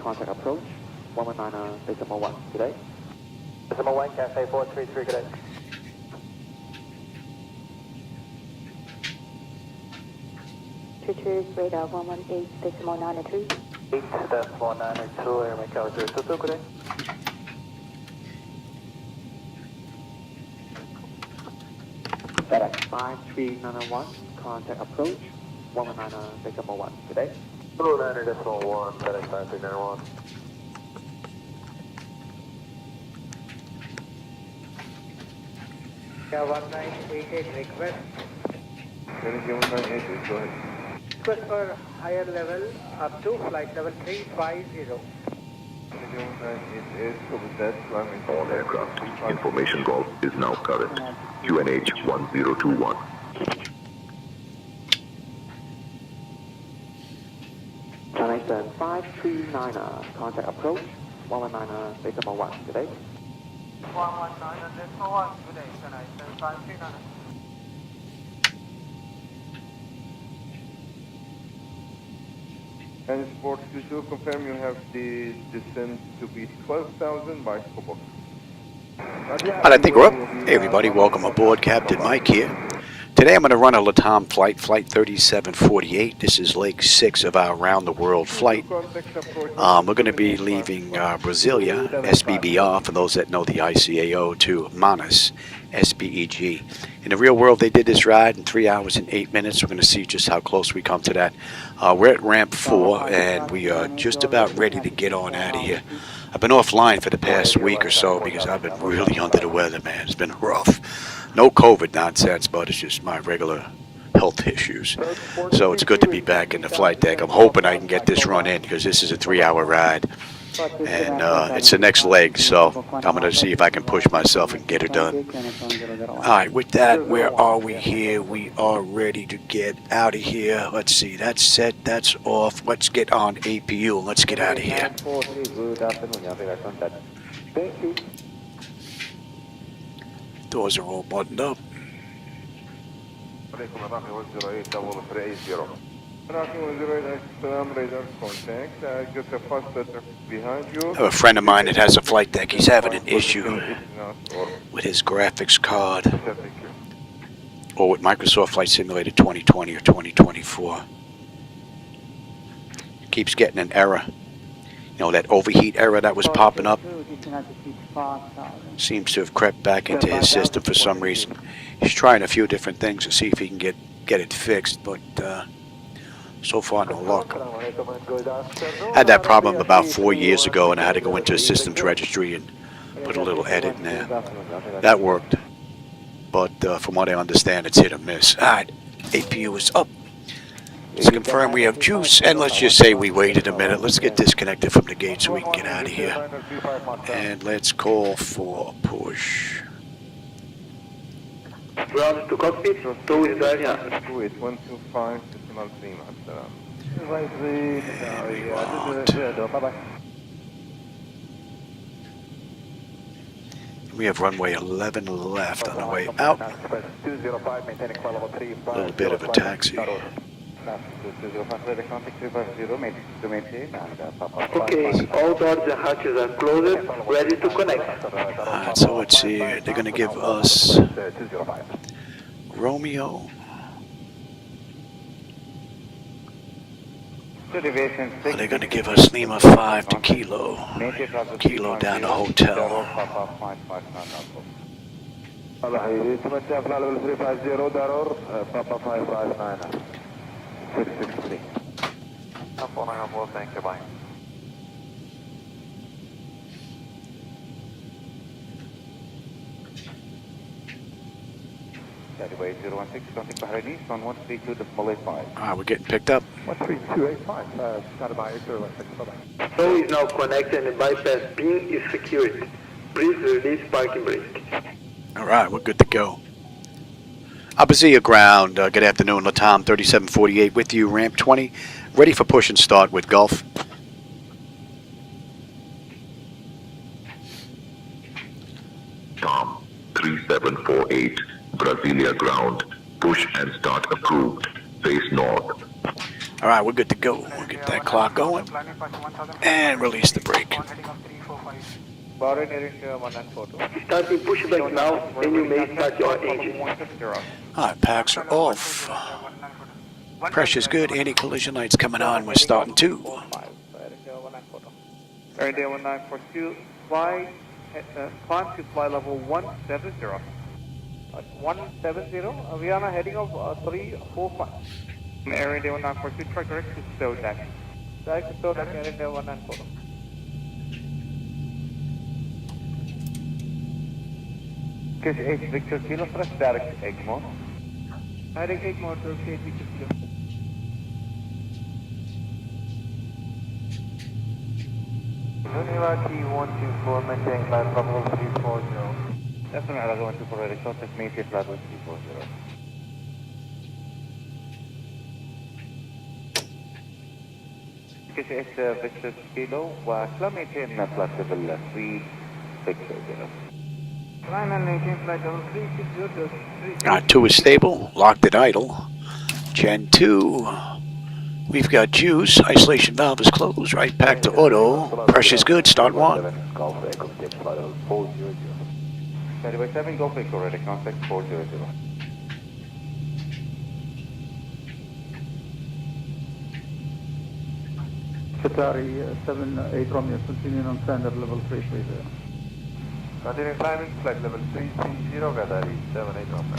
contact approach, 119.1 today. Decimal 1, Cafe 433, good day. Radar 118.923. 8.992, Air Macau 022, good day. FedEx 5391, contact approach, 119.1 today. Blue 9.1, FedEx 5391. Yeah, 1988 request. 1988, go ahead. Request for higher level up to flight level 350. 1988, so with that, climbing to All aircraft, information vault is now current. QNH 1021. China 539, contact approach, 119.1 today. 119.1, good day, China 539. And Sport 22, confirm you have the descent to be 12,000 by Quebec. Alright, I think we're up. Hey everybody, welcome aboard. Captain Mike here. Today I'm going to run a Latam flight, Flight 3748. This is leg 6 of our round-the-world flight. We're going to be leaving Brasilia, SBBR, for those that know the ICAO, to Manaus, SBEG. In the real world, they did this ride in 3 hours and 8 minutes. We're going to see just how close we come to that. We're at ramp 4, and we are just about ready to get on out of here. I've been offline for the past week or so because I've been really under the weather, man. It's been rough. No COVID nonsense, but it's just my regular health issues. So it's good to be back in the flight deck. I'm hoping I can get this run in because this is a 3-hour ride. And it's the next leg, so I'm going to see if I can push myself and get it done. Alright, with that, where are we here? We are ready to get out of here. Let's see, that's set, that's off. Let's get on APU. Let's get out of here. Thank you. Doors are all buttoned up. I have a friend of mine that has a flight deck. He's having an issue with his graphics card, or with Microsoft Flight Simulator 2020 or 2024. Keeps getting an error. You know, that overheat error that was popping up seems to have crept back into his system for some reason. He's trying a few different things to see if he can get it fixed, but so far no luck. I had that problem about 4 years ago, and I had to go into a systems registry and put a little edit in there. That worked, but from what I understand, it's hit or miss. Alright, APU is up. Let's confirm we have juice, and let's just say we waited a minute. Let's get disconnected from the gate so we can get out of here. And let's call for push. Ground to cockpit, 2 is right here. 125, decimal 3, We have runway 11 left on the way out. A little bit of a taxi. Okay, all doors and hatches are closed, ready to connect. Alright, so let's see. They're going to give us Romeo. Are they going to give us Lima 5 to Kilo? Kilo down to hotel. Thank you, bye. Anyway, 016, contact Bahraini, 1132.85. Alright, we're getting picked up. 13285, started by 016, bye-bye. So is now connected and bypass pin is secured. Please release parking brake. Alright, we're good to go. Abazia ground, good afternoon, Latam 3748 with you, ramp 20. Ready for push and start with Gulf. Tom 3748, Brasilia ground. Push and start approved. Face north. All right, we're good to go. We'll get that clock going and release the brake. Bahrain Air India 1942. Starting pushback now, and you may start your engine. All right, packs are off. Pressure's good. Anti-collision lights coming on. We're starting too. Air India 1942, fly, climb to fly level 170. 170, we are on a heading of 345. Air India 1942, try correct to stow deck. Direct to stow deck, Air India 1942. Kiss 8 Victor Kilo, press direct egg mode. Direct egg mode to 8 Victor Kilo. Univaki 124, maintain flight level 340. That's an Alaga 124, ready, contact me, flight level 340. Kiss 8 Victor Kilo, climb maintain flight level 360. Line and maintain flight level 360. 2 is stable. Locked at idle. Gen 2. We've got juice. Isolation valve is closed. Right back to auto. Pressure's good. Start 1. Golf Echo, take flight level 400. 7 Golf Echo, ready, contact 400. Qatari 7-8 Romeo, continuing on standard level 330. Continue climbing, flight level 330, Qatari 7-8 Romeo.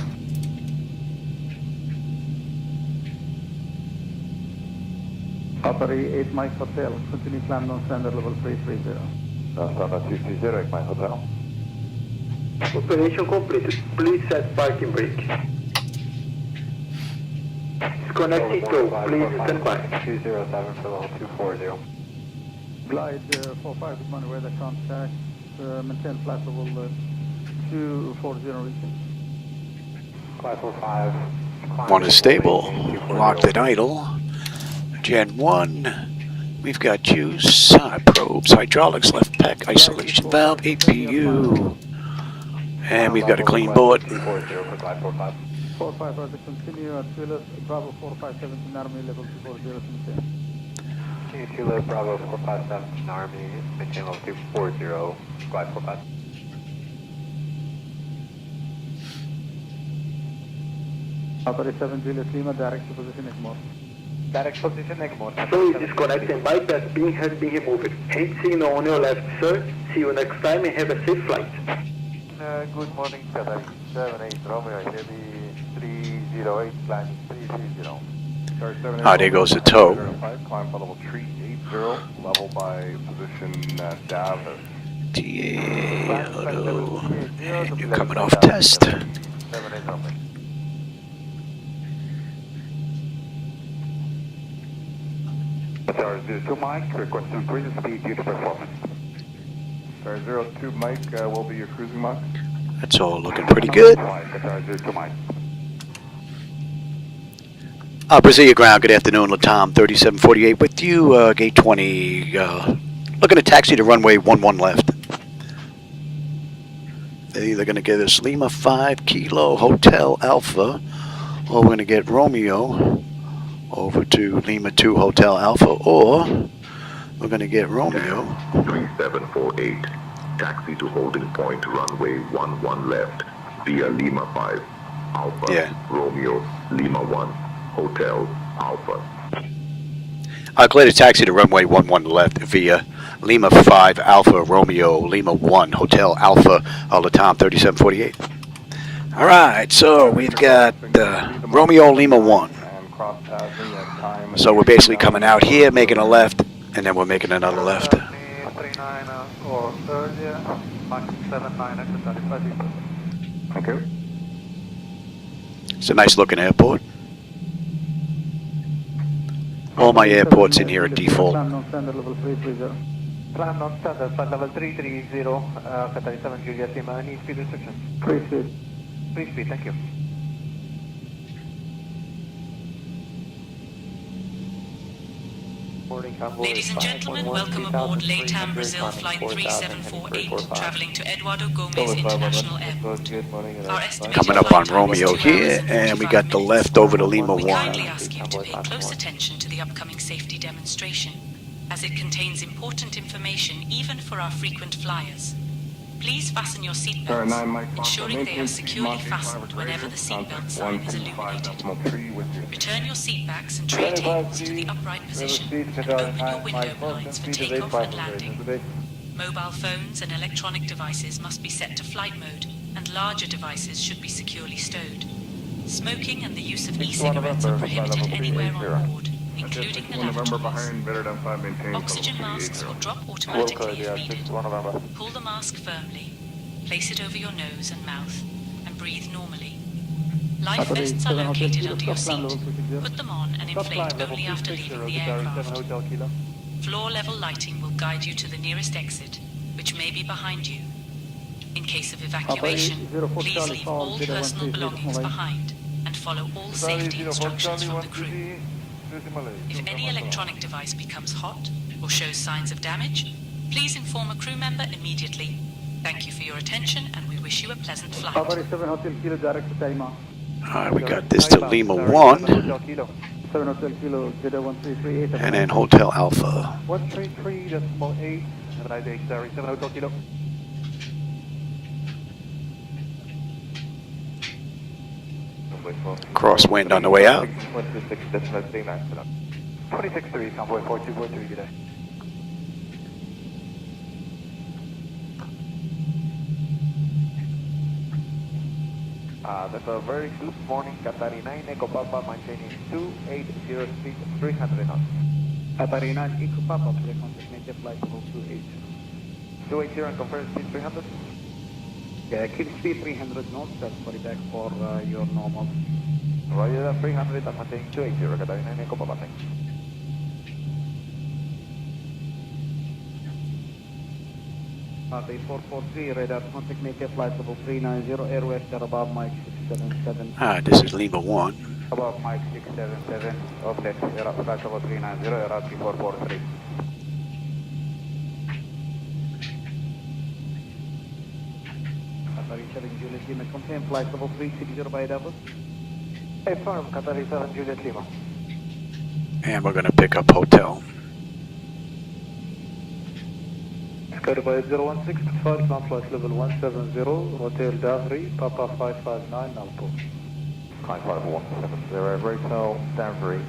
Qatari 8 Mike Hotel, continue climb on standard level 330. Standard 330, 8 Mike Hotel. Operation completed. Please set parking brake. Disconnecting tow. Please stand by. 207 for level 240. Glide 45 with money weather contact, maintain flight level 240 reaching. Class 45. 1 is stable. Locked at idle. Gen 1. We've got juice. Probes. Hydraulics. Left pack. Isolation valve. APU. And we've got a clean board. 45 as continue at Tulis, Bravo 457 Army level 240 maintain. Tulis, Bravo 457 Army, maintain level 240, glide 45. Qatari 7 Julius Lima, direct to position ignore. Direct position egg mode. So disconnect and bypass beam has been removed. Hand signal on your left, sir. See you next time and have a safe flight. Good morning, Qatari 78 Romeo, heavy 308, climbing 330. There goes the tow. Climb for level 380, level by position Dav. TA auto. And you're coming off test. 78 Romeo. Qatar 02 Mike, request increase speed due to performance. Qatar 02 Mike will be your cruising Mach. That's all looking pretty good. Qatar 02 Mike. Brasilia ground, good afternoon, Latam 3748 with you, gate 20, looking to taxi to runway 11 left. They're either going to give us Lima 5 Kilo Hotel Alpha, or we're going to get Romeo over to Lima 2 Hotel Alpha, or we're going to get Romeo. 3748, taxi to holding point runway 11 left via Lima 5 Alpha, Romeo, Lima 1. Hotel Alpha. I'll clear the taxi to runway 11 left via Lima 5 Alpha Romeo Lima 1 Hotel Alpha Latam 3748. All right, so we've got Romeo Lima 1. So we're basically coming out here, making a left, and then we're making another left. 39 or earlier, Mach 79 exit 35. Thank you. It's a nice looking airport. All my airports in here are default. Climb on standard level 330. Climb on standard, flight level 330, Qatar 7 Juliet Lima. Any speed restrictions? Free speed. Free speed, thank you. Ladies and gentlemen, welcome aboard Latam Brazil Flight 3748, traveling to Eduardo Gomes International Airport. Our estimated Coming up on flight time is Romeo 2 hours here, and and we 45 got the minutes. left over to Lima We 1. kindly ask you to pay close attention to the upcoming safety demonstration, as it contains important information even for our frequent flyers. Please fasten your seatbelts, ensuring they are securely fastened whenever the seatbelt sign is illuminated. Return your seatbacks and tray tables to the upright position and open your window blinds for takeoff and landing. Mobile phones and electronic devices must be set to flight mode, and larger devices should be securely stowed. Smoking and the use of e-cigarettes are prohibited anywhere on board, including the lavatories. Oxygen masks will drop automatically if needed. Pull the mask firmly, place it over your nose and mouth, and breathe normally. Life vests are located under your seat. Put them on and inflate only after leaving the aircraft. Floor-level lighting will guide you to the nearest exit, which may be behind you. In case of evacuation, please leave all personal belongings behind and follow all safety instructions from the crew. If any electronic device becomes hot or shows signs of damage, please inform a crew member immediately. Thank you for your attention, and we wish you a pleasant flight. Alright, we got this to Lima 1, and then Hotel Alpha. 133.8, have a nice day, 7 Hotel Kilo. Crosswind on the way out. 26.3, convoy 4243, good day. That's a very good morning, Qatari 9 Echo Papa, maintaining 280 speed, 300 knots. Qatari 9 Echo Papa, contact maintain flight level 280. 280 and confirm speed 300? Yeah, keep speed 300 knots, that's back for your normal. Roger that, 300 and maintaining 280, Qatari 9 Echo Papa, thanks. Base 443, radar contact maintain flight level 390, airways are above Mike 677. Alright, this is Lima 1. Above Mike 677, offset, flight level 390, air 3443. Qatari 7 Juliet Lima, confirm flight level 360 by Davos. Affirm, Qatari 7 Juliet Lima. And we're going to pick up Hotel. Sky by 0165, ground flight level 170, Hotel Davri, Papa 559, Nalpo. Sky flight level 170, Hotel Davri,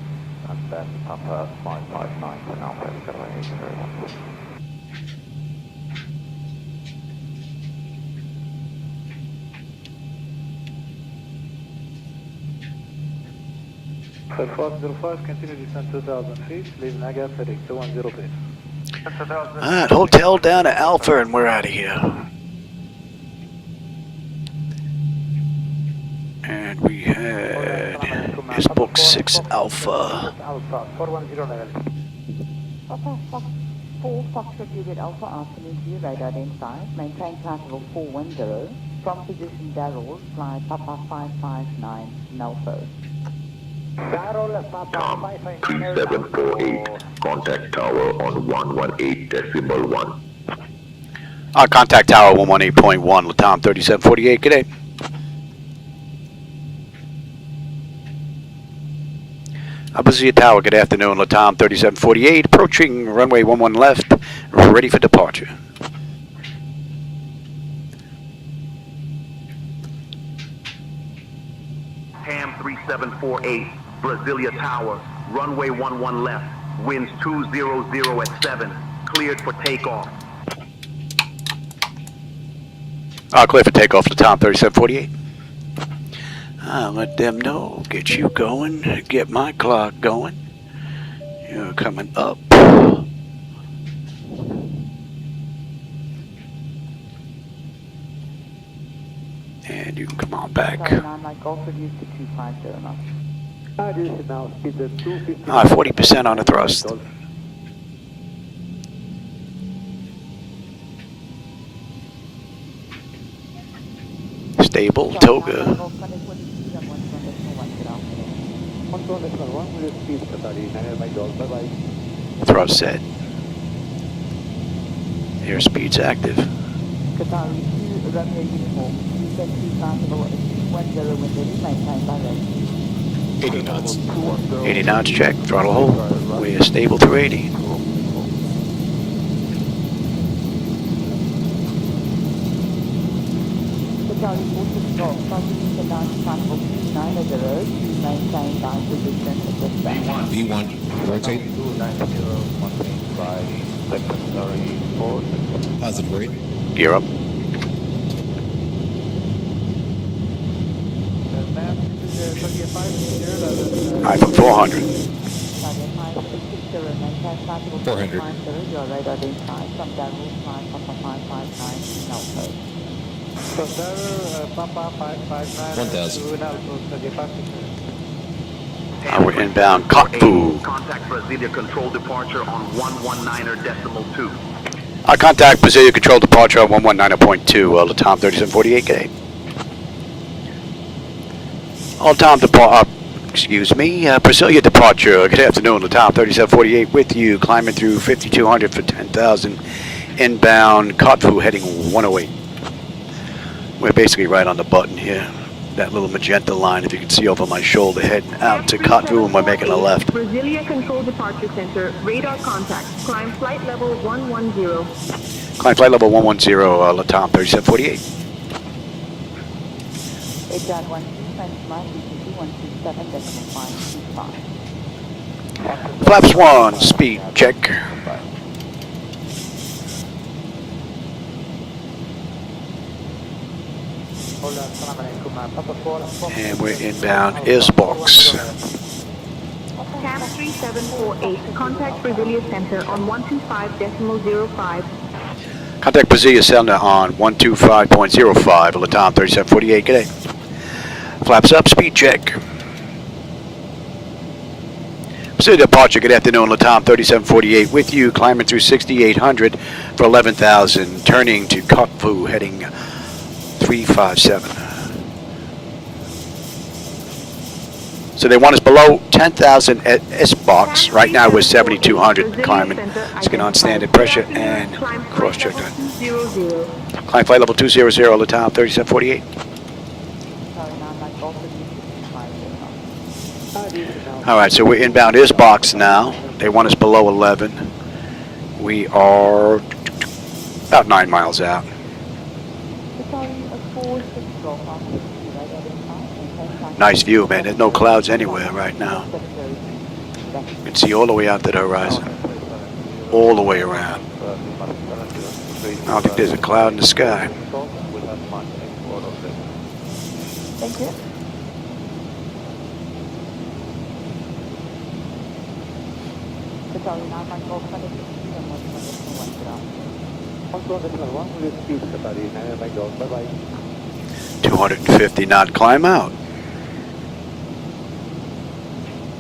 and then Papa 559 for now, Qatari 801. Sky 505, continue descent 2,000 feet, leave Nagas heading 210 feet. Alright, Hotel down to Alpha, and we're out of here. And we had his book 6 Alpha. Alpha, 410 Papa 4 Foxtrot Juliet Alpha, afternoon to you, radar inside, maintain flight level 410, from position Darrow, fly Papa 559, Nalpo. Tom 3748, contact tower on 118.1. Contact tower 118.1, Latam 3748, good day. Opposite tower, good afternoon, Latam 3748, approaching runway 11 left, ready for departure. Ham 3748, Brasilia Tower, runway 11 left, winds 200 at 7, cleared for takeoff. Clear for takeoff to Tom 3748. I'll let them know, get you going, get my clock going. You're coming up. And you can come on back. 40% on the thrust. Stable, Toga. thrust set. Airspeed's active. Qatari 2 Romeo uniform, descent to flight level 210 wind ready, maintain direction. 80 knots. 80 knots check, throttle hold. We are stable through 80. Qatari 46 Golf, continuing to launch flight level 290 to maintain line position at this time. V1, rotate. 290, maintained by secondary 4. Positive rate. Gear up. iPhone 400. 400. Your radar identified from Darul flight Papa 559 Nalpo. From Darul Papa 559 1000. to Nalpo 35. We're inbound Kotbu. Contact Brasilia control departure on 119.2. Contact Brasilia control departure on 119.2, Latam 3748, good day. Latam Brasilia departure, good afternoon, Latam 3748 with you, climbing through 5200 for 10,000, inbound Kotbu heading 108. We're basically right on the button here. That little magenta line, if you can see over my shoulder, heading out to Kotbu, and we're making a left. Brasilia Control Departure Center, radar contact. Climb flight level 110. Climb flight level 110, Latam 3748. 8.12, Flaps 1, speed check. And we're inbound Isbox. Cam 3748, contact Brasilia Center on 125.05. Contact Brasilia Center on 125.05, Latam 3748, good day. Flaps up, speed check. Brasilia departure, good afternoon, Latam 3748 with you, climbing through 6800 for 11,000, turning to Kotbu, heading 357. So they want us below 10,000 at S-box. Right now we're 7,200 climbing. Let's get on standard pressure and cross check that. Climb flight level 200, Latam 3748. Alright, so we're inbound S-box now. They want us below 11. We are about 9 miles out. Nice view, man. There's no clouds anywhere right now. You can see all the way out to the horizon. All the way around. I don't think there's a cloud in the sky. Thank you. Qatari 250 knot climb out.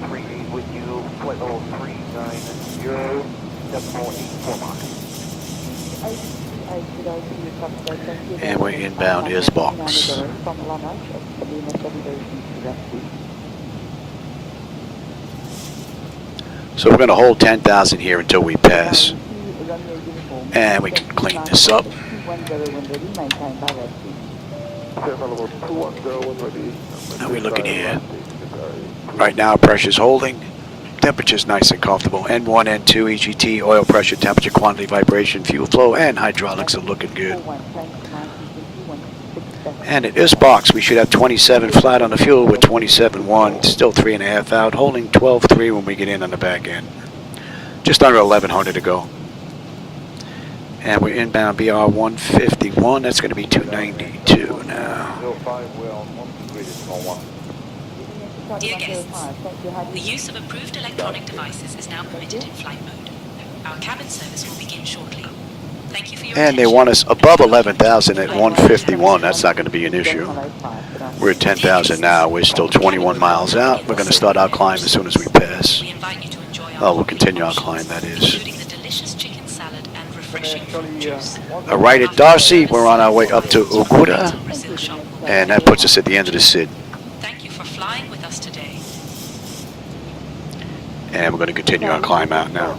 38 with you, flight level 390.84 miles. And we're inbound Isbox. So we're going to hold 10,000 here until we pass. And we can clean this up. How are we looking here? Right now pressure's holding. Temperature's nice and comfortable. N1, N2, EGT, oil pressure, temperature, quantity, vibration, fuel flow, and hydraulics are looking good. And at this box, we should have 27 flat on the fuel with 27.1, still 3.5 out, holding 12.3 when we get in on the back end. Just under 1,100 to go. And we're inbound BR 151, that's going to be 292 now. Dear guests, the use of approved electronic devices is now permitted in flight mode. Our cabin service will begin shortly. Thank you for your And they want us above 11,000 at 151. That's not going to be an issue. We're at 10,000 now. We're still 21 miles out. We're going to start our climb as soon as we pass. Oh, we'll continue our climb, that is. Right at Darcy, we're on our way up to Uguda. And that puts us at the end of the SID. Thank you for flying with us today. And we're going to continue our climb out now.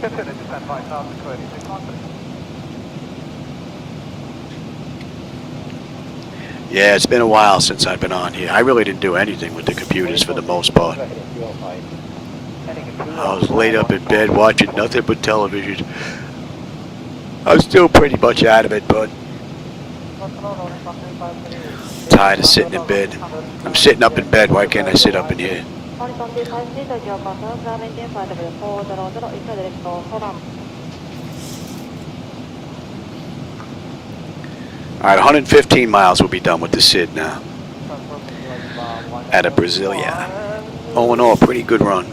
Consider descent 5,000 square, confident. Yeah, it's been a while since I've been on here. I really didn't do anything with the computers for the most part. I was laid up in bed watching nothing but television. I'm still pretty much out of it, but tired of sitting in bed. I'm sitting up in bed. Why can't I sit up in here? Alright, 115 miles will be done with the SID now. Out of Brasilia. All in all, pretty good run.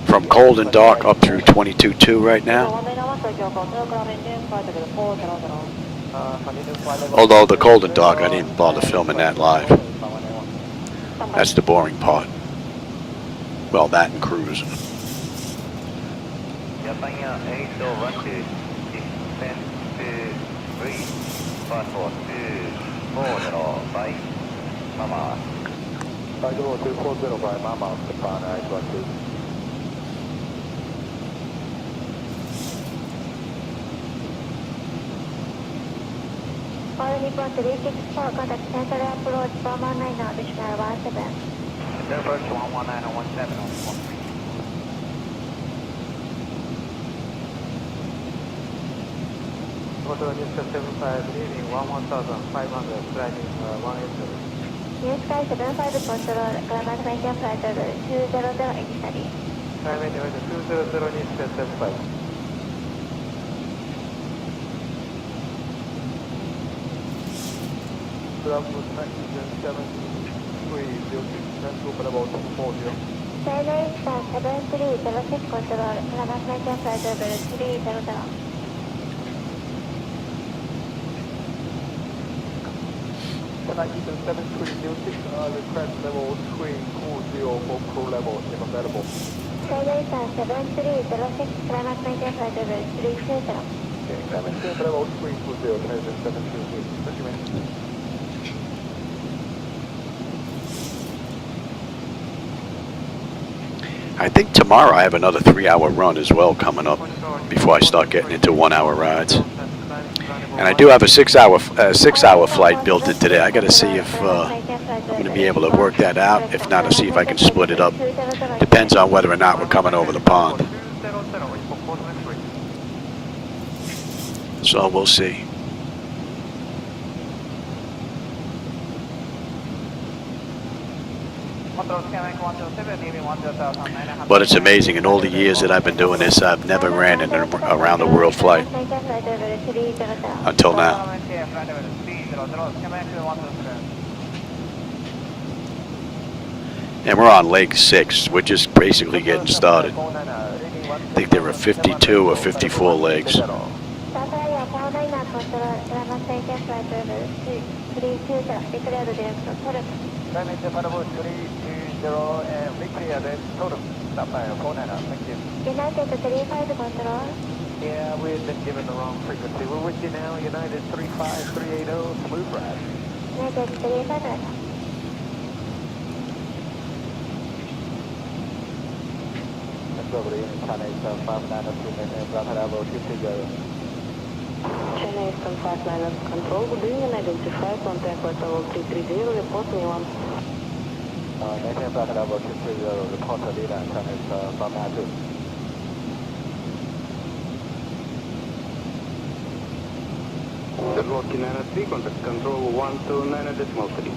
From cold and dark up through 22.2 right now. Although the cold and dark, I didn't bother filming that live. That's the boring part. Well, that and cruising. Report 364, contact center approach, Brahma 9, additional 17. First 119 on 17 on 1. Auto Nisca 75, leaving 11,500, flying 187. New Sky 75 control, climate maintain flight level 200 initially. Climate level 200 Nisca 75. Bravo 9306, Central Bravo 240. Sailor Star 7306 control, climate maintain flight level 300. United 7306, request level 340 for crew level, if available. Sailor Star 7306, climate maintain flight level 320. Okay, climate maintain level 320, Canadian 726. Thank you, man. I think tomorrow I have another 3-hour run as well coming up before I start getting into 1-hour rides. And I do have a 6-hour flight built in today. I got to see if I'm going to be able to work that out. If not, I'll see if I can split it up. Depends on whether or not we're coming over the pond. So we'll see. But it's amazing, in all the years that I've been doing this, I've never ran in an around the world flight until now. And we're on leg 6. We're just basically getting started. I think there are 52 or 54 legs. United 35 control. Yeah, we've been given the wrong frequency. We're with you now, United 35380, smooth ride. United 35. Chennai Eastern 59 control, good evening, identify, contact with level 330, report me one. Maintain flight level 230, report to leader and Chennai from Manaus. Rocky 93, contact control 129.3.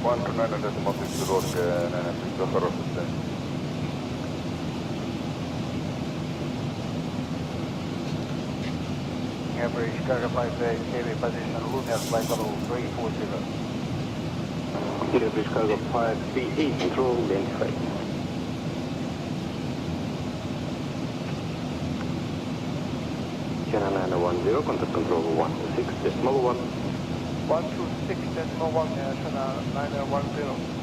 129.3, Rocky 93, go for officer. Average Chicago 58, KV position, Laminar flight level 340. Average Chicago 538, control identified. Channel 910, contact control 126.1. 126.1, Channel 910.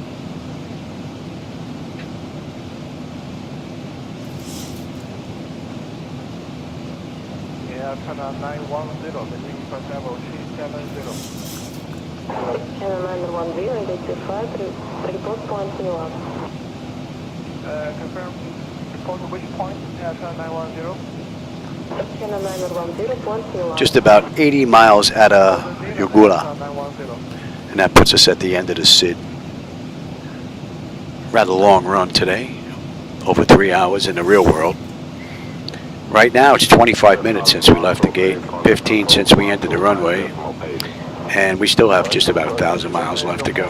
Channel 910, the green flight level 370. Channel 910, identify, report point me one. Confirm, report to which point? Channel 910. Channel 910, Just about 80 miles out of Yogula. And that puts us at the end of the SID. Rather long run today. Over 3 hours in the real world. Right now it's 25 minutes since we left the gate. 15 since we entered the runway. And we still have just about 1,000 miles left to go.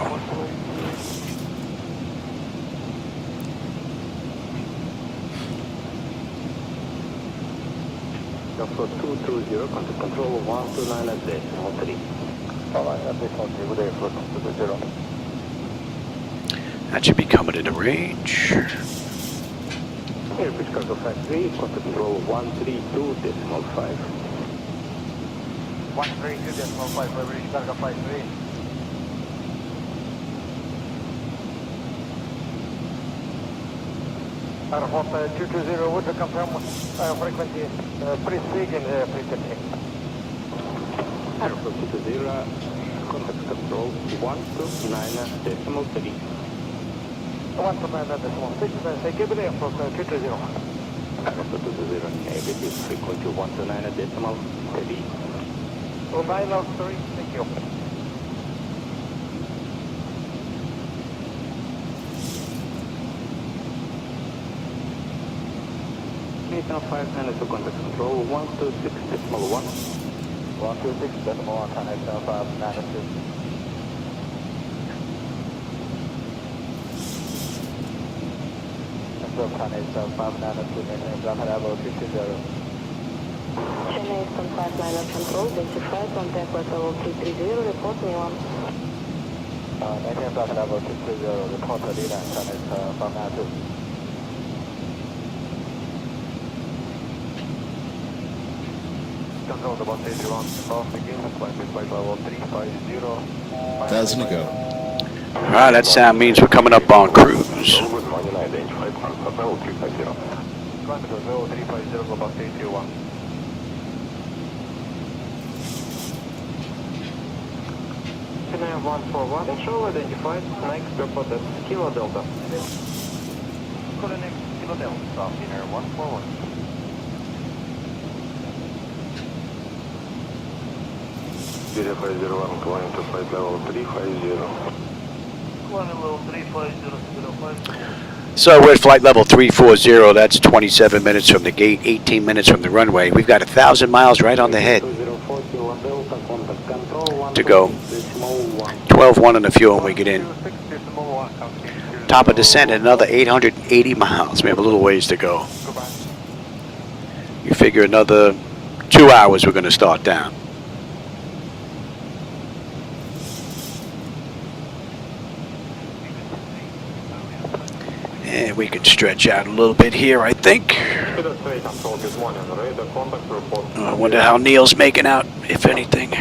Number 220, contact control 129 at decimal 3. Alright, at decimal 3, good day, approach 220. That should be coming into range. Here, pitch cargo factory, contact control 132.5. 132.5, British cargo factory. Airport 220, would you confirm frequency, please speak and frequency. Airport 220, contact control 129.3. 129.6, say give it airport 220. Airport 220, negative, frequency 129.3. 903, thank you. Now 59 to contact control 126.1. 126.1, China 592. China 592, maintain ground level 220. Chennai Eastern 59 control, identified, contact with level 330, report me on. Maintain ground level 230, report to Lina, China 592. Control about 81, off again, climb with flight level 350. 1,000 to go. Alright, that sound means we're coming up on cruise. Climb to level 350, about 821. Chennai 141, control identified, next report at Kilo Delta. Call the next Kilo Delta, dinner 141. Zero 501 going to flight level 350. Level 350. So we're at flight level 340. That's 27 minutes from the gate, 18 minutes from the runway. We've got 1,000 miles right on the head to go. 12.1 on the fuel when we get in. Top of descent at another 880 miles. We have a little ways to go. You figure another 2 hours we're going to start down. And we can stretch out a little bit here, I think. I wonder how Neil's making out, if anything.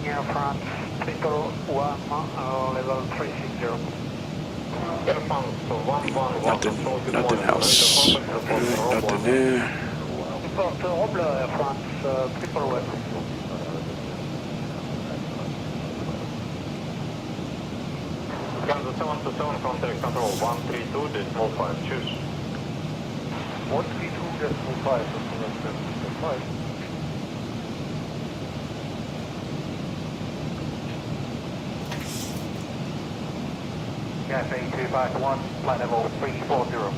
Air France, Triple 1, level 360. Air France, 111. Nothing else. Nothing there. Report Roble, Air France, Triple 1. Kansas 727, contact control 132.5, choose. 132.5, Cafe 251, flight level 340.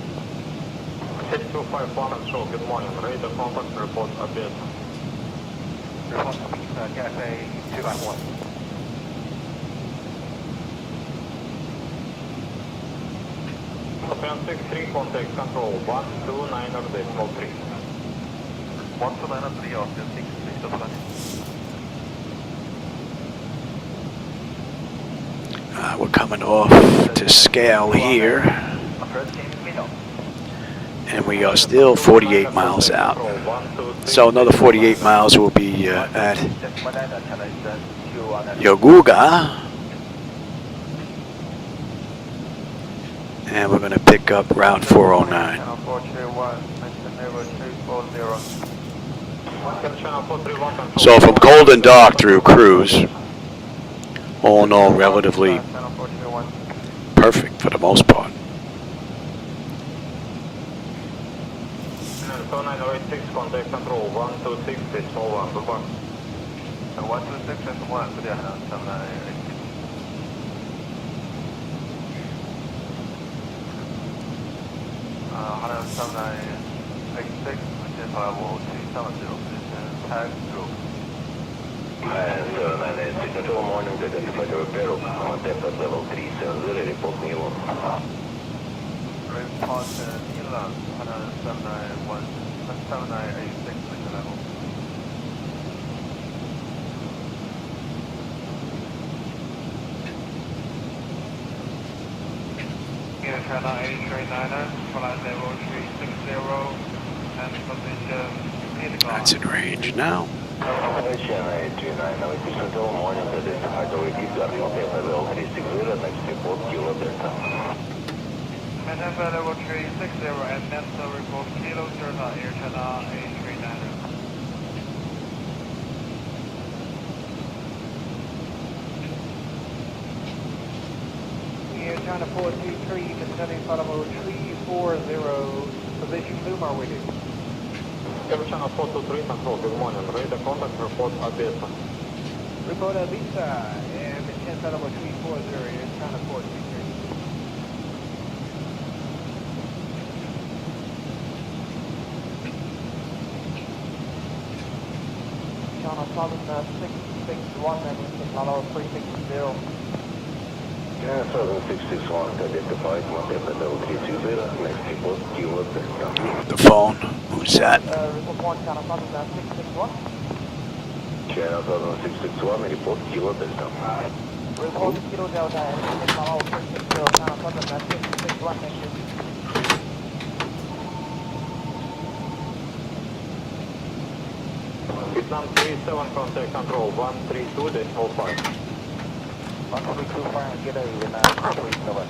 6251 and show, good morning, radar contact, report a bit. Report Cafe 251. Japan 63, contact control 129.3. 129.3, Austin 6, please apply. We're coming off to scale here. And we are still 48 miles out. So another 48 miles will be at Yoguga. And we're going to pick up Route 409. So from cold and dark through cruise, all in all relatively perfect for the most part. 986, contact control, 126, decimal 1, goodbye. 126, decimal 1, good day, 7986. Hana 7986, maintain level 370, position tag group. 7986, control morning, identify the repair, contact at level 370, report me alone. Report inland, Hana 7986, maintain level. China 839er, flight level 360, and position That's in range now. China 839er, it's control morning, identify the repeater, contact level 360, next report, Kilo Delta. Maneuver level 360 and next report Kilo Delta, Air China 839er. China 423, descending level 340, position Laminar with you. Air China 423, control, good morning, radar contact, report Odessa. Report Odessa, and descend level 340, Air China 423. China 661, and descend level 360. Yeah, 7661, identified, contact level 320, next report, Kilo Delta. The phone. Who's that? Report China 661. China 661, report Kilo Delta. Report Kilo Delta, and descend level 360, China 661, thank you. Vietnam 37, contact control, 132, decimal 5. 125, get over Vietnam 37.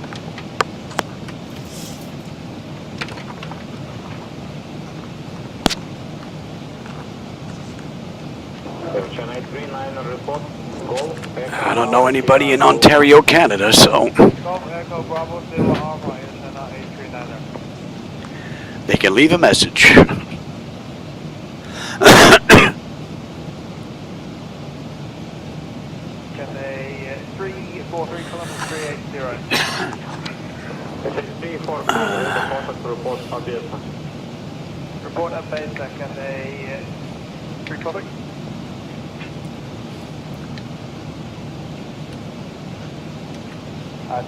China 839 report, go. I don't know anybody in Ontario, Canada, so Golf Echo Bravo Zero Alpha, Air China 839er. they can leave a message. Cathay 343 Columbus 380. It's 343, radar contact, report Odessa. Report up base, Cathay 3 Columbus.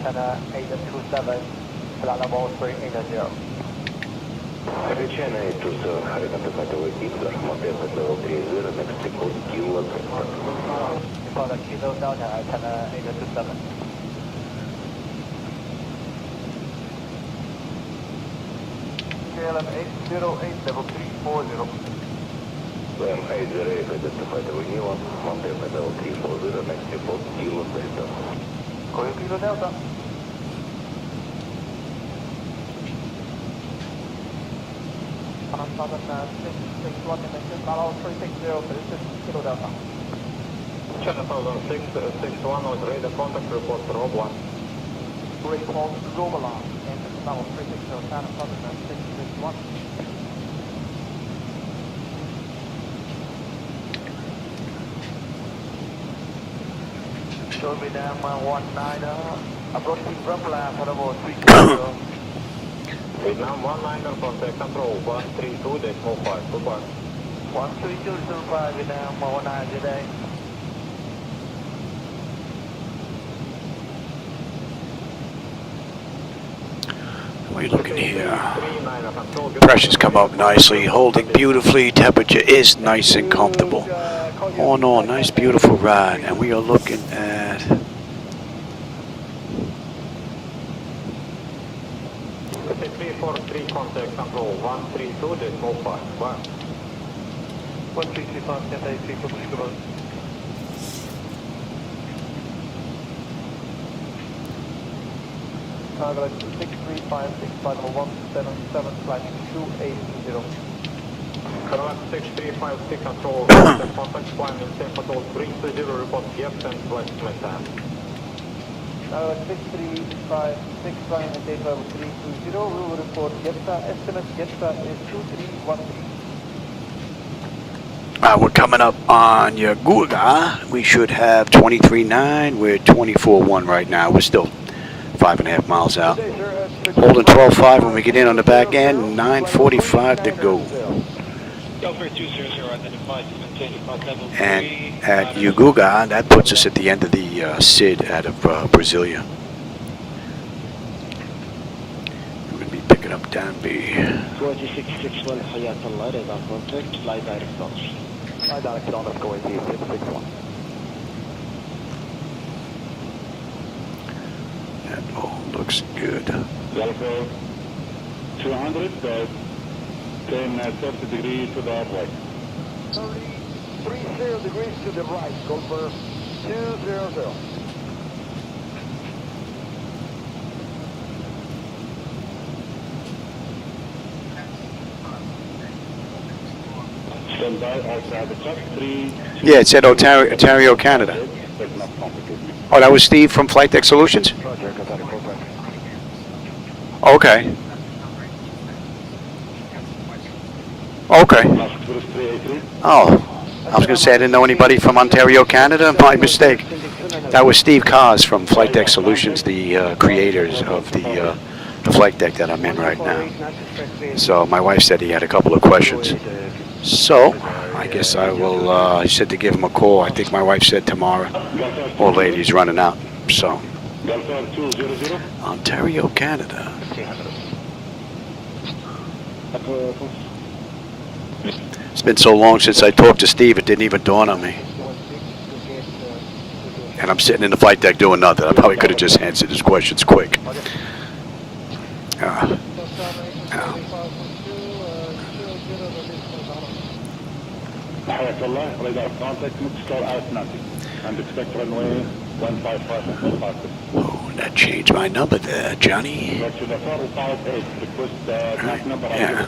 China 827, flight level 380. China 827, identify the repeater, contact level 30, next report, Kilo Delta. Report Kilo Delta, China 827. KLM 808, level 340. KLM 808, identify the renewal, contact level 340, next report, Kilo Delta. Kilo Delta. Southern 661, dimension, level 360, position Kilo Delta. China 661 with radar contact, report Robla. Report Robla, and level 360, China Southern 661. Show me down 19, approaching Robla, level 360. Vietnam 19, contact control, 132, decimal 5, goodbye. 132.05, Vietnam 19 today. What are you looking here? Pressure's come up nicely, holding beautifully, temperature is nice and comfortable. All in all, nice beautiful ride, and we are looking at It's 343, contact control, 132, decimal 5, goodbye. 1335, Cathay 340. Target 6356, flight level 177, flight 280. Correct 6356, control, contact, flying in San Patrol 320, report Captain, flight maintain. 6356 flying at date level 320. We will report Jetta. Estimate Jetta is 2313. We're coming up on Yaguga. We should have 23.9. We're 24.1 right now. We're still 5.5 miles out. Holding 12.5 when we get in on the back end. 9:45 to go. And at Yaguga, that puts us at the end of the SID out of Brasilia. We're going to be picking up down B. 2661 Hayatullah, radar contact, fly direct launch. Fly direct launch, go ATC 661. That all looks good. Delta 200, 10 30 degrees to the right. 30 degrees to the right, Goldberg 200. Stand by outside the truck, 3. Yeah, it said Ontario, Canada. Oh, that was Steve from Flightdeck Solutions? Okay. Okay. Oh, I was going to say I didn't know anybody from Ontario, Canada. My mistake. That was Steve Kaz from Flightdeck Solutions, the creators of the flight deck that I'm in right now. So my wife said he had a couple of questions. So I guess I will, I said to give him a call. I think my wife said tomorrow. Old lady's running out. So Ontario, Canada. It's been so long since I talked to Steve, it didn't even dawn on me. And I'm sitting in the flight deck doing nothing. I probably could have just answered his questions quick. Hayatullah, radar contact, stall out nothing. And expect runway 155. Oh, that changed my number there, Johnny. Yeah.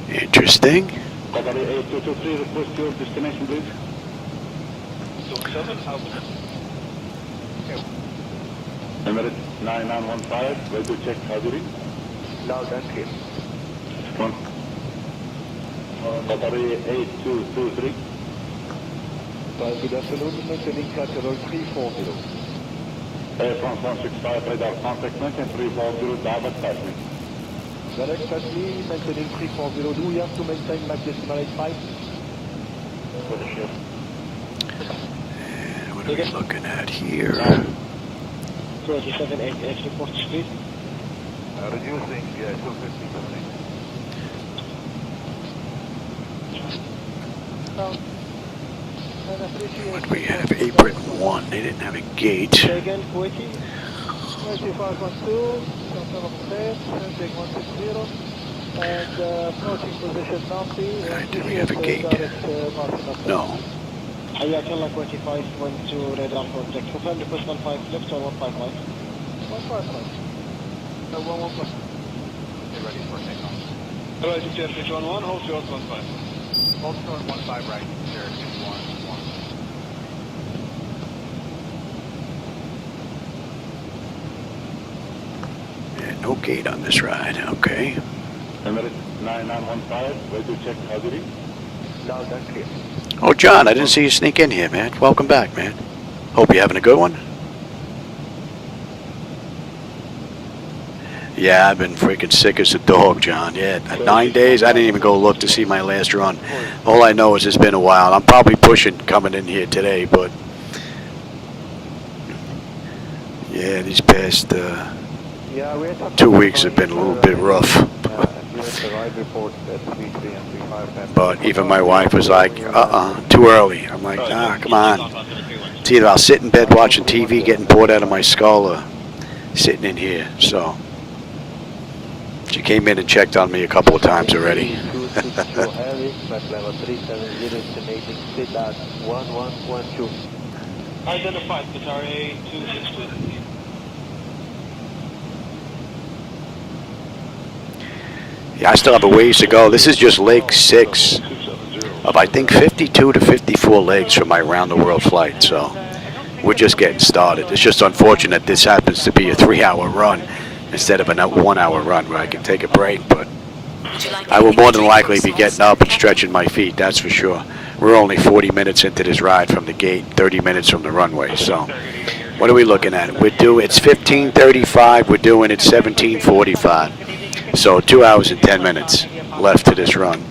Interesting. Qatari 8223, request your destination, please. Emirates 9915, ready to check Hadiri. Loud and clear. Qatari 8223. Good afternoon, maintaining Chatter 340. Air France 165, radar contact, maintain 340, Davat passing. Direct taxi, maintaining 340. Do we have to maintain Mach decimal 85? What are we looking at here? 2788 report speed. Reducing 250%. What we have? Apron 1. They didn't have a gate. Again, Kuwaiti. 2512, heading 160, and approaching position 90. Do we have a gate? No. Hayatullah 2512, radar contact. Confirm the push 15 left or 155? 155. No, 115. Get ready for takeoff. Hello, ATC 611, hold short 15. Hold short 15 right, 021. No gate on this ride. Okay. Emirates 9915, ready to check Hadiri. Loud and clear. Oh, John, I didn't see you sneak in here, man. Welcome back, man. Hope you're having a good one. Yeah, I've been freaking sick as a dog, John. Yeah, 9 days. I didn't even go look to see my last run. All I know is it's been a while. I'm probably pushing coming in here today, but yeah, these past 2 weeks have been a little bit rough. But even my wife was like, too early. I'm like, come on. It's either I'll sit in bed watching TV, getting bored out of my skull, or sitting in here. So she came in and checked on me a couple of times already. Identified, Qatari 262. Yeah, I still have a ways to go. This is just leg 6 of, I think, 52 to 54 legs for my round-the-world flight. So we're just getting started. It's just unfortunate this happens to be a 3-hour run instead of a 1-hour run where I can take a break, but I will more than likely be getting up and stretching my feet, that's for sure. We're only 40 minutes into this ride from the gate, 30 minutes from the runway, so what are we looking at? It's 15:35, we're doing it 17:45. So 2 hours and 10 minutes left to this run.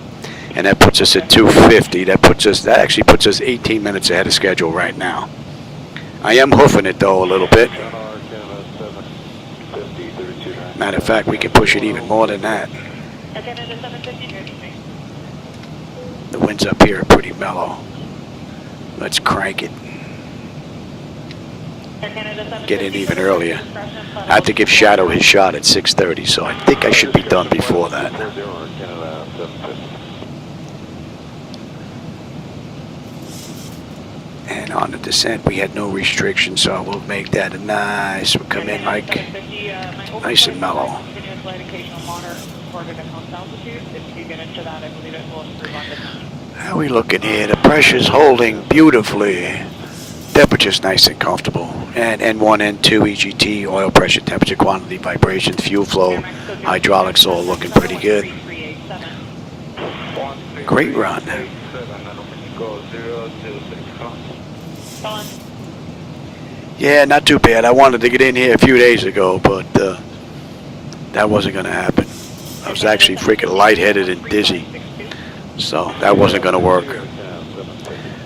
And that puts us at 2:50. That actually puts us 18 minutes ahead of schedule right now. I am hoofing it though a little bit. Matter of fact, we can push it even more than that. The winds up here are pretty mellow. Let's crank it. Get in even earlier. I have to give Shadow his shot at 6:30, so I think I should be done before that. And on the descent, we had no restrictions, so we'll make that a nice. We'll come in like nice and mellow. How are we looking here? The pressure's holding beautifully. Temperature's nice and comfortable. And N1, N2, EGT, oil pressure, temperature, quantity, vibration, fuel flow, hydraulics all looking pretty good. Great run. Yeah, not too bad. I wanted to get in here a few days ago, but that wasn't going to happen. I was actually freaking lightheaded and dizzy, so that wasn't going to work.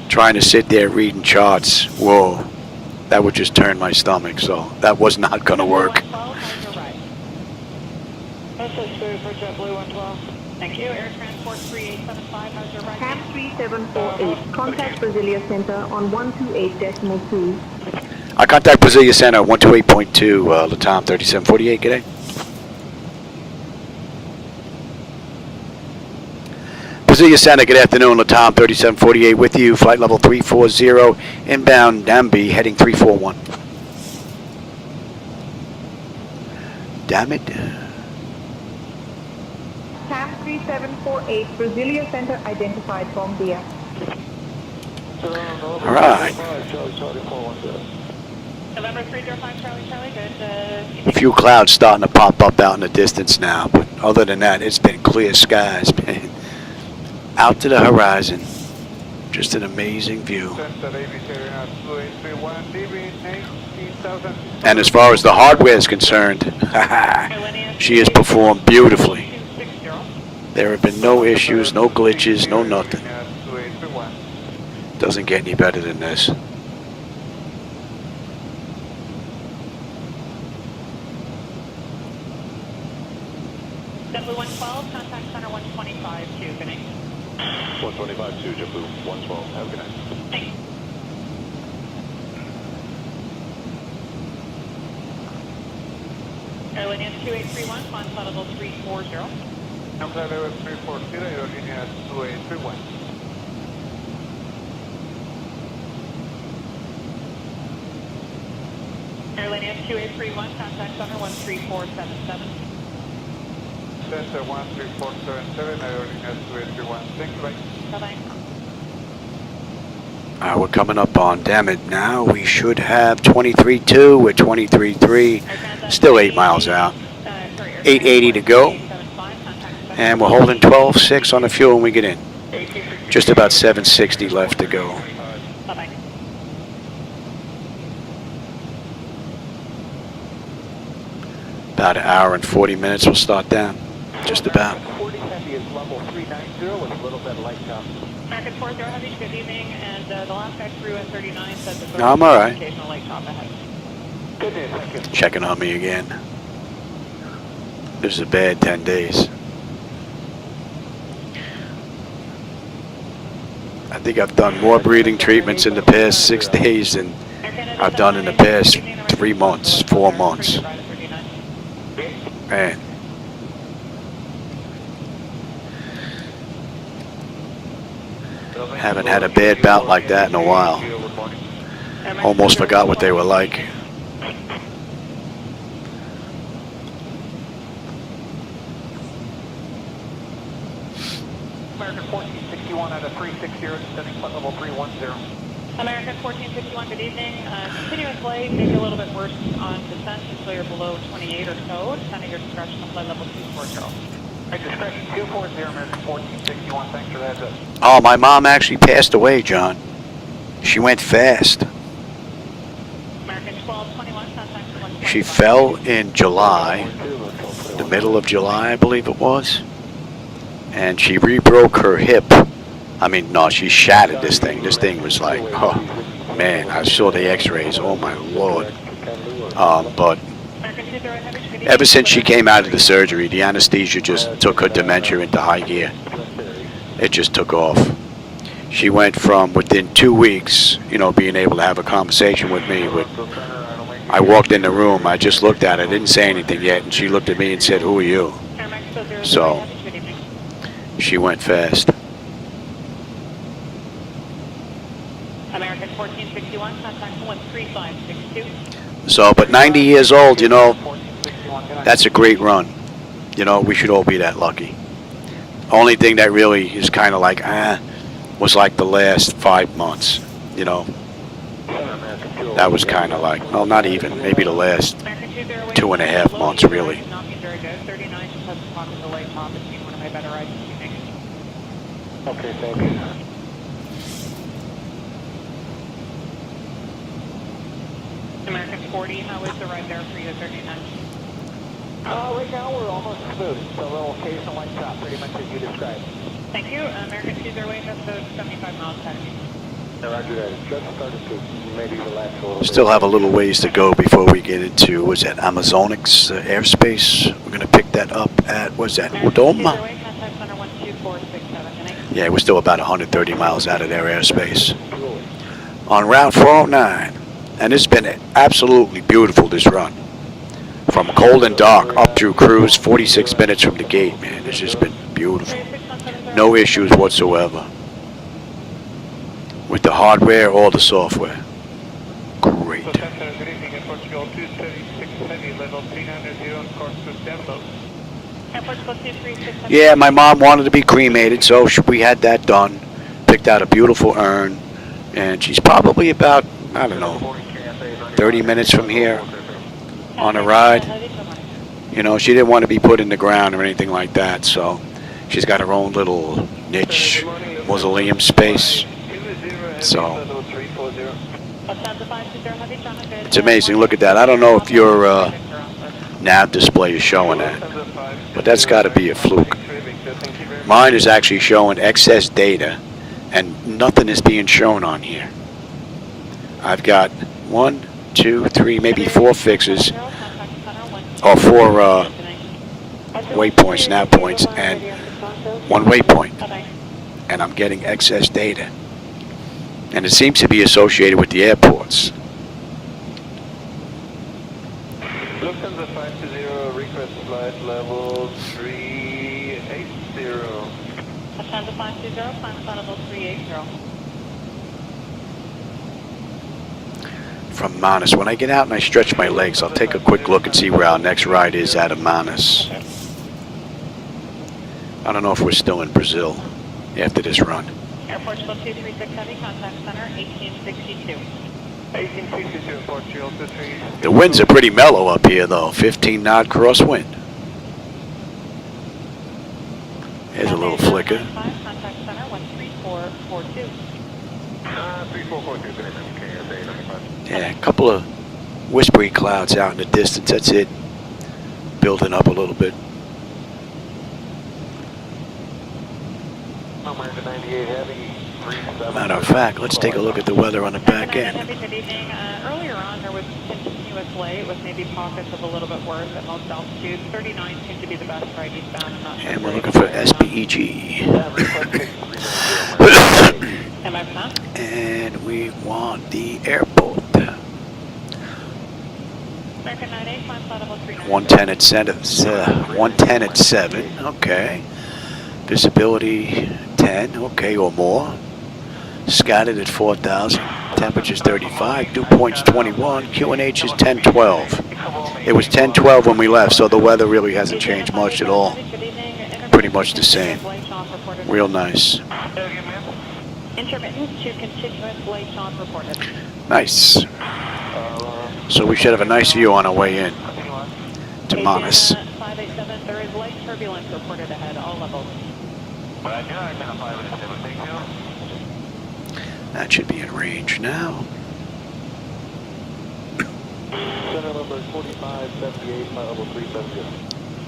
Trying to sit there reading charts, whoa, that would just turn my stomach, so that was not going to work. Thank you. Air Transport 3875, how's your ride? Cam 3748, contact Brasilia Center on 128.2. I contact Brasilia Center 128.2, Latam 3748, g'day. Brasilia Center, good afternoon, Latam 3748 with you, flight level 340, inbound Dambi, heading 341. Damn it. Cam 3748, Brasilia Center identified from there. All right. November 305, Charlie, good. A few clouds starting to pop up out in the distance now, but other than that, it's been clear skies, man. Out to the horizon. Just an amazing view. And as far as the hardware is concerned, she has performed beautifully. There have been no issues, no glitches, no nothing. Doesn't get any better than this. JetBlue 112, contact center 125-2, good night. 125-2, JetBlue 112, have a good night. Thanks. Airliner 2831, flight level 340. I'm flight level 340, airliner 2831. Airliner 2831, contact center 13477. Center 13477, airliner 2831. Thank you, bye. Bye-bye. We're coming up on, damn it, now we should have 23.2, we're 23.3, still 8 miles out, 880 to go, and we're holding 12.6 on the fuel when we get in, just about 760 left to go. Bye-bye. About an hour and 40 minutes, we'll start down, just about. 40 Heavy is level 390 with a little bit light top. American 40 Heavy, good evening, and the last guy through at 39 said the No, I'm all right. occasional light top ahead. Good day, thank you. Checking on me again. This is a bad 10 days. I think I've done more breathing treatments in the past 6 days than I've done in the past 3 months, 4 months. Man. Haven't had a bad bout like that in a while. Almost forgot what they were like. American 1461 at a 360, descending flight level 310. American 1461, good evening. Continuous flight, maybe a little bit worse on descent until you're below 28 or so. Descending your discretion on flight level 240. Right, discretion 240, American 1461, thanks for that. Oh, my mom actually passed away, John. She went fast. American 1221, contact to 1. She fell in July, the middle of July, I believe it was. And she re-broke her hip. I mean, no, she shattered this thing. This thing was like, oh, man, I saw the x-rays. Oh, my Lord. But ever since she came out of the surgery, the anesthesia just took her dementia into high gear. It just took off. She went from within 2 weeks, you know, being able to have a conversation with me. I walked in the room, I just looked at her, didn't say anything yet, and she looked at me and said, "Who are you?" So, she went fast. American 1461, contact 13562. So, but 90 years old, you know, that's a great run. You know, we should all be that lucky. Only thing that really is kind of like, was like the last 5 months, you know. That was kind of like, well, not even, maybe the last 2.5 months, really. Okay, thank you. American 40, how is the ride there for you, 39? Right now we're almost smooth, so a little occasional light chop, pretty much as you described. Thank you. American 20 just 75 miles ahead of you. Roger that. It just started to maybe relax a little bit. Still have a little ways to go before we get into, was that Amazonics airspace? We're going to pick that up at, what's that, Udoma? Yeah, we're still about 130 miles out of their airspace. On Route 409. And it's been absolutely beautiful, this run. From cold and dark up through cruise, 46 minutes from the gate, man. It's just been beautiful. No issues whatsoever. With the hardware or the software. Great. Yeah, my mom wanted to be cremated, so we had that done. Picked out a beautiful urn. And she's probably about, I don't know, 30 minutes from here on a ride. You know, she didn't want to be put in the ground or anything like that, so she's got her own little niche mausoleum space. So it's amazing. Look at that. I don't know if your nav display is showing that, but that's got to be a fluke. Mine is actually showing excess data, and nothing is being shown on here. I've got 1, 2, 3, maybe 4 fixes, or 4 waypoints, nav points, and 1 waypoint, and I'm getting excess data. And it seems to be associated with the airports. Lufthansa 520, request flight level 380. Lufthansa 520, flight level 380. From Manaus. When I get out and I stretch my legs, I'll take a quick look and see where our next ride is out of Manaus. I don't know if we're still in Brazil after this run. Airport 236 Heavy, contact center 1862. 1862, Portugal 23. The winds are pretty mellow up here though, 15 knot crosswind. Here's a little flicker. Contact center 13442. 3442, Yeah, a couple of whispery clouds out in the distance, that's it. Building up a little bit. Matter of fact, let's take a look at the weather on the back end. Earlier on, there was continuous light with maybe pockets of a little bit worse at most altitudes. 39 seemed to be the best ride eastbound. And we're looking for SBEG. And we want the airport. 110 at 7. 110 at 7. Okay. Visibility 10. Okay, or more. Scattered at 4,000. Temperature's 35. Dew point's 21. QNH is 1012. It was 1012 when we left, so the weather really hasn't changed much at all. Pretty much the same. Real nice. Intermittent to continuous light on reported. Nice. So we should have a nice view on our way in to Manaus. 587, there is light turbulence reported ahead, all levels. That should be in range now. Center number 4578, flight level 370.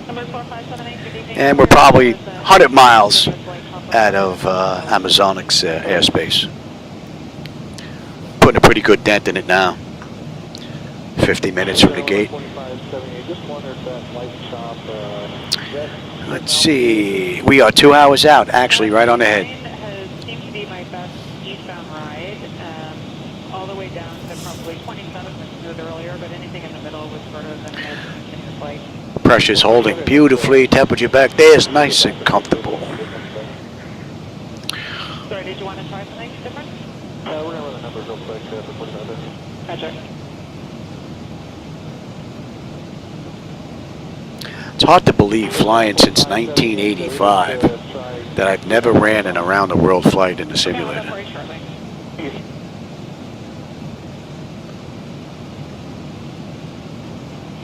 Number 4578, good evening. And we're probably 100 miles out of Amazonix airspace. Putting a pretty good dent in it now. 50 minutes from the gate. Let's see. We are 2 hours out, actually, right on the head. Has seemed to be my best eastbound ride, all the way down to probably 27, which was smooth earlier, but anything in the middle was shorter than a continuous flight. Pressure's holding beautifully. Temperature back there is nice and comfortable. Sorry, did you want to try something different? We're going to run the numbers real quick before we start. Gotcha. It's hard to believe, flying since 1985, that I've never ran an around-the-world flight in the simulator.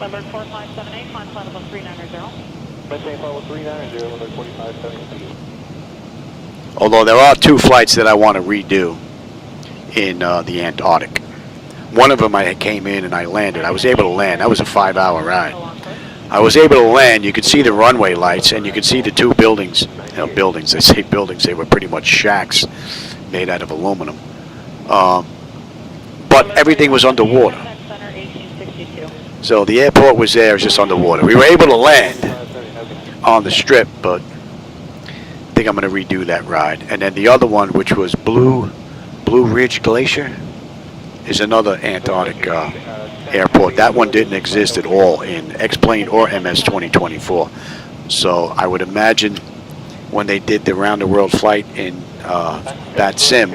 Number 4578, climb flight level 390. Maintain flight level 390, number 4578. Although there are 2 flights that I want to redo in the Antarctic. One of them I came in and I landed. I was able to land. That was a 5-hour ride. I was able to land. You could see the runway lights, and you could see the 2 buildings. You know, buildings. I say buildings. They were pretty much shacks made out of aluminum. But everything was underwater. So the airport was there, it was just underwater. We were able to land on the strip, but I think I'm going to redo that ride. And then the other one, which was Blue Ridge Glacier, is another Antarctic airport. That one didn't exist at all in X-Plane or MS 2024. So I would imagine when they did the round-the-world flight in that sim,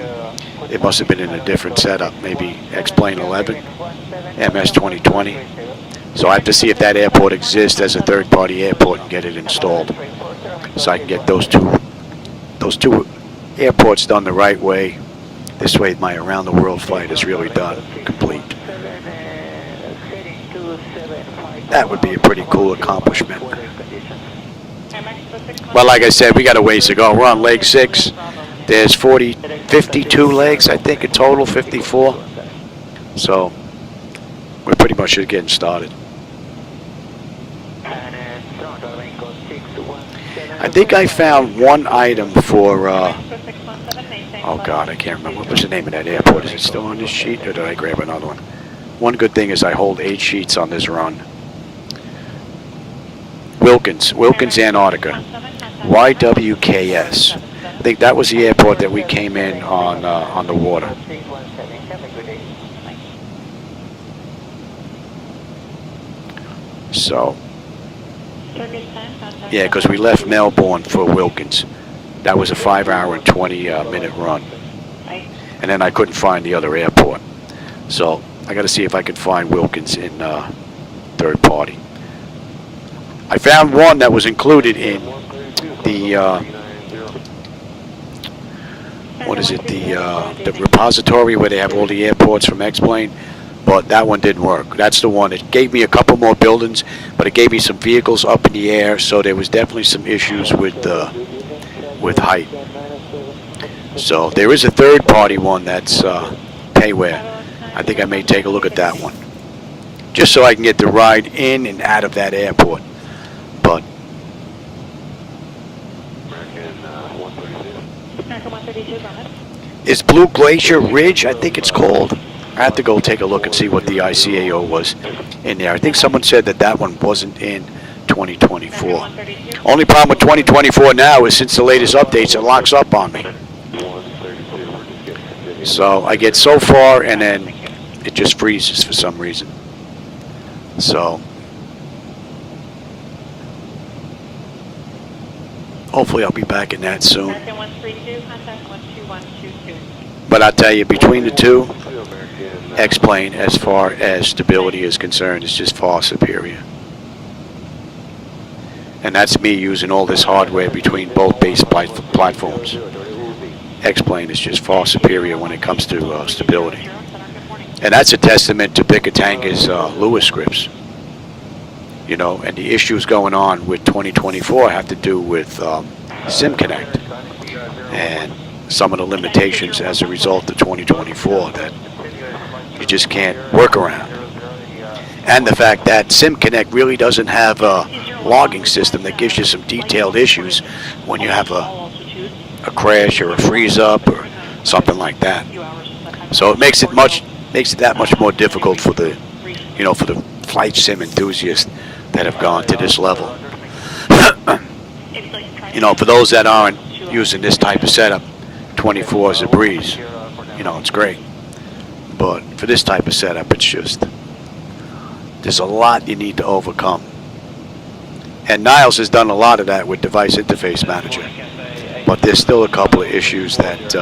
it must have been in a different setup, maybe X-Plane 11, MS 2020. So I have to see if that airport exists as a third-party airport and get it installed, so I can get those two airports done the right way. This way, my around-the-world flight is really done, complete. That would be a pretty cool accomplishment. Well, like I said, we got a ways to go. We're on leg 6. There's 52 legs, I think, in total, 54. So we're pretty much just getting started. I think I found one item for, oh God, I can't remember. What was the name of that airport? Is it still on this sheet, or did I grab another one? One good thing is I hold 8 sheets on this run. Wilkins, Antarctica. YWKS. I think that was the airport that we came in on the water. So, yeah, because we left Melbourne for Wilkins. That was a 5-hour and 20-minute run. And then I couldn't find the other airport. So I got to see if I can find Wilkins in third party. I found one that was included in the what is it, the repository where they have all the airports from X-Plane, but that one didn't work. That's the one. It gave me a couple more buildings, but it gave me some vehicles up in the air, so there was definitely some issues with height. So there is a third-party one that's payware. I think I may take a look at that one, just so I can get the ride in and out of that airport. But it's Blue Glacier Ridge, I think it's called. I have to go take a look and see what the ICAO was in there. I think someone said that that one wasn't in 2024. Only problem with 2024 now is since the latest updates, it locks up on me. So I get so far and then it just freezes for some reason. So hopefully I'll be back in that soon. But I tell you, between the two, X-Plane, as far as stability is concerned, is just far superior. And that's me using all this hardware between both base platforms. X-Plane is just far superior when it comes to stability. And that's a testament to Picatanga's Lewis scripts. You know, and the issues going on with 2024 have to do with SimConnect and some of the limitations as a result of 2024 that you just can't work around. And the fact that SimConnect really doesn't have a logging system that gives you some detailed issues when you have a crash or a freeze up or something like that. So it makes it that much more difficult for the, you know, for the flight sim enthusiasts that have gone to this level. You know, for those that aren't using this type of setup, 24 is a breeze. You know, it's great. But for this type of setup, it's just, there's a lot you need to overcome. And Niles has done a lot of that with Device Interface Manager. But there's still a couple of issues that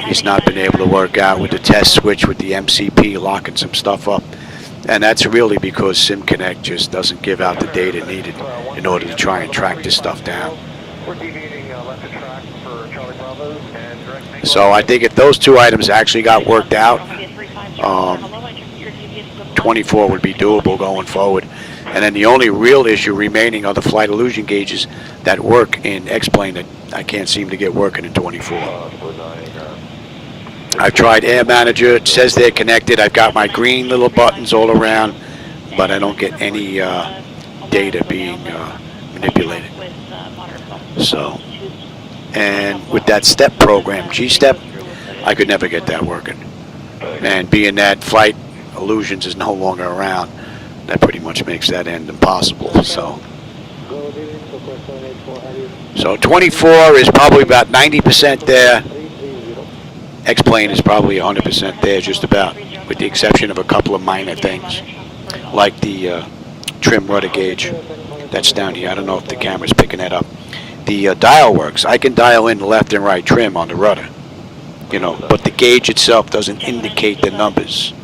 he's not been able to work out with the test switch with the MCP locking some stuff up. And that's really because SimConnect just doesn't give out the data needed in order to try and track this stuff down. So I think if those two items actually got worked out, 24 would be doable going forward. And then the only real issue remaining are the flight illusion gauges that work in X-Plane that I can't seem to get working in 24. I've tried Air Manager, it says they're connected. I've got my green little buttons all around, but I don't get any data being manipulated. So, and with that step program, G-Step, I could never get that working. And being that Flight Illusions is no longer around, that pretty much makes that end impossible. So 24 is probably about 90% there. X-Plane is probably 100% there, just about, with the exception of a couple of minor things, like the trim rudder gauge that's down here. I don't know if the camera's picking that up. The dial works. I can dial in the left and right trim on the rudder, you know, but the gauge itself doesn't indicate the numbers.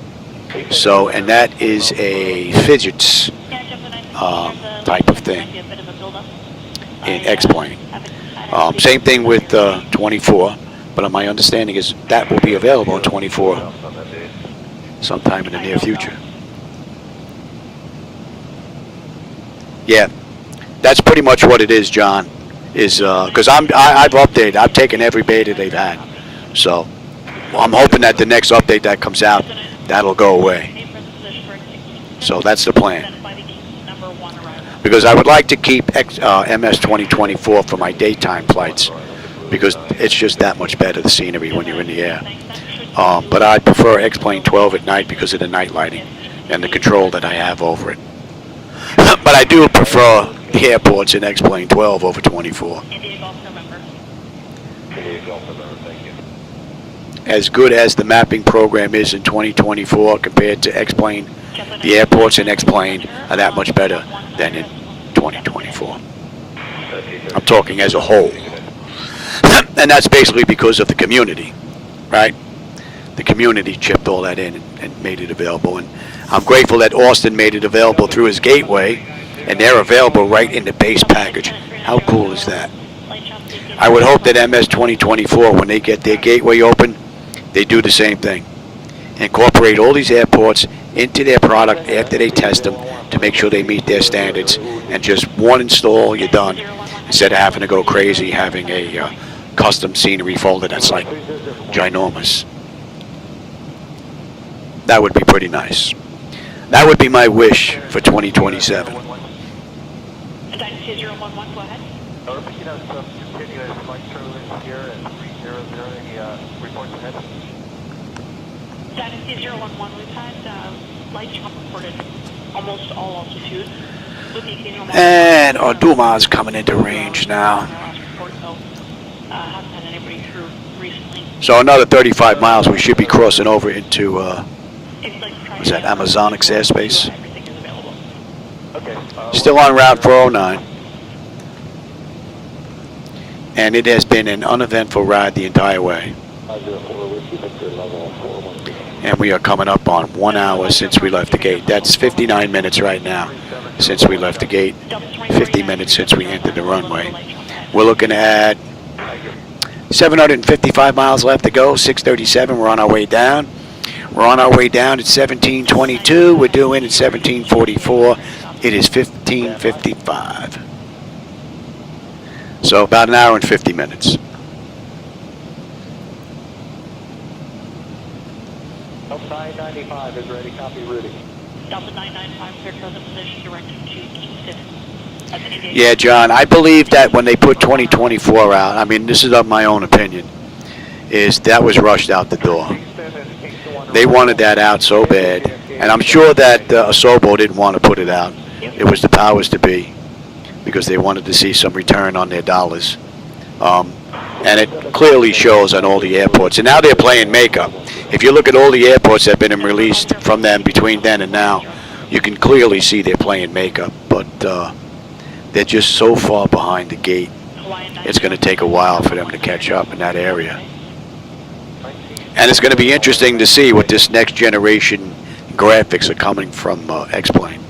So, and that is a fidgets type of thing in X-Plane. Same thing with 24, but my understanding is that will be available in 24 sometime in the near future. Yeah, that's pretty much what it is, John. Is because I've updated. I've taken every beta they've had, so I'm hoping that the next update that comes out, that'll go away. So that's the plan. Because I would like to keep MS 2024 for my daytime flights, because it's just that much better, the scenery when you're in the air. But I prefer X-Plane 12 at night because of the night lighting and the control that I have over it. But I do prefer the airports in X-Plane 12 over 24. As good as the mapping program is in 2024 compared to X-Plane, the airports in X-Plane are that much better than in 2024. I'm talking as a whole. And that's basically because of the community, right? The community chipped all that in and made it available. And I'm grateful that Austin made it available through his gateway, and they're available right in the base package. How cool is that? I would hope that MS 2024, when they get their gateway open, they do the same thing. Incorporate all these airports into their product after they test them to make sure they meet their standards, and just one install, you're done, instead of having to go crazy having a custom scenery folder that's like ginormous. That would be pretty nice. That would be my wish for 2027. Dynasty 011, go ahead. You have some continuous flight turbulence here at 300, any reports ahead? Dynasty 011, we've had light chop reported almost all altitudes. With the occasional And our Duma's coming into range now. Haven't had anybody through recently. So another 35 miles, we should be crossing over into, what's that, Amazonix airspace? Still on Route 409. And it has been an uneventful ride the entire way. And we are coming up on 1 hour since we left the gate. That's 59 minutes right now since we left the gate. 50 minutes since we entered the runway. We're looking at 755 miles left to go, 637. We're on our way down. We're on our way down at 1722. We're due in at 1744. It is 1555. So about an hour and 50 minutes. Delta 995 is ready. Copy, Rudy. Delta 995, clear present position directed to Kingston. Yeah, John, I believe that when they put 2024 out, I mean, this is of my own opinion, is that was rushed out the door. They wanted that out so bad, and I'm sure that Asobo didn't want to put it out. It was the powers to be, because they wanted to see some return on their dollars. And it clearly shows on all the airports. And now they're playing makeup. If you look at all the airports that have been released from them between then and now, you can clearly see they're playing makeup. But they're just so far behind the gate. It's going to take a while for them to catch up in that area. And it's going to be interesting to see what this next generation graphics are coming from X-Plane.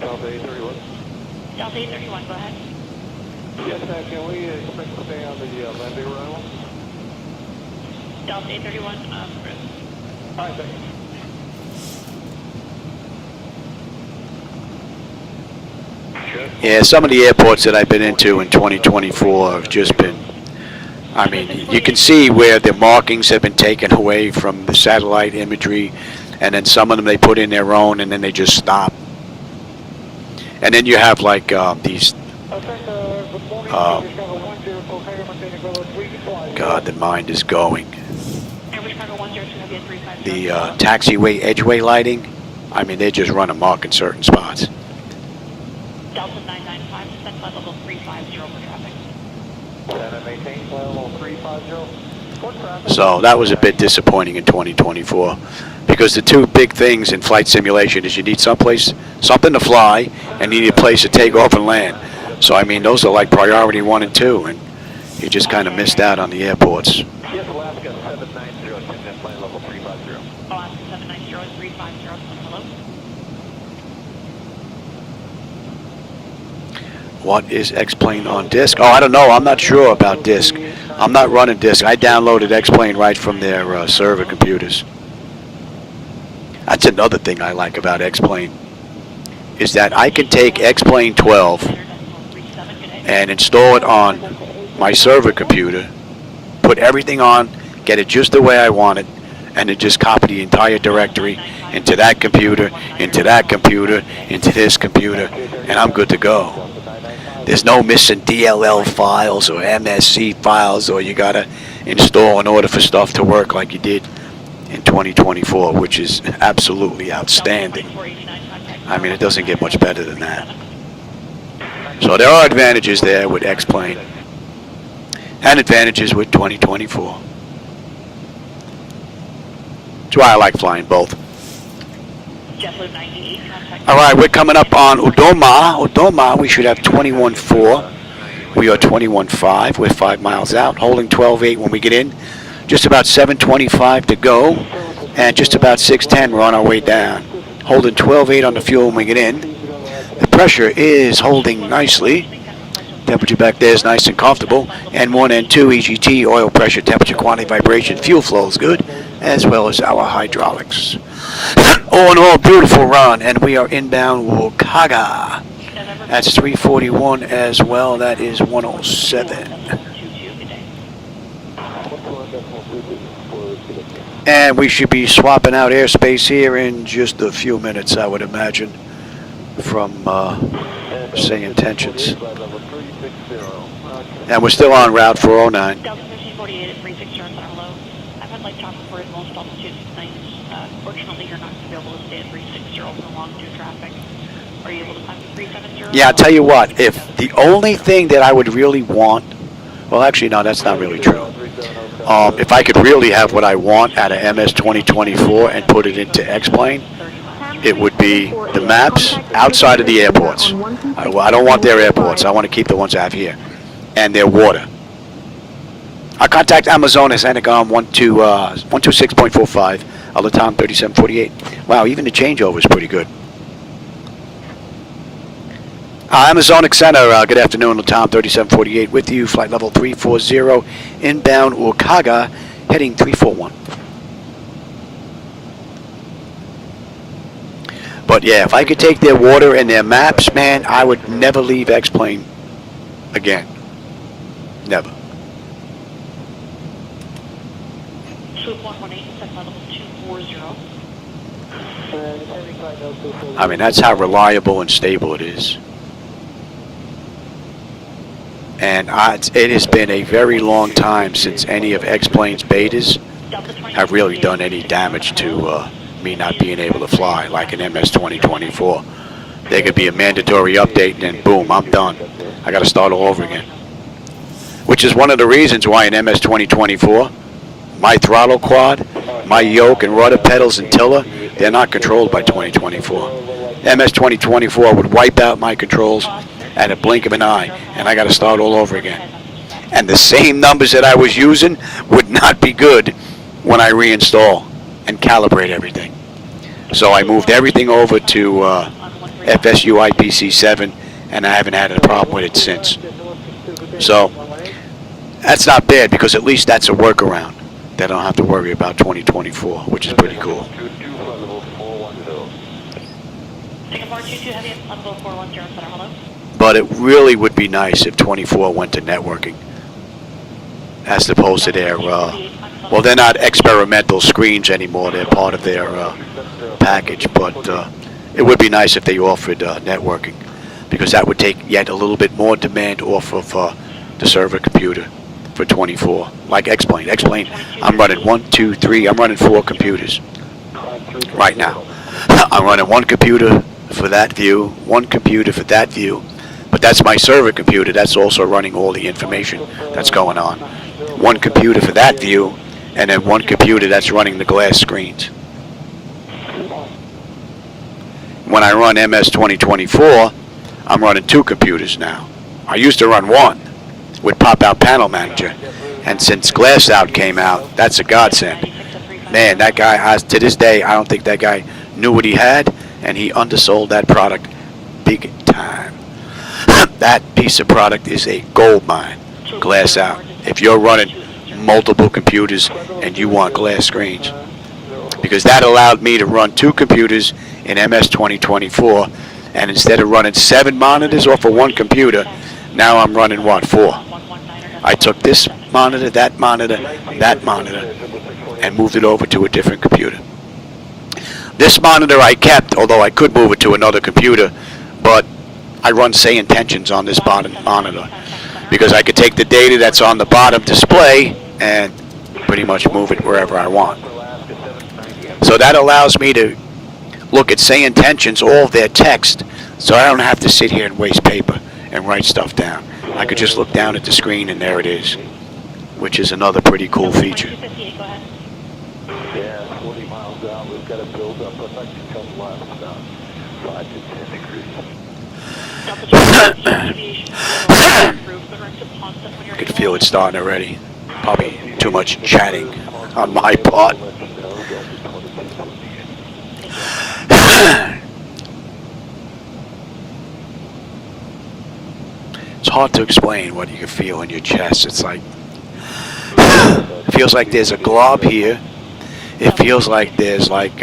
Delta 831. Delta 831, go ahead. Yes, ma'am. Can we expect to stay on the landing runway? Delta 831, All right, thank you. Yeah, some of the airports that I've been into in 2024 have just been, I mean, you can see where the markings have been taken away from the satellite imagery, and then some of them they put in their own, and then they just stop. And then you have like these, God, the mind is going. The taxiway edgeway lighting, I mean, they just run amok in certain spots. Delta 995, descent flight level 350 for traffic. And maintain flight level 350. So that was a bit disappointing in 2024, because the two big things in flight simulation is you need someplace, something to fly, and you need a place to take off and land. So I mean, those are like priority 1 and 2, and you just kind of missed out on the airports. Yes, Alaska 790, descent flight level 350. Alaska 790 is 350, hello. What is X-Plane on disk? Oh, I don't know. I'm not sure about disk. I'm not running disk. I downloaded X-Plane right from their server computers. That's another thing I like about X-Plane, is that I can take X-Plane 12 and install it on my server computer, put everything on, get it just the way I want it, and then just copy the entire directory into that computer, into that computer, into this computer, and I'm good to go. There's no missing DLL files or MSC files, or you gotta install in order for stuff to work like you did in 2024, which is absolutely outstanding. I mean, it doesn't get much better than that. So there are advantages there with X-Plane, and advantages with 2024. That's why I like flying both. All right, we're coming up on Udoma. Udoma, we should have 21.4. We are 21.5. We're 5 miles out, holding 12.8 when we get in. Just about 7.25 to go, and just about 6.10 we're on our way down. Holding 12.8 on the fuel when we get in. The pressure is holding nicely. Temperature back there is nice and comfortable. N1, N2, EGT, oil pressure, temperature, quantity, vibration, fuel flow is good, as well as our hydraulics. All in all, beautiful run, and we are inbound Wukaga. That's 341 as well. That is 107. And we should be swapping out airspace here in just a few minutes, I would imagine, from say intentions. And we're still on route 409. Delta 1548 at 360 hello. I've had light traffic for most altitudes tonight. Fortunately, you're not going to be able to stay at 360 for long due traffic. Are you able to climb to 370? Yeah, I'll tell you what, if the only thing that I would really want, well, actually, no, that's not really true. If I could really have what I want out of MS 2024 and put it into X-Plane, it would be the maps outside of the airports. I don't want their airports. I want to keep the ones I have here. And their water. Our contact Amazonas, Anacom 126.45, Latam 3748. Wow, even the changeover is pretty good. Amazonic Center, good afternoon, Latam 3748 with you, flight level 340, inbound Okaga, heading 341. But yeah, if I could take their water and their maps, man, I would never leave X-Plane again. Never. Swoop 118, set level 240. I mean, that's how reliable and stable it is. And it has been a very long time since any of X-Plane's betas have really done any damage to me not being able to fly, like an MS-2024. There could be a mandatory update and then boom, I'm done. I got to start all over again. Which is one of the reasons why an MS-2024, my throttle quad, my yoke and rudder pedals and tiller, they're not controlled by 2024. MS-2024 would wipe out my controls at a blink of an eye, and I got to start all over again. And the same numbers that I was using would not be good when I reinstall and calibrate everything. So I moved everything over to FSU IPC7, and I haven't had a problem with it since. So that's not bad, because at least that's a workaround that I don't have to worry about 2024, which is pretty cool. Singapore 22 heavy at level 410 center, hello. But it really would be nice if 24 went to networking, as opposed to their, well, they're not experimental screens anymore, they're part of their package, but it would be nice if they offered networking, because that would take yet a little bit more demand off of the server computer for 24, like X-Plane. X-Plane, I'm running 1, 2, 3, I'm running 4 computers right now. I'm running one computer for that view, one computer for that view, but that's my server computer. That's also running all the information that's going on. One computer for that view, and then one computer that's running the glass screens. When I run MS-2024, I'm running 2 computers now. I used to run 1 with Pop-Out Panel Manager, and since Glass Out came out, that's a godsend. Man, that guy, to this day, I don't think that guy knew what he had, and he undersold that product big time. That piece of product is a gold mine, Glass Out. If you're running multiple computers and you want glass screens, because that allowed me to run 2 computers in MS-2024, and instead of running 7 monitors off of 1 computer, now I'm running, what, 4? I took this monitor, that monitor, and moved it over to a different computer. This monitor I kept, although I could move it to another computer, but I run say intentions on this bottom monitor, because I could take the data that's on the bottom display and pretty much move it wherever I want. So that allows me to look at say intentions, all of their text, so I don't have to sit here and waste paper and write stuff down. I could just look down at the screen and there it is, which is another pretty cool feature. Yeah, 40 miles out, we've got to build up, but I can come left about 5 to 10 degrees. I could feel it starting already. Probably too much chatting on my part. It's hard to explain what you can feel in your chest. It's like, it feels like there's a glob here. It feels like there's like,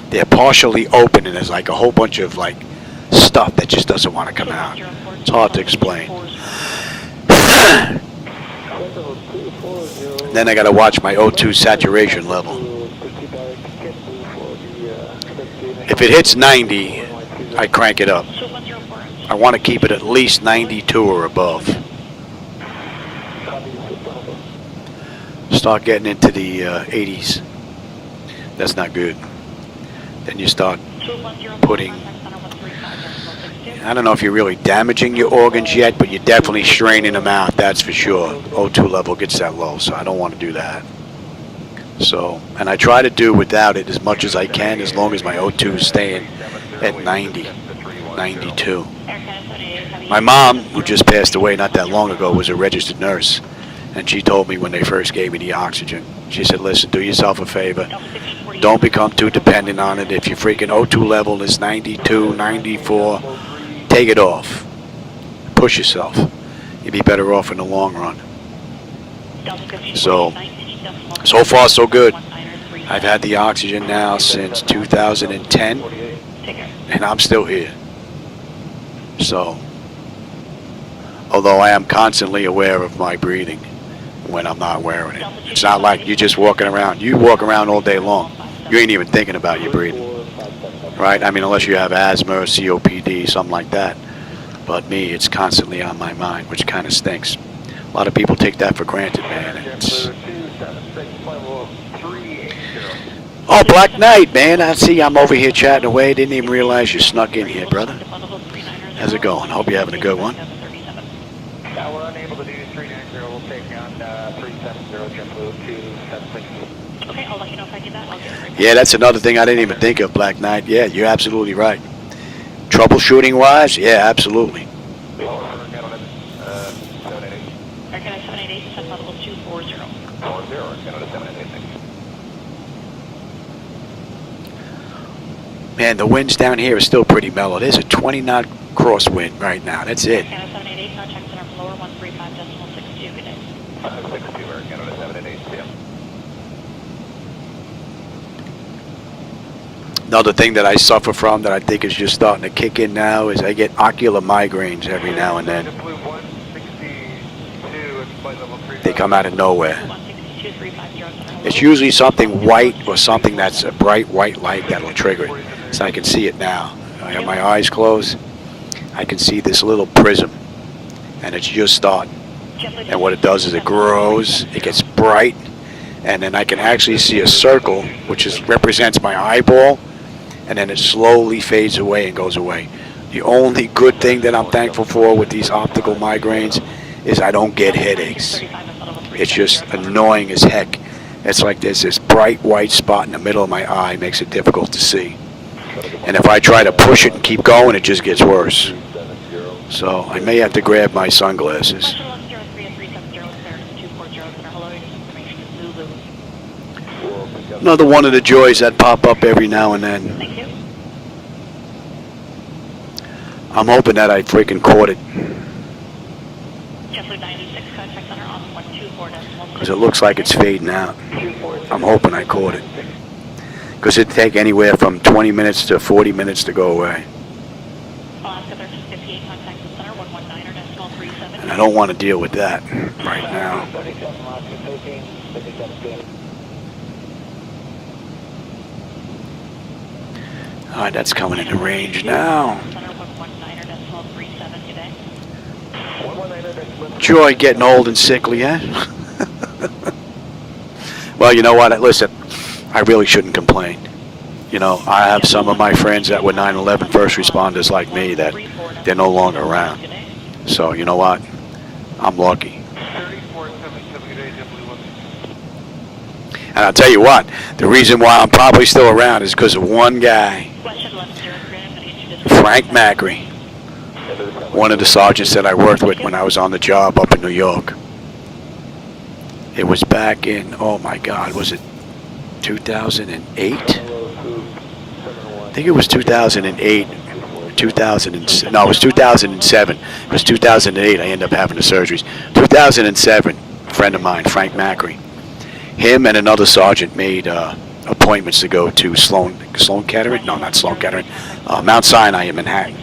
they're partially open and there's like a whole bunch of like stuff that just doesn't want to come out. It's hard to explain. Then I got to watch my O2 saturation level. If it hits 90, I crank it up. I want to keep it at least 92 or above. Start getting into the 80s. That's not good. Then you start putting, I don't know if you're really damaging your organs yet, but you're definitely straining them out, that's for sure. O2 level gets that low, so I don't want to do that. So, and I try to do without it as much as I can, as long as my O2 is staying at 90, 92. My mom, who just passed away not that long ago, was a registered nurse, and she told me when they first gave me the oxygen, she said, listen, do yourself a favor, don't become too dependent on it. If your freaking O2 level is 92, 94, take it off. Push yourself. You'd be better off in the long run. So far so good. I've had the oxygen now since 2010, and I'm still here. So, although I am constantly aware of my breathing when I'm not wearing it. It's not like you're just walking around. You walk around all day long. You ain't even thinking about your breathing. Right? I mean, unless you have asthma or COPD, something like that. But me, it's constantly on my mind, which kind of stinks. A lot of people take that for granted, man. Oh, Black Knight, man. I see I'm over here chatting away. Didn't even realize you snuck in here, brother. How's it going? Hope you're having a good one. We're unable to do 390. We'll take you on 370, JetBlue 276. Okay, I'll let you know if I get that. I'll get it right. Yeah, that's another thing I didn't even think of, Black Knight. Yeah, you're absolutely right. Troubleshooting-wise, yeah, absolutely. American 788, set level 240. 40, Canada 788. Man, the winds down here are still pretty mellow. There's a 20-knot crosswind right now. That's it. Canada 788, contact center from lower 135.62. Good day. 62, Canada 788, yeah. Another thing that I suffer from that I think is just starting to kick in now is I get ocular migraines every now and then. They come out of nowhere. It's usually something white or something that's a bright white light that'll trigger it. So I can see it now. I have my eyes closed. I can see this little prism, and it's just starting. And what it does is it grows, it gets bright, and then I can actually see a circle, which represents my eyeball, and then it slowly fades away and goes away. The only good thing that I'm thankful for with these optical migraines is I don't get headaches. It's just annoying as heck. It's like there's this bright white spot in the middle of my eye, makes it difficult to see. And if I try to push it and keep going, it just gets worse. So I may have to grab my sunglasses. Another one of the joys that pop up every now and then. I'm hoping that I freaking caught it. Because it looks like it's fading out. I'm hoping I caught it. Because it'd take anywhere from 20 minutes to 40 minutes to go away. And I don't want to deal with that right now. All right, that's coming into range now. Joy getting old and sickly, eh? Well, you know what? Listen, I really shouldn't complain. You know, I have some of my friends that were 9/11 first responders like me that they're no longer around. So, you know what? I'm lucky. And I'll tell you what, the reason why I'm probably still around is because of one guy, Frank Macri, one of the sergeants that I worked with when I was on the job up in New York. It was back in, oh my God, was it 2008? I think it was 2008, no, it was 2007. It was 2008, I ended up having the surgeries. 2007, a friend of mine, Frank Macri, him and another sergeant made appointments to go to Sloan Kettering? No, not Sloan Kettering. Mount Sinai in Manhattan.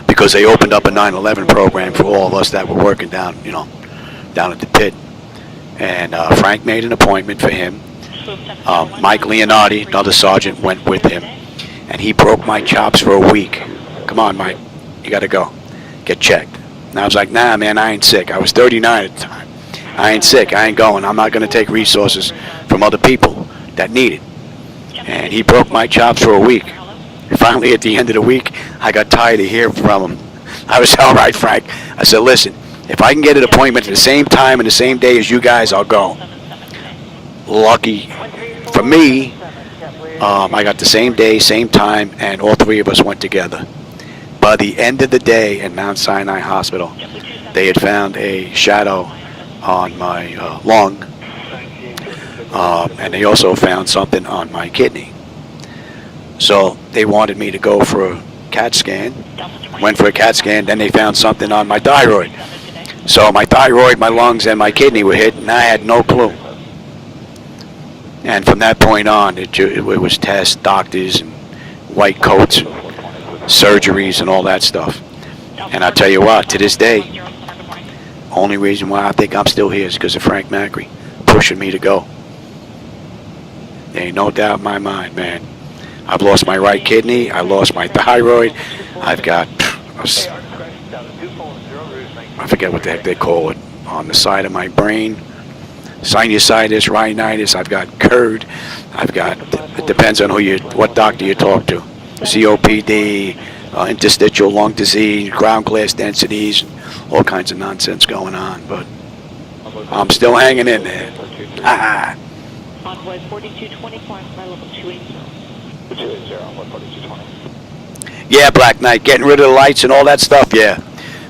Because they opened up a 9/11 program for all of us that were working down, you know, down at the pit. And Frank made an appointment for him. Mike Leonardi, another sergeant, went with him. And he broke my chops for a week. Come on, Mike, you got to go. Get checked. And I was like, nah, man, I ain't sick. I was 39 at the time. I ain't sick. I ain't going. I'm not going to take resources from other people that need it. And he broke my chops for a week. Finally, at the end of the week, I got tired of hearing from him. I was, all right, Frank. I said, listen, if I can get an appointment at the same time and the same day as you guys, I'll go. Lucky for me, I got the same day, same time, and all three of us went together. By the end of the day in Mount Sinai Hospital, they had found a shadow on my lung, and they also found something on my kidney. So they wanted me to go for CAT scan. Went for a CAT scan, then they found something on my thyroid. So my thyroid, my lungs, and my kidney were hit, and I had no clue. And from that point on, it was tests, doctors, and white coats, surgeries, and all that stuff. And I tell you what, to this day, only reason why I think I'm still here is because of Frank Macri pushing me to go. There ain't no doubt in my mind, man. I've lost my right kidney. I lost my thyroid. I've got, I forget what the heck they call it, on the side of my brain. Sinusitis, rhinitis. I've got GERD. I've got, it depends on what doctor you talk to. COPD, interstitial lung disease, ground glass densities, all kinds of nonsense going on. But I'm still hanging in there. Envoy 4220, climb by level 280. 280, 4220. Yeah, Black Knight, getting rid of the lights and all that stuff, yeah.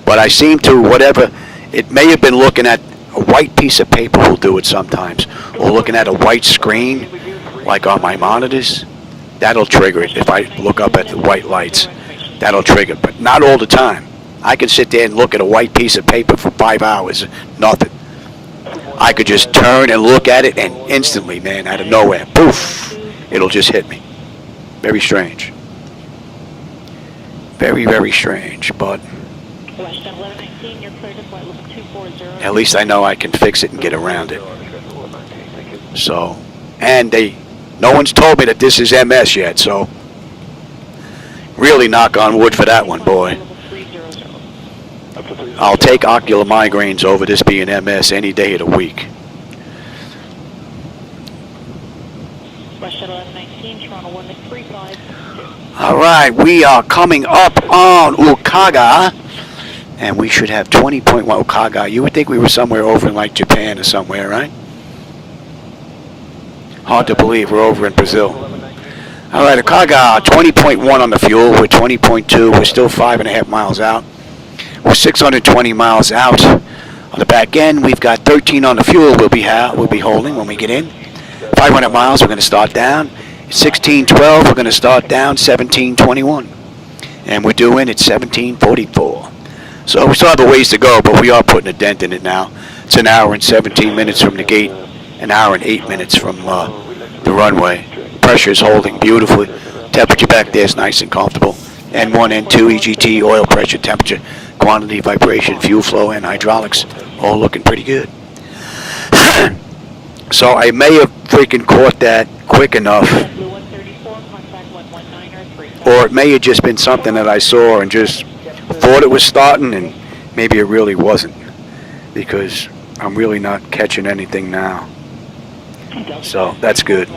But I seem to, whatever, it may have been looking at a white piece of paper will do it sometimes, or looking at a white screen, like on my monitors. That'll trigger it. If I look up at the white lights, that'll trigger it, but not all the time. I can sit there and look at a white piece of paper for 5 hours, nothing. I could just turn and look at it, and instantly, man, out of nowhere, poof, it'll just hit me. Very strange. Very, very strange, but at least I know I can fix it and get around it. So, and no one's told me that this is MS yet, so really knock on wood for that one, boy. I'll take ocular migraines over this being MS any day of the week. All right, we are coming up on Okaga, and we should have 20.1 Okaga. You would think we were somewhere over in like Japan or somewhere, right? Hard to believe we're over in Brazil. All right, Okaga, 20.1 on the fuel. We're 20.2. We're still 5.5 miles out. We're 620 miles out. On the back end, we've got 13 on the fuel we'll be holding when we get in. 500 miles, we're going to start down. 1612, we're going to start down. 1721. And we're doing at 1744. So we still have a ways to go, but we are putting a dent in it now. It's an hour and 17 minutes from the gate, an hour and 8 minutes from the runway. Pressure is holding beautifully. Temperature back there is nice and comfortable. N1, N2, EGT, oil pressure, temperature, quantity, vibration, fuel flow, and hydraulics, all looking pretty good. So I may have freaking caught that quick enough, or it may have just been something that I saw and just thought it was starting, and maybe it really wasn't, because I'm really not catching anything now. So that's good.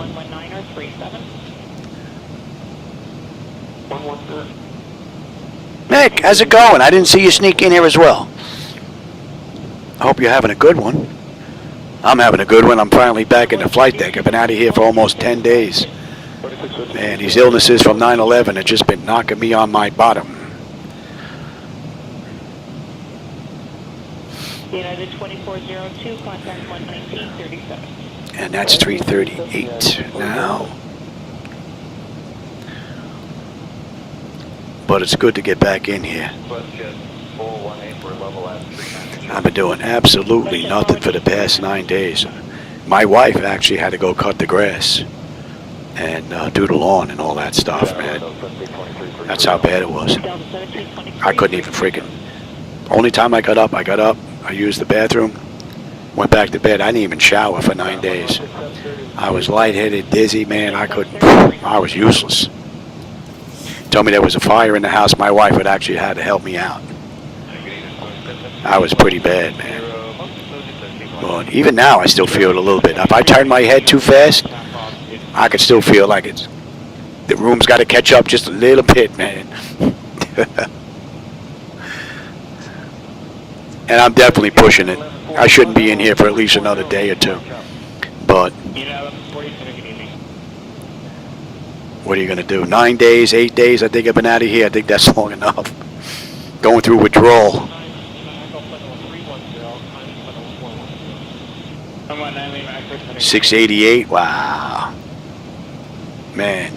Nick, how's it going? I didn't see you sneak in here as well. I hope you're having a good one. I'm having a good one. I'm finally back in the flight deck. I've been out of here for almost 10 days. Man, these illnesses from 9/11 have just been knocking me on my bottom. United 2402, contact 11937. And that's 338 now. But it's good to get back in here. I've been doing absolutely nothing for the past 9 days. My wife actually had to go cut the grass and do the lawn and all that stuff, man. That's how bad it was. I couldn't even freaking... Only time I got up, I used the bathroom, went back to bed. I didn't even shower for 9 days. I was lightheaded, dizzy, man. I was useless. Told me there was a fire in the house. My wife had actually had to help me out. I was pretty bad, man. But even now, I still feel it a little bit. If I turn my head too fast, I can still feel like the room's got to catch up just a little bit, man. And I'm definitely pushing it. I shouldn't be in here for at least another day or two. But what are you going to do? 9 days, 8 days, I think I've been out of here. I think that's long enough. Going through withdrawal. 688, wow. Man.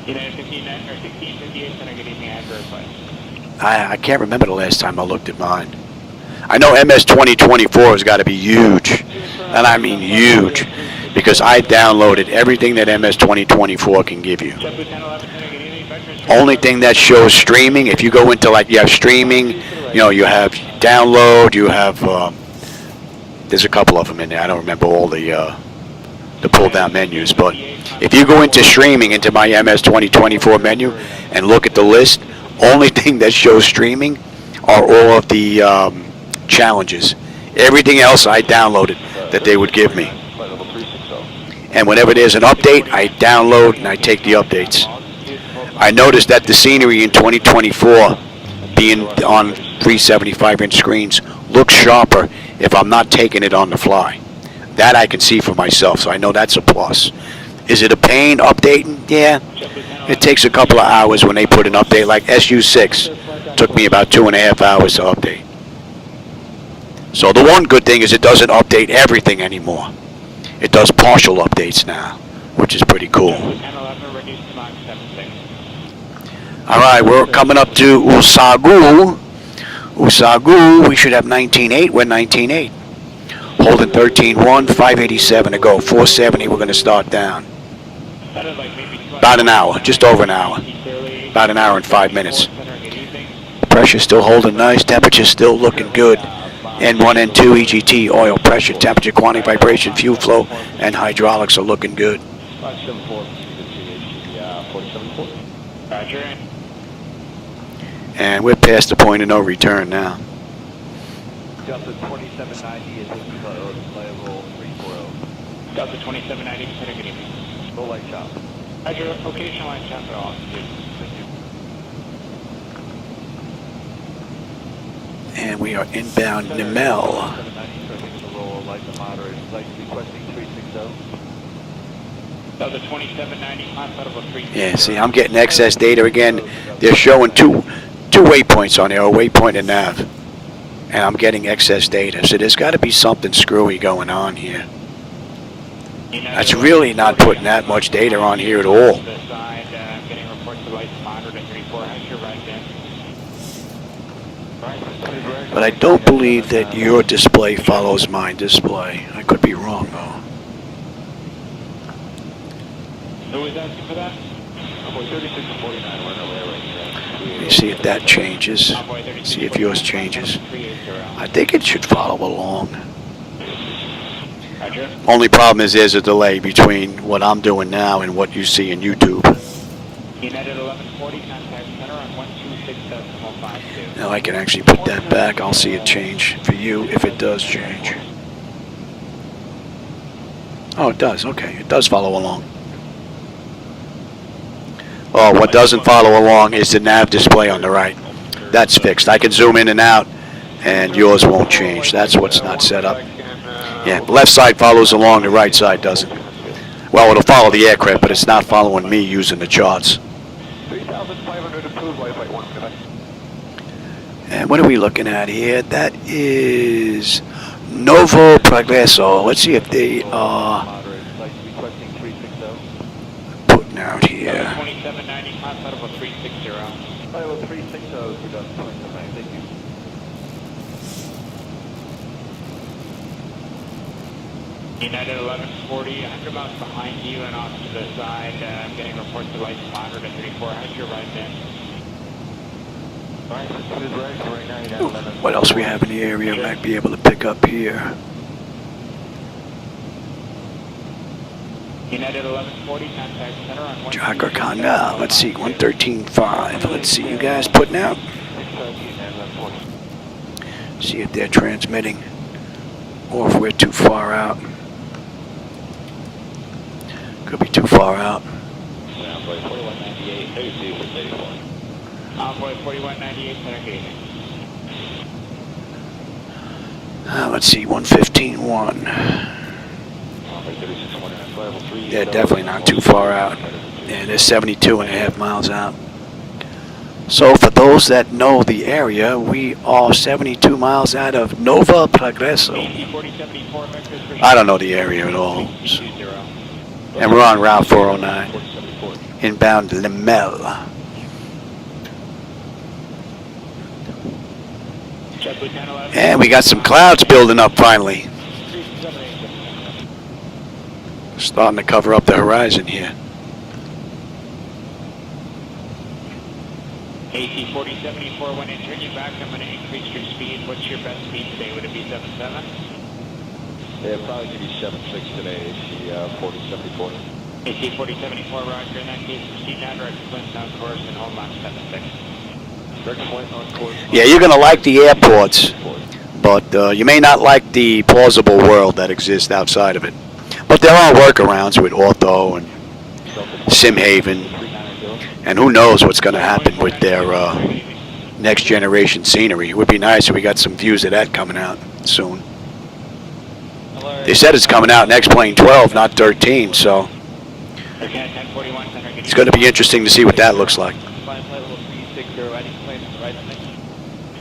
United 15 or 1658 Center, good evening, accurate flight. I can't remember the last time I looked at mine. I know MS 2024 has got to be huge, and I mean huge, because I downloaded everything that MS 2024 can give you. Only thing that shows streaming, if you go into like, you have streaming, you know, you have download, you have, there's a couple of them in there. I don't remember all the pull down menus, but if you go into streaming, into my MS 2024 menu and look at the list, only thing that shows streaming are all of the challenges. Everything else I downloaded that they would give me. And whenever there's an update, I download and I take the updates. I noticed that the scenery in 2024, being on 375-inch screens, looks sharper if I'm not taking it on the fly. That I can see for myself, so I know that's a plus. Is it a pain updating? Yeah. It takes a couple of hours when they put an update. Like SU6 took me about 2.5 hours to update. So the one good thing is it doesn't update everything anymore. It does partial updates now, which is pretty cool. Alright, we're coming up to Usagu. Usagu, we should have 19.8. We're 19.8. Holding 13.1, 587 to go. 470, we're going to start down. About an hour, just over an hour. About an hour and 5 minutes. Pressure still holding nice. Temperature still looking good. N1, N2, EGT, oil pressure, temperature, quantity, vibration, fuel flow, and hydraulics are looking good. And we're past the point of no return now. Delta 2790 is level 340. Delta 2790, Center, good evening. Low light chop. Roger, location line chop at all. And we are inbound Nimel. Delta 2790, climb level 340. Yeah, see, I'm getting excess data again. They're showing two waypoints on there, a waypoint and nav. And I'm getting excess data. So there's got to be something screwy going on here. That's really not putting that much data on here at all. But I don't believe that your display follows my display. I could be wrong though. Who is asking for that? Let me see if that changes. See if yours changes. I think it should follow along. Only problem is there's a delay between what I'm doing now and what you see in YouTube. United 1140, contact center on 126.52. Now I can actually put that back. I'll see it change for you if it does change. Oh, it does. Okay, it does follow along. Oh, what doesn't follow along is the nav display on the right. That's fixed. I can zoom in and out, and yours won't change. That's what's not set up. Yeah, the left side follows along, the right side doesn't. Well, it'll follow the aircraft, but it's not following me using the charts. 3,500 approved, Wi-Fi 1, goodbye. And what are we looking at here? That is Novo Progreso. Let's see if they are putting out here. 2790, climb level 360. Level 360, we're done. Thank you. United 1140, 100 miles behind you and off to the side. I'm getting reports of lights monitored at 34. How's your right then? What else we have in the area might be able to pick up here. United 1140, contact center on Jakarta, let's see, 113.5. Let's see you guys putting out. See if they're transmitting or if we're too far out. Could be too far out. Envoy 4198, Envoy 4198, center gating. Let's see, 115.1. Yeah, definitely not too far out. Yeah, they're 72.5 miles out. So for those that know the area, we are 72 miles out of Nova Progreso. I don't know the area at all. And we're on Route 409. inbound Lemel. And we got some clouds building up finally. Starting to cover up the horizon here. AC 4074, when I turn you back, I'm going to increase your speed. What's your best speed today? Would it be 77? Yeah, probably could be 76 today, AC 4074. AC 4074, roger. In that case, proceed now direct Flint on course and hold on 76. Direct Flint on course. Yeah, you're going to like the airports, but you may not like the plausible world that exists outside of it. But there are workarounds with Ortho and Simhaven, and who knows what's going to happen with their next generation scenery. It would be nice if we got some views of that coming out soon. They said it's coming out in X-Plane 12, not 13, so it's going to be interesting to see what that looks like.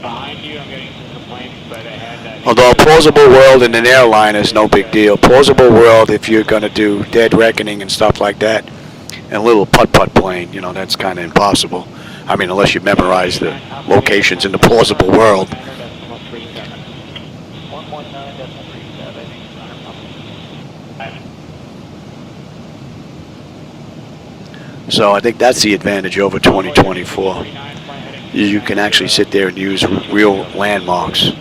Behind you, I'm getting some complaints, but I had that. Although a plausible world in an airline is no big deal. Plausible world, if you're going to do dead reckoning and stuff like that, and a little putt-putt plane, you know, that's kind of impossible. I mean, unless you memorize the locations in the plausible world. So I think that's the advantage over 2024. You can actually sit there and use real landmarks.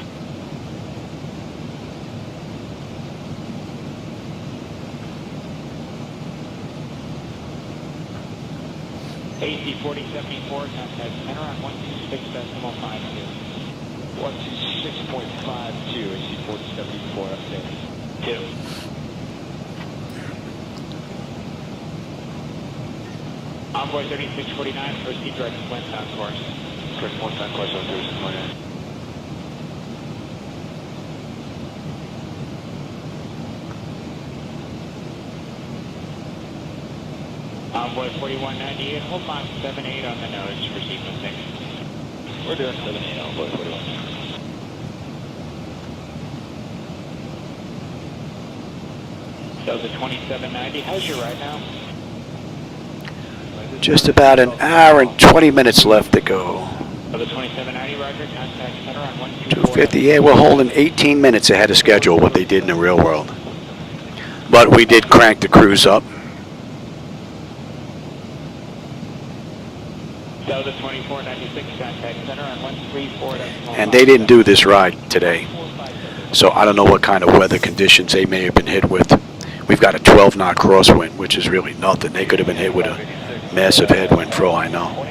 AC 4074, contact center on 126.52. 126.52, AC 4074, update. 2. Envoy 3649, proceed direct Flint on course. Direct Flint on course on 3649. Envoy 4198, hold on 78 on the nose, proceed with 6. We're doing 78, Envoy 41. So the 2790, how's your ride now? Just about an hour and 20 minutes left to go. So the 2790, roger, contact center on 124. 250, yeah, we're holding 18 minutes ahead of schedule, what they did in the real world. But we did crank the cruise up. So the 2496, contact center on 134. And they didn't do this ride today. So I don't know what kind of weather conditions they may have been hit with. We've got a 12-knot crosswind, which is really nothing. They could have been hit with a massive headwind for all I know.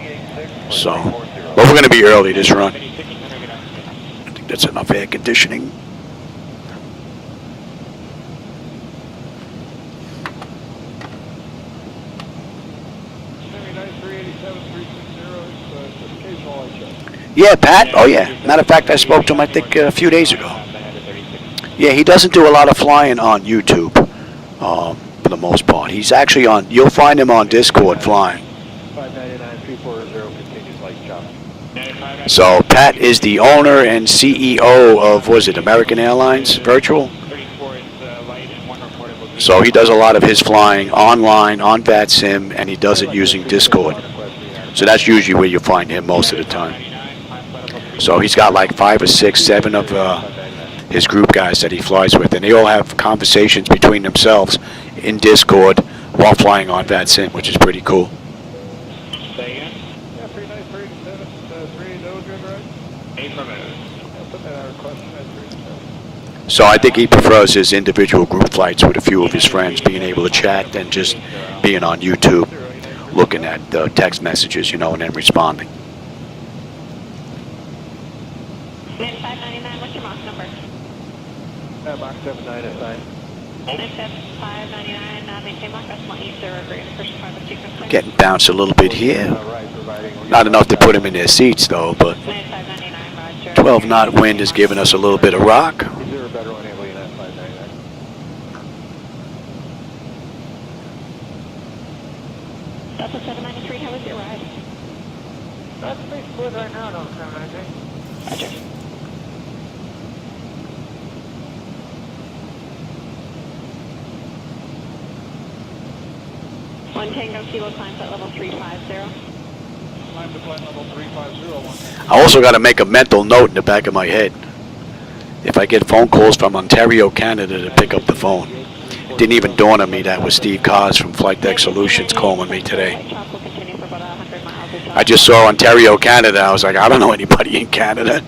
So, but we're going to be early this run. I think that's enough air conditioning. Yeah, Pat? Oh, yeah. Matter of fact, I spoke to him, I think, a few days ago. Yeah, he doesn't do a lot of flying on YouTube, for the most part. He's actually on, you'll find him on Discord flying. 599-340, continues light chop. So, Pat is the owner and CEO of, was it, American Airlines Virtual? So he does a lot of his flying online, on VATSIM, and he does it using Discord. So that's usually where you find him most of the time. So he's got like 5 or 6, 7 of his group guys that he flies with, and they all have conversations between themselves in Discord while flying on VATSIM, which is pretty cool. Say again? Yeah, pretty nice, 380, good ride. Affirmative. I'll put that out question at 387. So I think he prefers his individual group flights with a few of his friends, being able to chat than just being on YouTube, looking at text messages, you know, and then responding. Net 599, what's your Mach number? Mach 79 at 9. Net 599, maintain Mach decimal 80, agree to first time with sequence. Getting bounced a little bit here. Not enough to put them in their seats, though, but 12-knot wind is giving us a little bit of rock. Is there a better one handling that 599? Delta 793, how was your ride? That's pretty good right now, don't 793. Roger. 1 Tango Kilo climbs at level 350. Climb to plane level 350. I also got to make a mental note in the back of my head. If I get phone calls from Ontario, Canada, to pick up the phone. It didn't even dawn on me that was Steve Cars from Flightdeck Solutions calling me today. I just saw Ontario, Canada. I was like, I don't know anybody in Canada.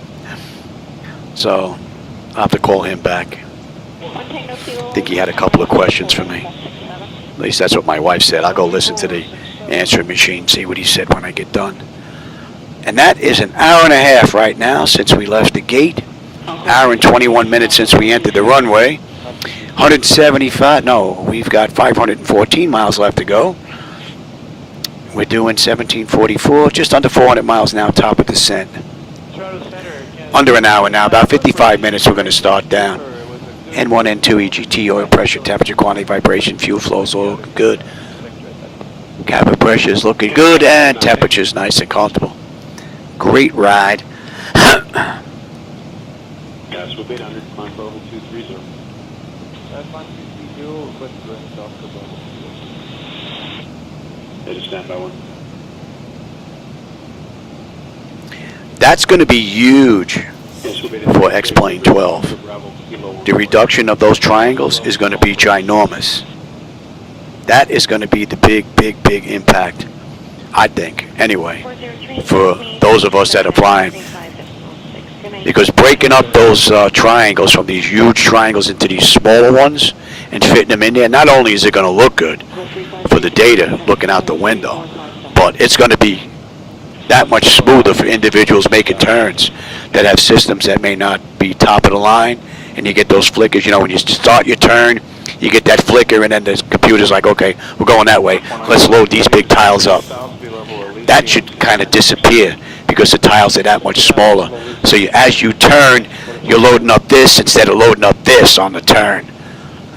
So I'll have to call him back. I think he had a couple of questions for me. At least that's what my wife said. I'll go listen to the answering machine, see what he said when I get done. And that is an hour and a half right now since we left the gate. Hour and 21 minutes since we entered the runway. 175, no, we've got 514 miles left to go. We're doing 1744, just under 400 miles now, top of descent. Under an hour now, about 55 minutes we're going to start down. N1, N2, EGT, oil pressure, temperature, quantity, vibration, fuel flows, all good. Cabin pressure is looking good and temperature's nice and comfortable. Great ride. Gas will be 100, climb level 230. Standby 1. That's going to be huge for X-Plane 12. The reduction of those triangles is going to be ginormous. That is going to be the big impact, I think, anyway, for those of us that are flying. Because breaking up those triangles from these huge triangles into these smaller ones and fitting them in there, not only is it going to look good for the data looking out the window, but it's going to be that much smoother for individuals making turns that have systems that may not be top of the line, and you get those flickers. You know, when you start your turn, you get that flicker, and then the computer's like, okay, we're going that way. Let's load these big tiles up. That should kind of disappear because the tiles are that much smaller. So as you turn, you're loading up this instead of loading up this on the turn.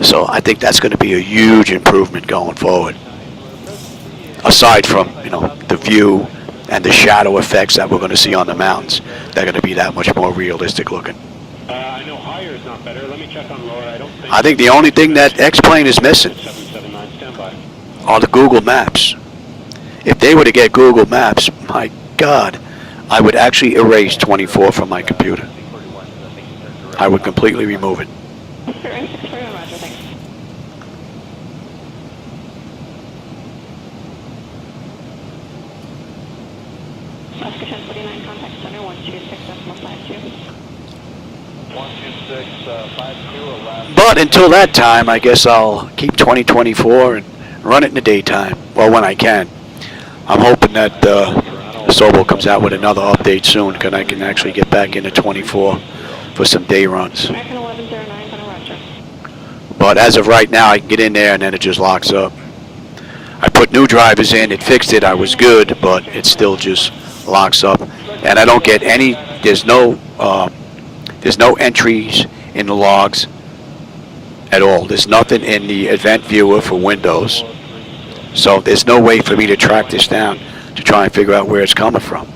So I think that's going to be a huge improvement going forward. Aside from, you know, the view and the shadow effects that we're going to see on the mountains, they're going to be that much more realistic looking. I know higher is not better. Let me check on lower. I think the only thing that X-Plane is missing are the Google Maps. If they were to get Google Maps, my God, I would actually erase 24 from my computer. I would completely remove it. Oscar 1049, contact center 126.52. 126.52. But until that time, I guess I'll keep 2024 and run it in the daytime. Well, when I can. I'm hoping that Zibo comes out with another update soon, because I can actually get back into 24 for some day runs. American 1109, on a roger. But as of right now, I can get in there and then it just locks up. I put new drivers in, it fixed it, I was good, but it still just locks up. And I don't get any, there's no entries in the logs at all. There's nothing in the event viewer for Windows. So there's no way for me to track this down to try and figure out where it's coming from.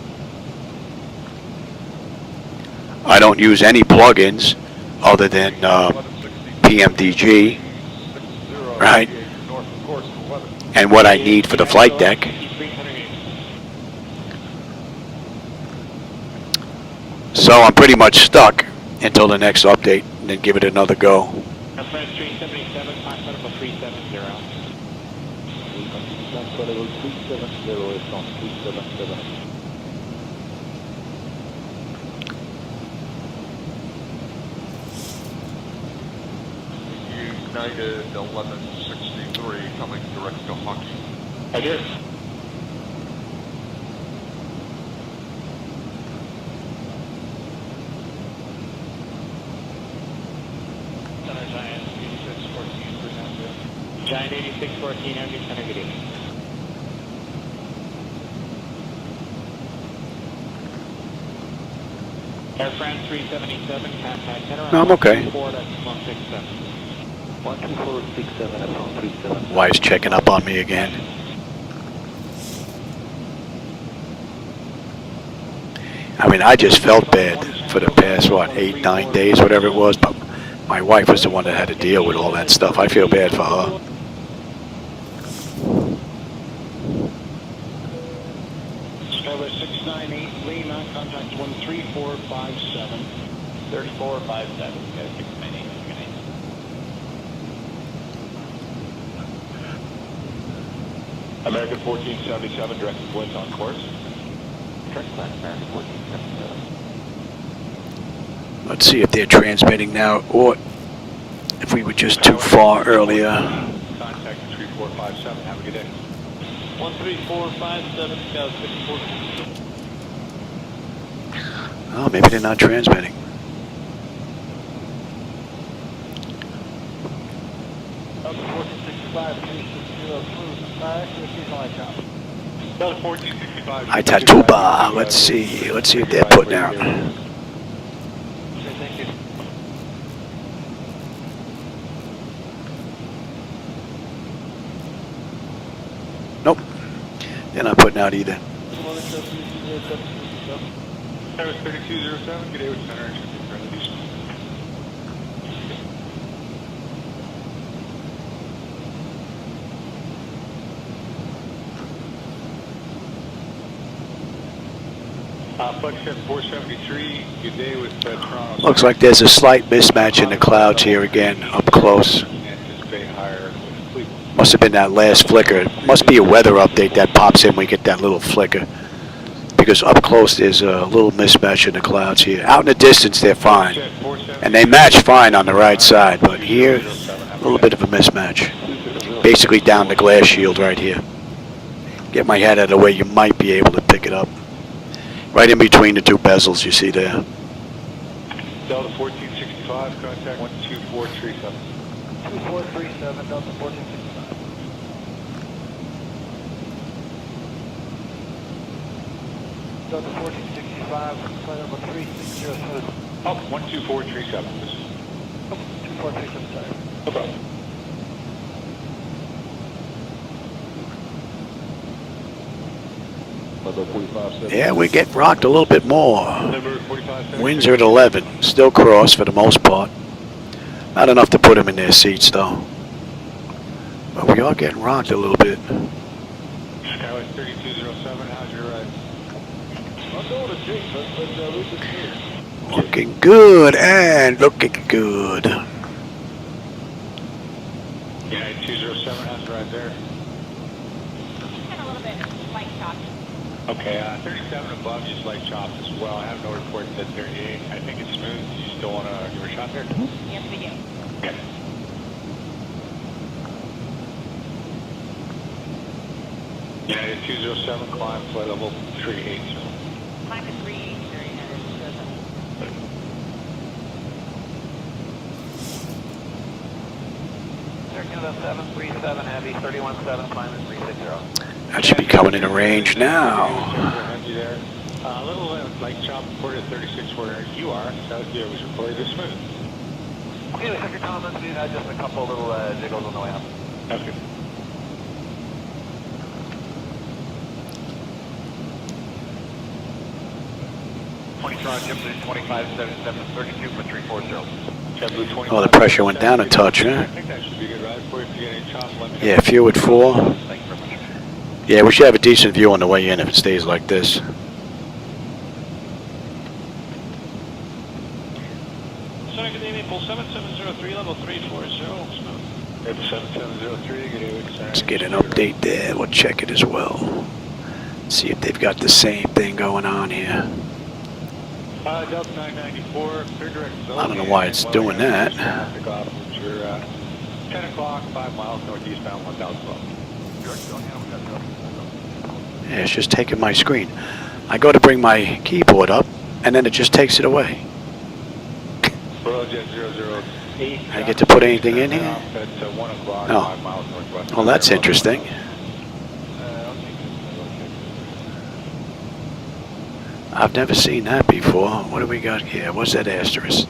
I don't use any plugins other than PMDG, right? And what I need for the flight deck. So I'm pretty much stuck until the next update and then give it another go. Press 377, climb level 370. Level 370 is on 377. United 1163 coming direct to Hockey. I hear. Giant 8614, Avenue Center, good evening. Air France 377, contact center. No, I'm okay. 12467, Wife's checking up on me again. I mean, I just felt bad for the past, 8, 9 days, whatever it was, but my wife was the one that had to deal with all that stuff. I feel bad for her. 3457. 3457. Got a 698. American 1477, directed winds on course. Correct, American 1477. Let's see if they're transmitting now, or if we were just too far earlier. Contact 3457. Have a good day. 13457, Scout 64. Oh, maybe they're not transmitting. Delta 1465, 360, light chop. Delta 1465. Itatuba. Let's see if they're putting out. Thank you. Nope, they're not putting out either. Tower 3207, good day with center engine. Flight 473, good day with Toronto. Looks like there's a slight mismatch in the clouds here again, up close. Anticipate higher. Must have been that last flicker. Must be a weather update that pops in. We get that little flicker. Because up close there's a little mismatch in the clouds here. Out in the distance they're fine. And they match fine on the right side. But here, a little bit of a mismatch. Basically down the glass shield right here. Get my head out of the way, you might be able to pick it up. Right in between the two bezels you see there. Delta 1465, contact 12437. 2437, Delta 1465. Delta 1465, flight number 3607. Oh, 12437. 2437, sorry. No problem. Yeah, we get rocked a little bit more. Winds are at 11. Still cross for the most part. Not enough to put them in their seats though. But we are getting rocked a little bit. Skyway 3207, how's your ride? I'm doing a G, but we can hear. Looking good and looking good. Yeah, 207, how's your ride there? Kind of a little bit light chop. Okay, 37 above, just light chops as well. I have no reports at 38. I think it's smooth. Do you still want to give her a shot there? Yes, we do. Okay. United 207, climb flight level 380. Climb to 380, United 737 Heavy, 317, climb at 360. That should be coming into range now. A little light chop reported at 36 where you are. South Gear was reported as smooth. Okay, check your comments. We had just a couple little jiggles on the way up. Okay. JetBlue 2577, 32 for 340. Oh, the pressure went down a touch, huh? I think that should be a good ride for you. If you get any chop, let me know. Yeah, few at 4. Thank you very much. Yeah, we should have a decent view on the way in if it stays like this. Sorry, good evening, Pool 7703, level 340, smooth. 7703, good evening. Let's get an update there. We'll check it as well. See if they've got the same thing going on here. Delta 994, clear direct. I don't know why it's doing that. Pick off at your 10 o'clock, 5 miles northeastbound, 1012. Yeah, it's just taking my screen. I go to bring my keyboard up, and then it just takes it away. Jet 008. I get to put anything in here? At 1 o'clock, No. 5 miles northwest. Well, that's interesting. I've never seen that before. What do we got here? What's that asterisk?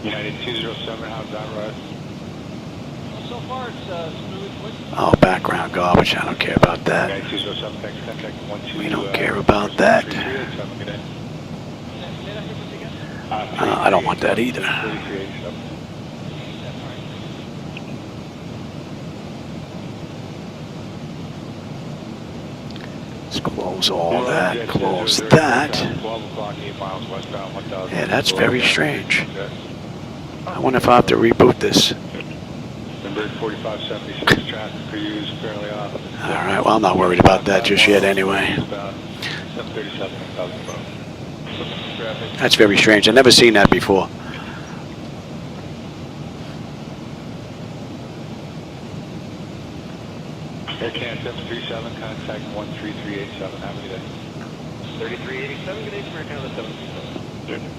United 207, how's that ride? So far, it's smooth. Oh, background garbage. I don't care about that. United 207, thanks, contact 12. We don't care about that. I don't want that either. Let's close Close all that. Close that. 12 o'clock, 8 miles westbound, 1,000. Yeah, that's very strange. I wonder if I have to reboot this. Bird 4576 traffic for you is currently off. Alright, well, I'm not worried about that just yet anyway. 737, 1,000 above. That's very strange. I've never seen that before. AirCan 737, contact 13387. Have a good day. 3387, good day, American 737.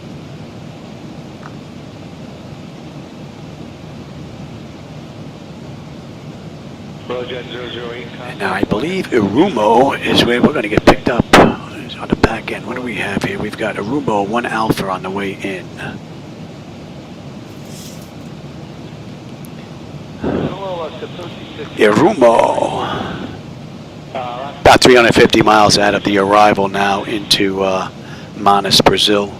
And now I believe Irumo is where we're going to get picked up. It's on the back end. What do we have here? We've got Irumo 1 Alpha on the way in. Irumo. About 350 miles out of the arrival now into Manaus, Brazil.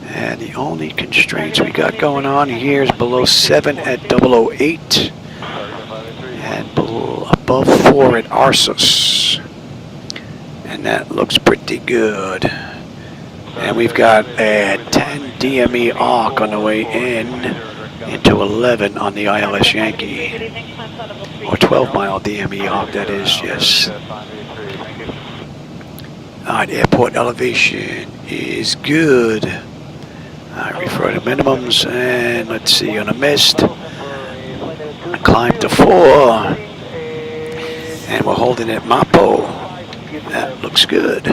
And the only constraints we got going on here is below 7 at 008. And above 4 at Arsos. And that looks pretty good. And we've got a 10 DME arc on the way in into 11 on the ILS Yankee. Or 12 mile DME arc, that is, yes. Alright, airport elevation is good. I refer to minimums, and let's see, on a mist. Climb to 4, and we're holding at Mapo. That looks good.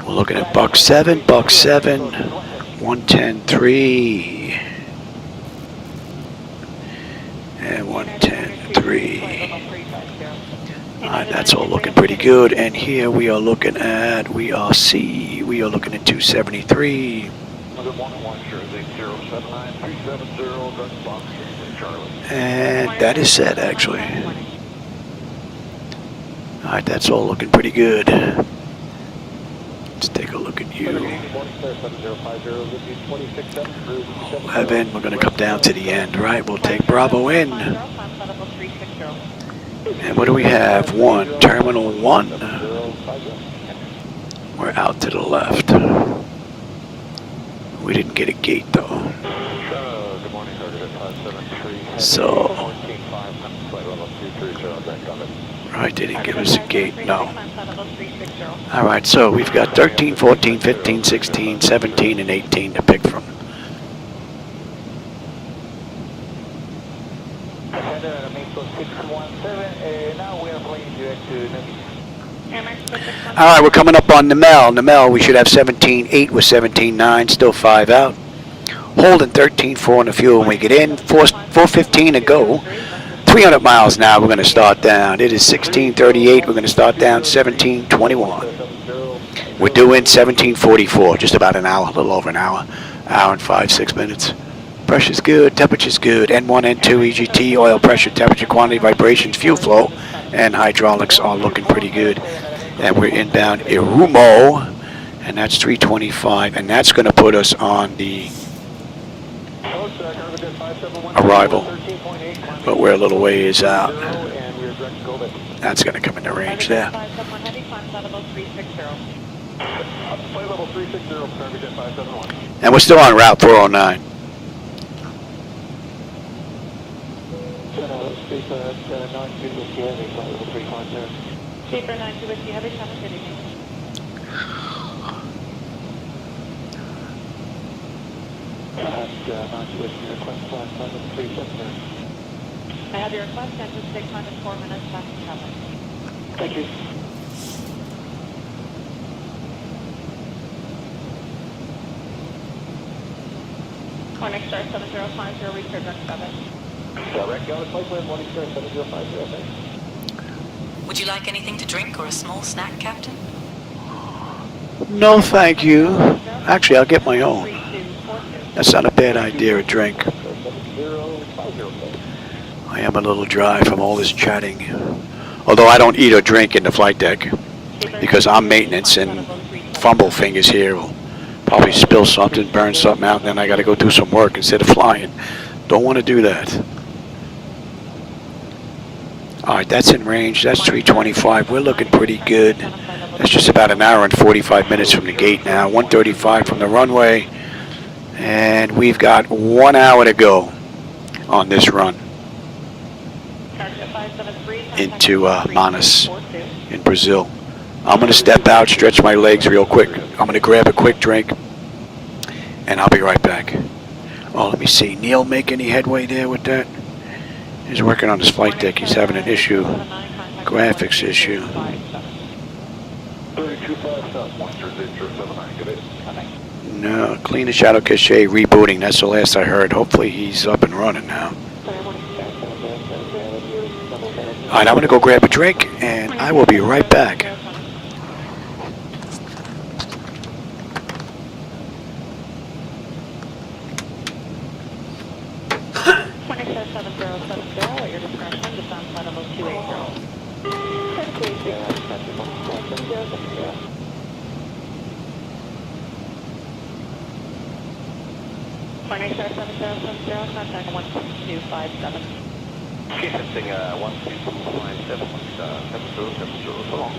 We're looking at Buck 7, 110.3, and 110.3. Alright, that's all looking pretty good. And here we are looking at, we are at 273. And that is set, actually. Alright, that's all looking pretty good. Let's take a look at you. 11, we're going to come down to the end, right? We'll take Bravo in. And what do we have? 1, Terminal 1. We're out to the left. We didn't get a gate, though. So, right, they didn't give us a gate, no. Alright, so we've got 13, 14, 15, 16, 17, and 18 to pick from. Alright, we're coming up on Namel. Namel, we should have 17.8 with 17.9, still 5 out. Holding 13.4 on the fuel when we get in. 4:15 to go. 300 miles now, we're going to start down. It is 16:38, we're going to start down 17:21. We're doing 17:44, just about an hour, a little over an hour. Hour and 5-6 minutes. Pressure's good, temperature's good. N1, N2, EGT, oil pressure, temperature, quantity, vibrations, fuel flow, and hydraulics are looking pretty good. And we're inbound Irumo, and that's 325, and that's going to put us on the arrival. But we're a little ways out. That's going to come into range there. And we're still on Route 409. I have your request and just take time in 4 minutes past the travel. Thank you. Morningstar 7050, reach direct 7. Direct on the flight plan, Morningstar 7050, thanks. Would you like anything to drink or a small snack, Captain? No, thank you. Actually, I'll get my own. That's not a bad idea, a drink. I am a little dry from all this chatting. Although I don't eat or drink in the flight deck because I'm maintenance and fumble fingers here will probably spill something, burn something out, and then I got to go do some work instead of flying. Don't want to do that. Alright, that's in range. That's 325. We're looking pretty good. That's just about an hour and 45 minutes from the gate now. 135 from the runway. And we've got 1 hour to go on this run into Manaus in Brazil. I'm going to step out, stretch my legs real quick. I'm going to grab a quick drink, and I'll be right back. Oh, let me see. Neil make any headway there with that? He's working on his flight deck. He's having an issue, graphics issue. 3257, No, clean the shadow cache, rebooting. That's the last I heard. Hopefully he's up and running now. Alright, I'm going to go grab a drink, and I will be right back. at your discretion, descend flight level 280. Corner 7070, contact 16257. Keep hitting 16257, 7070, so long.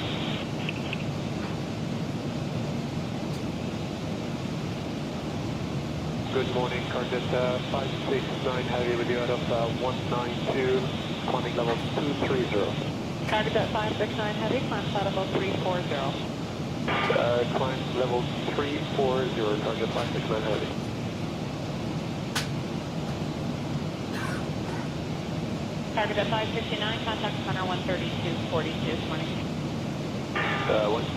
Good morning, Cardet 569 Heavy with you out of 192, climbing level 230. Cardet 569 Heavy, climb flight level 340. Climb level 340, Cardet 569 Heavy. Cardet 569, contact center 13242, good morning.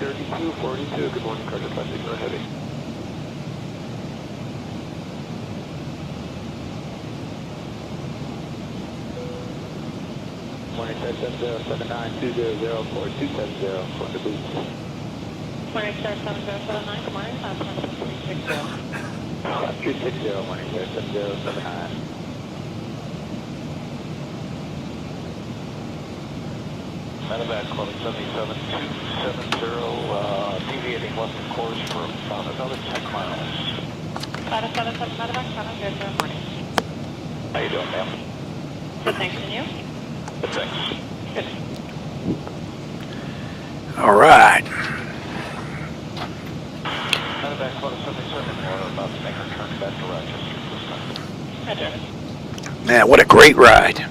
13242, good morning, Cardet 569 Heavy. Morning, 7079200 for 270 for the boost. Morning, star 7079, good morning, climb flight level 360. 360, morning, star 7079. Medevac calling 77270, deviating left of course for about another 10 miles. 577 Medevac, 700, morning. How you doing, ma'am? Good, thanks, and you? Good, thanks. Good. All right. Medevac calling 77, we're about to make our turn back to Rochester this time. Roger. Man, what a great ride.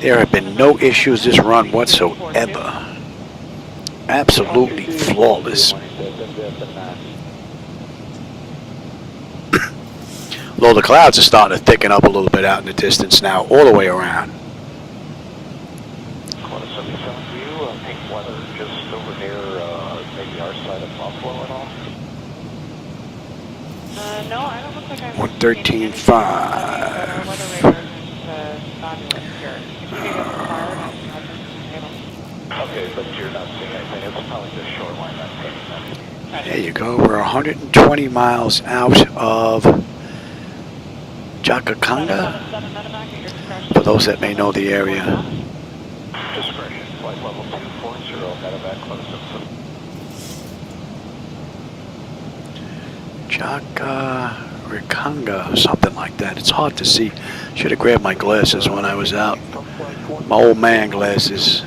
There have been no issues this run whatsoever. Absolutely flawless. Though the clouds are starting to thicken up a little bit out in the distance now, all the way around. Quarter 77 to you, pink weather just over near maybe our side of Buffalo and all. No, I don't look like I'm 113.5. Okay, but you're not seeing anything. It's probably the shoreline that's taking that. There you go. We're 120 miles out of Jacacanga, for those that may know the area. Discretion, flight level 240, medevac close Jacacanga, something like that. It's hard to see. Should have grabbed my glasses when I was out. My old man glasses.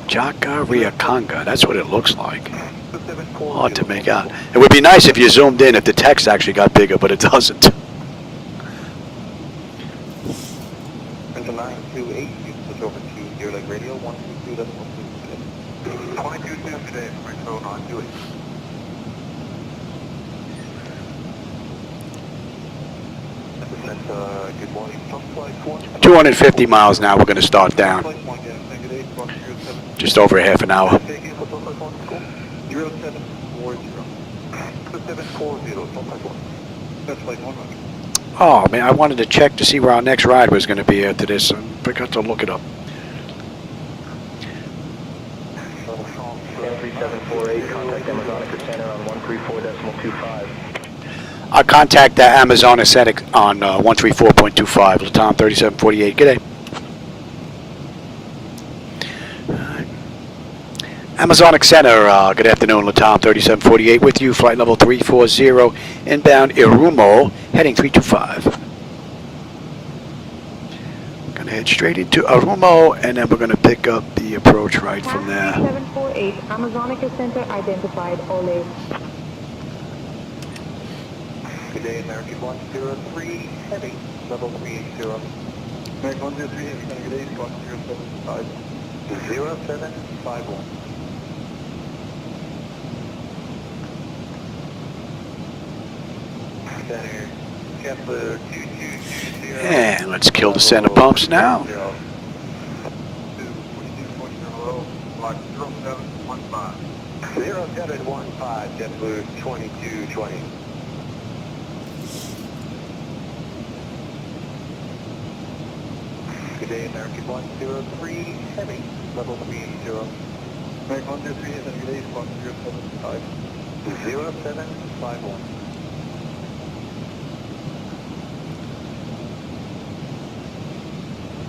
Jacacanga, that's what it looks like. Hard to make out. It would be nice if you zoomed in, if the text actually got bigger, but it doesn't. Into 928, you switch over to your leg radio, 122.2 today. 22 today, so 928. Good morning, 250 miles now, we're going to start down. Just over a half an hour. 0740. Oh man, I wanted to check to see where our next ride was going to be after this. I forgot to look it up. 3748, contact Amazonica Center on 134.25. I'll contact Amazon Aesthetic on 134.25, Latam 3748. Good day. Amazonic Center, good afternoon, Latam 3748 with you, flight level 340, inbound Irumo, heading 325. Gonna head straight into Irumo, and then we're gonna pick up the approach right from there. 748, Amazonica Center identified, Ole. Good day, American 103, heavy, level 380. American 103, heavy, good day, squawk 075. 0751. Center, Kepler 2220. And let's kill the center pumps now. 0715, Kepler 2220. Good day, American 103, heavy, level 380. American 103, heavy, good day, squawk 075. 0751.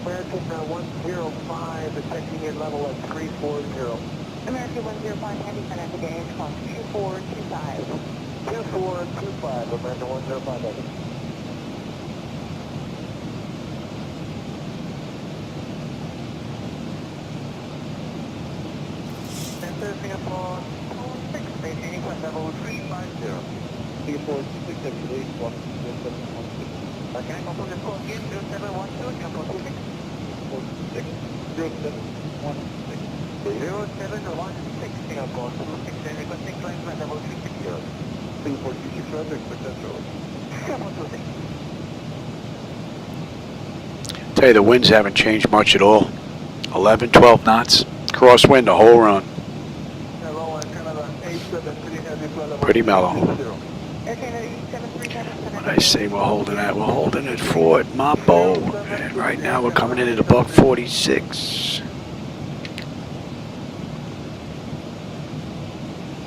American 105, detecting your level at 340. American 105, heavy center today, squawk 2425. 2425, American 105, heavy. Singapore 46, maintaining flight level 350. Singapore 26, heavy, good day, squawk 0716. Okay, I'll put the call again, 0712, Singapore 26. 0716. 0716, Singapore 26, and requesting climb flight level 360. Singapore 26, roger, expect that shortly. Singapore 26. Tell you, the winds haven't changed much at all. 11, 12 knots. Crosswind the whole run. Pretty mellow. What I say we're holding at? We're holding at Fort Mapo. And right now we're coming in at about 46.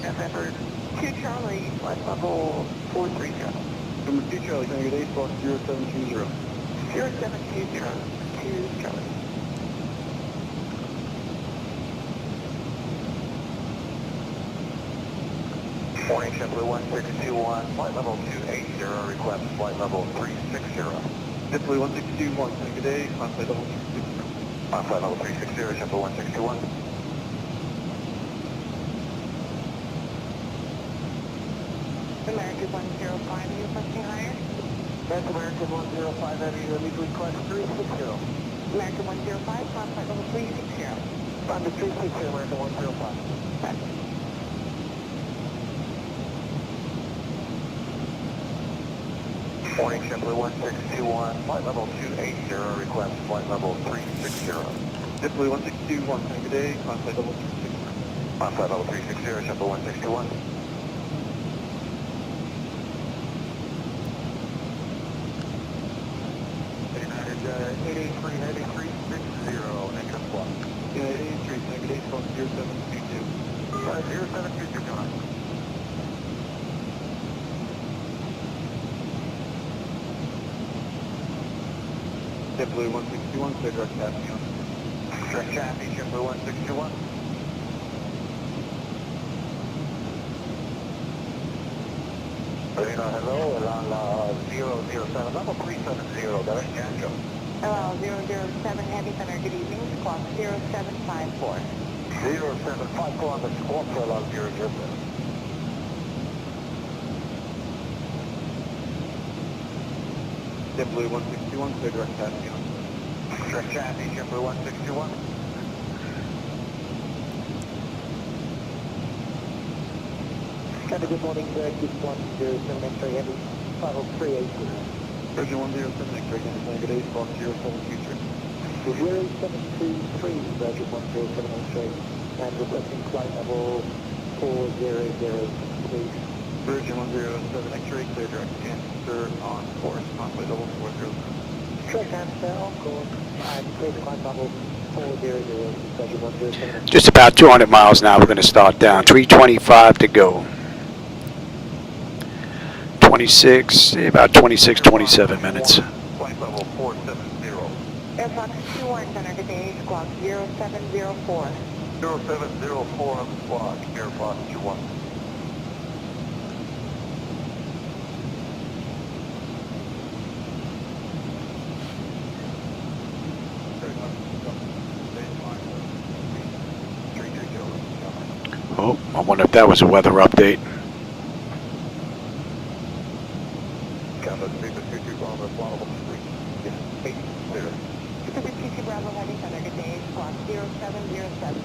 November 2 Charlie, flight level 430. Number 2 Charlie, good day, squawk 0720. 0720, 2 Charlie. Morning, JetBlue 1621, flight level 280, request flight level 360. JetBlue 1621, good day, climb flight level 360. On flight level 360, JetBlue 1621. American 105, are you requesting higher? That's American 105, heavy, lead request 360. American 105, flight level 360. On to 360, American 105. Morning, JetBlue 1621, flight level 280, request flight level 360. JetBlue 1621, good day, climb flight level 360. On flight level 360, JetBlue 1621. United 883, 360, next squawk. United 83, good day, squawk 0722. 0722, come on. JetBlue 161, clear direct taxi on. Direct taxi, JetBlue 161. Hello, along 007, level 370, direct Janjo. Hello, 007, heavy center, good evening, squawk 0754. 0754 on the squawk for along 007. JetBlue 161, clear direct taxi on. Direct taxi, JetBlue 161. Good morning, Greg. Good 107 X-ray heavy, level 380. Virgin 107 X-ray, good day, squawk 0723. 0723, Virgin 107 X-ray, and requesting flight level 400, please. Virgin 107 X-ray, clear direct answer on course, flight level 400. Correct answer on course, and clear to climb level 400, Virgin 107. Just about 200 miles now. We're going to start down. 325 to go. 26, about 26, 27 minutes. Flight level 470. Airfox 21 center today, squawk 0704. 0704 on the squawk, air posture 1. Oh, I wonder if that was a weather update. Bravo Heavy Center, good day, squawk 0707.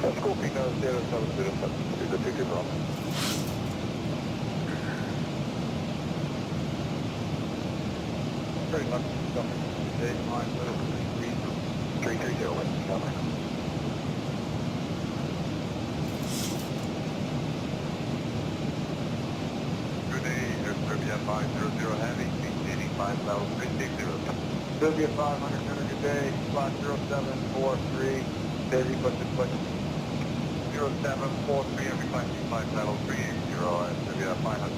Scorpio 0707, the ticket Bravo. Very much coming. Today, line 330, coming. Good day, Air Serbia 500 Heavy, maintaining 5,360. Serbia 500, good day, spot 0743, day requested flight 0743, every flight 5,380, Serbia 500.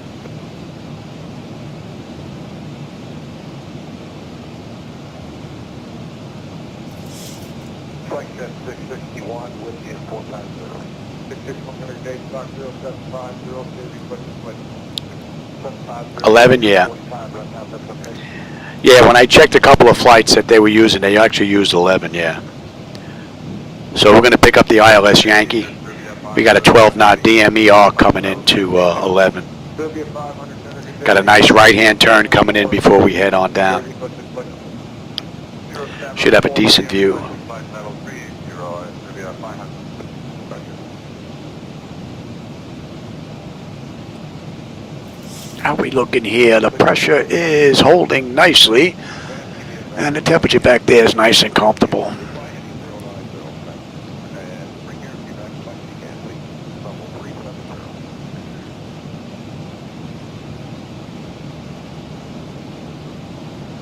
Flight jet 661 with you, 490. 661 day, spot 0750, day requested flight 11, yeah. Yeah, when I checked a couple of flights that they were using, they actually used 11, yeah. So we're going to pick up the ILS Yankee. We got a 12-knot DMER coming into 11. Got a nice right-hand turn coming in before we head on down. Should have a decent view. How we looking here? The pressure is holding nicely, and the temperature back there is nice and comfortable.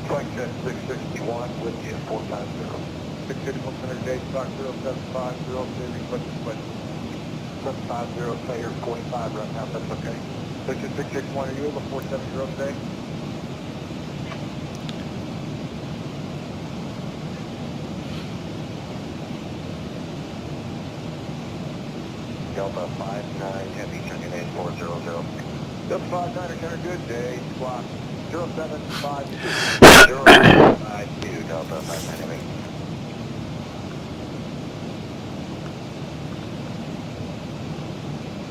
Flight jet 661 with you, 490. 661 center day, stock 0750, requested flight 750, player 45 right now, that's okay. 661, are you able to 470 today? Delta 59, Heavy, checking in 400. Delta 59, center, good day, squawk 0752, 0752, Delta 59, Heavy.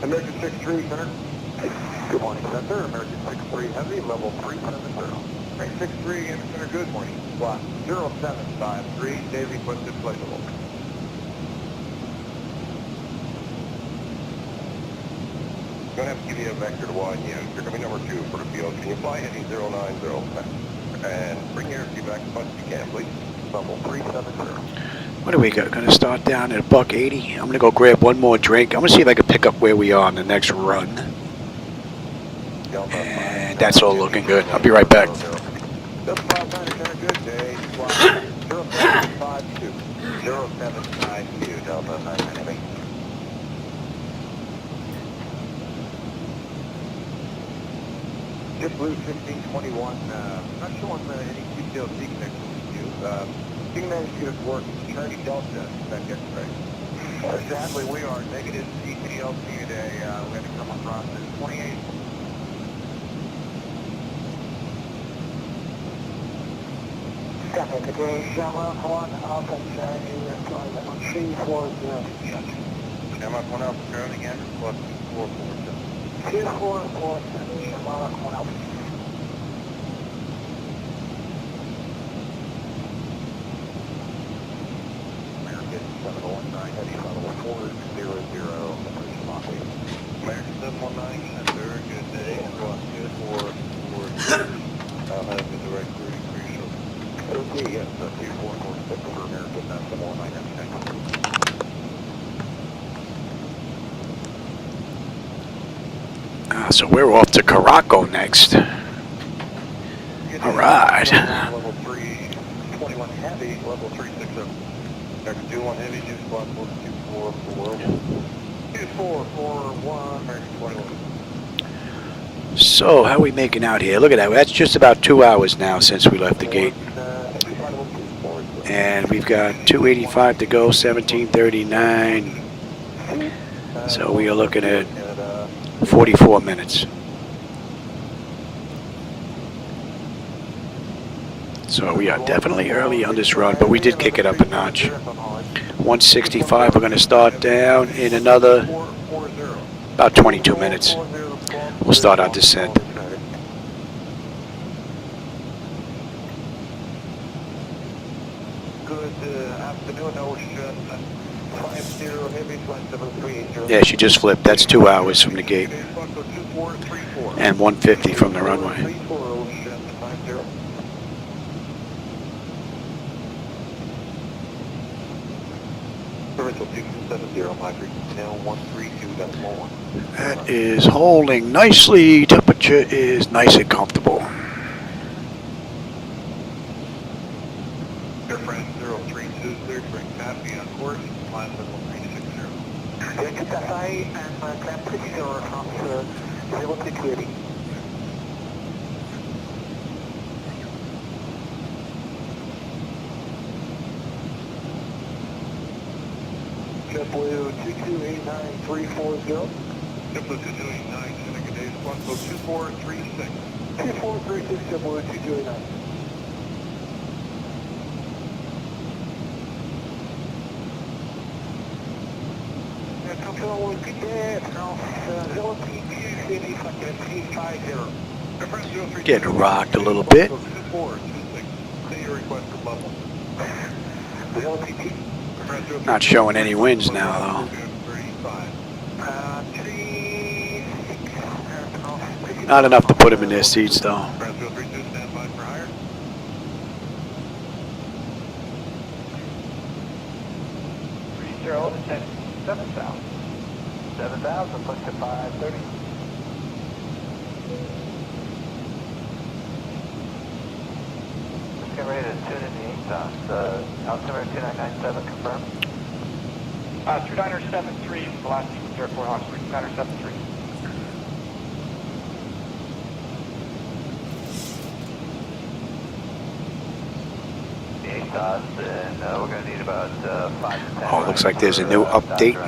American 63, center. Good morning, Center. American 63 Heavy, level 370. American 63 in center, good morning. Squawk 0753, day requested flightable. Going to have to give you a vector to widen you. You're going to be number 2 for the field. Can you fly heading 090? And bring your airspeed back as much as you can, please. Level 370. What do we got? Going to start down at $1.80. I'm going to go grab one more drink. I'm going to see if I can pick up where we are on the next run. And that's all looking good. I'll be right back. Delta 59, good day. Squawk 0752. 0752, Delta 59. JetBlue 1521, not showing any QTLC connection with you. You managed to get it to work. Charlie Delta, back yesterday. Sadly, we are negative QTLC today. We had to come across at 28. Copy, good day, Shamrock 1, Alpha Charlie, flight 1340. Shamrock 1 Alpha Charlie, again, plus 2447. 2447, Shamrock 1 Alpha. American 719, heavy level 400, American 719, center, good day, squawk 244, I'll have the direct routing for you shortly. Okay, yes, 2446 for American 719, thank you. So we're off to Caraco next. All right. Level 321 heavy, level 360. American 21 heavy, juice block 244, 2441, American 21. So how are we making out here? Look at that. That's just about 2 hours now since we left the gate. And we've got 285 to go, 1739. So we are looking at 44 minutes. So we are definitely early on this run, but we did kick it up a notch. 165, we're going to start down in another about 22 minutes. We'll start our descent. Good afternoon, Ocean 50 Heavy Flight 738. Yeah, she just flipped. That's 2 hours from the gate. And 150 from the runway. That is holding nicely. Temperature is nice and comfortable. Airframe 0320, bring copy on course, climb level 360. Yeah, get that high and climb 30 from 060. JetBlue 2289340. JetBlue 2289, Seneca Days, Squawk 2436. 2436, JetBlue 2289. Control, good day, France 03250. Getting rocked a little bit. Not showing any winds now, though. Not enough to put them in their seats, though. Seven thousand. 7,000, push to 530. Let's get ready to tune in the ATOS. Altimeter 2997, confirm. 2973, the last sequence airport, Oxford, 2973. The ATOS, and we're going to need about 5 to 10. Oh, looks like there's a new update.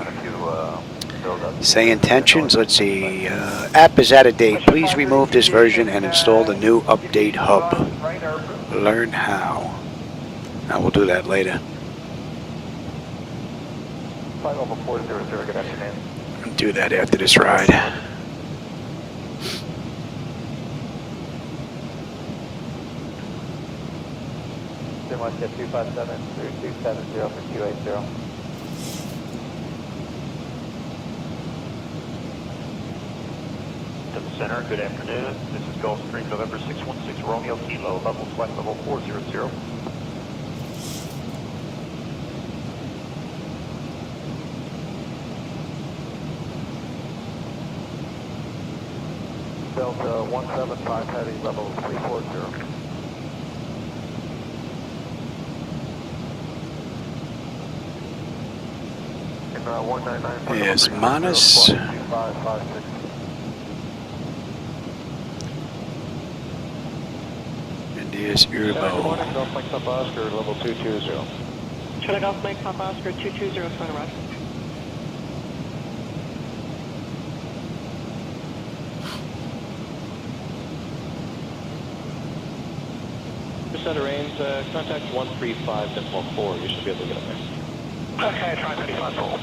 Say intentions. Let's see. App is out of date. Please remove this version and install the new update hub. Learn how. Now we'll do that later. Flight level 400, good afternoon. I'll do that after this ride. Sim 257 3270 for 280. To the center, good afternoon. This is Gulfstream November 616 Romeo Kilo, level flight level 400. Delta 175 heavy, level 340. Here's Manaus. And there's Urbo. Golf Mike Papa Oscar, level 220. Charlie Golf Mike Papa Oscar 220, final run. Center range, contact 135.4. You should be able to get up there. Okay, try 35 full.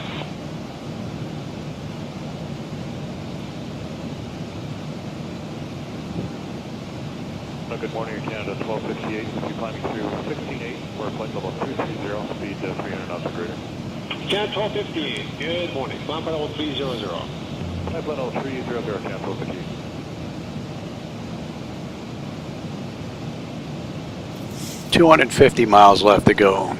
Good morning, Canada 1258. We'll be climbing through 16.8. We're at flight level 230, speed 300 knots or greater. Canada 1258, good morning. Climb flight level 300. Flight level 300, Canada 1258. $250 miles left to go.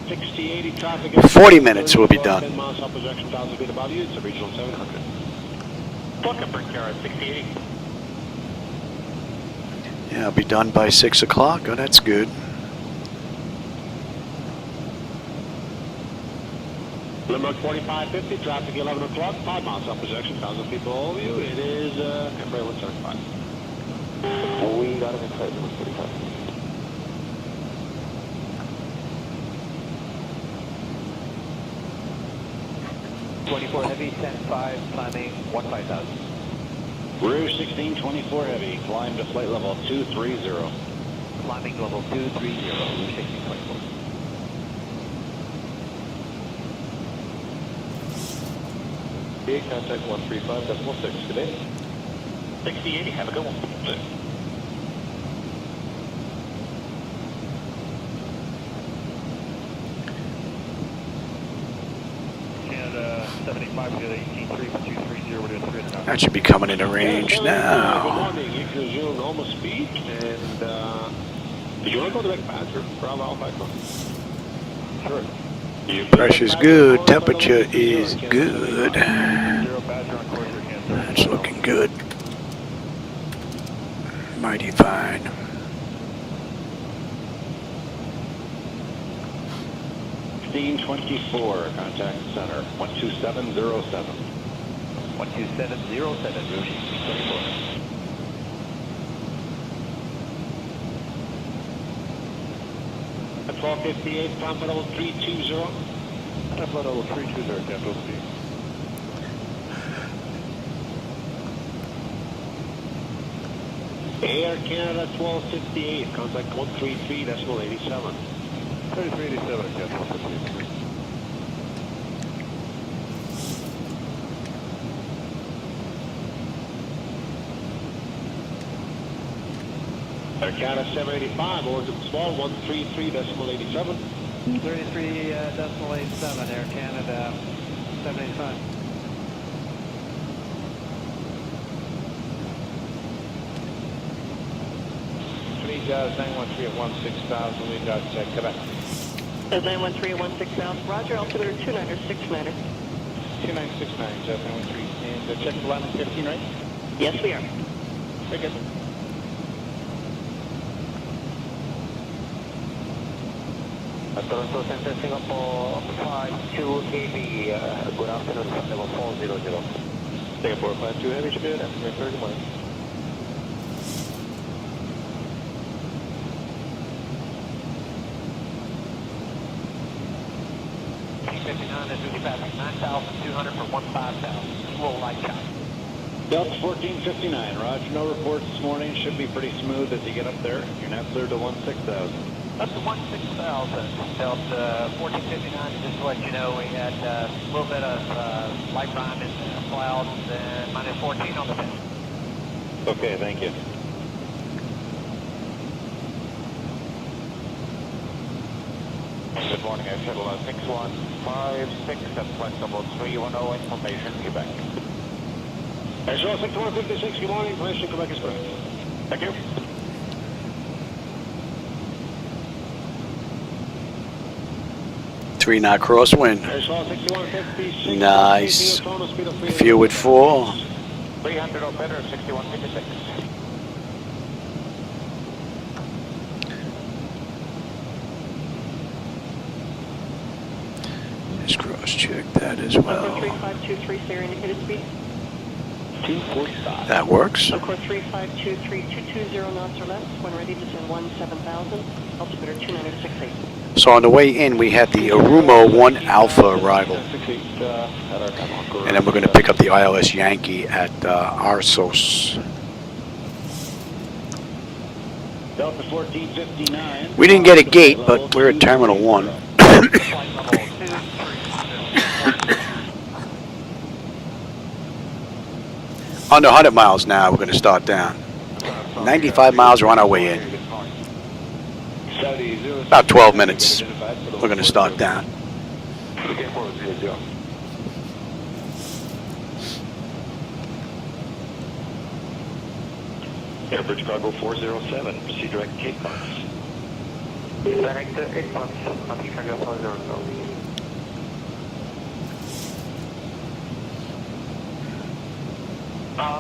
6080 traffic. 40 minutes will be done. 10 miles up projection, 1,000 feet above you. It's a regional 700. Buckenberg Tower 6080. Yeah, I'll be done by 6 o'clock. Oh, that's good. Limerick 4550, traffic 11 o'clock, 5 miles up projection, 1,000 feet below you. It is Embraer 175. We got him in flight level 45. 1624 Heavy, 10-5, climbing 15,000. Rouge 1624 Heavy, climb to flight level 230. Climbing level 230, Rouge 1624. Okay, contact 135.6 today. 6080, have a good one. Canada 75 to 18.3 for 230, we're doing 3 now. That should be coming into range Good now. morning, you can resume normal speed, and did you want to go to the back bathroom? Bravo Alpha Echo. Sure. Pressure's good, temperature is good. That's looking good. Mighty fine. (1624), contact center, 12707. 12707, Rouge 1624. At 1258, climb for level 320. Climb for level 320, Tempo speed. Air Canada 1258, contact 133.87. 3387, Tempo 153. Air Canada 785, over to the small 133.87. 33.87, Air Canada 785. Please, 913 at 16,000, we got Quebec. 913 at 16,000, roger, altimeter 2969er. 2969, Jeff 913. And check the line 15, right? Yes, we are. Very good. Toronto Center, Singapore 52 KB, good afternoon, level 400. Singapore 52 Heavy, should be good. Good morning. T59 is duty passing 9,200 for 15,000. Roll light shot. Delta 1459, roger, no reports this morning, should be pretty smooth as you get up there. You're now cleared to 16,000. Up to 16,000, Delta 1459, just to let you know, we had a little bit of light prime in the clouds and minus 14 on the pin. Okay, thank you. Good morning, Air Shuttle 6156 at flight level 310, information, Quebec. Air Shuttle 6156, good morning, information, Quebec is correct. Thank you. Three knot crosswind. Air Shuttle 6156. Nice. Fuel at 4. 300 or better, 6156. Let's cross check that as well. 3523, clear indicated speed. 245. That works. Of 3523, 220 knots or less. When ready, descend 17,000. Altimeter 2968. So on the way in, we had the Arumo 1 Alpha arrival. And then we're going to pick up the ILS Yankee at Arsos. Delta 1459. We didn't get a gate, but we're at Terminal 1. Under 100 miles now, we're going to start down. 95 miles, we're on our way in. About 12 minutes, we're going to start down. Airbridge Cargo 407, proceed direct Cape Box. Direct 8 months, Air Cargo 407.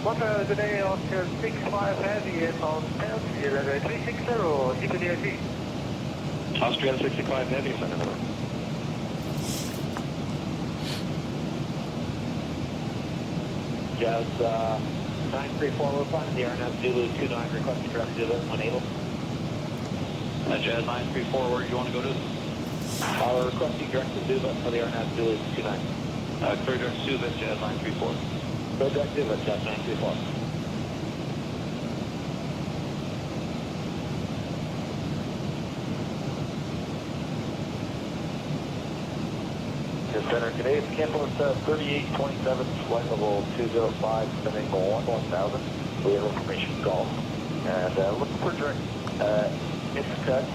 Motor today on 65 Heavy on 360, CPDIP. Austrian 65 Heavy, Senator. Jazz 934, we're finding the RNAV Zulu 29, requesting direct Zulu unable. Jazz 934, where do you want to go to? Requesting direct to Zulu for the RNAV Zulu 29. Clear direct to Vit, Jazz 934. Clear direct to Vit, Jazz 934. Center, today it's cancel at 3827, flight level 205, sending 1000. We have information call. And looking for direct intercut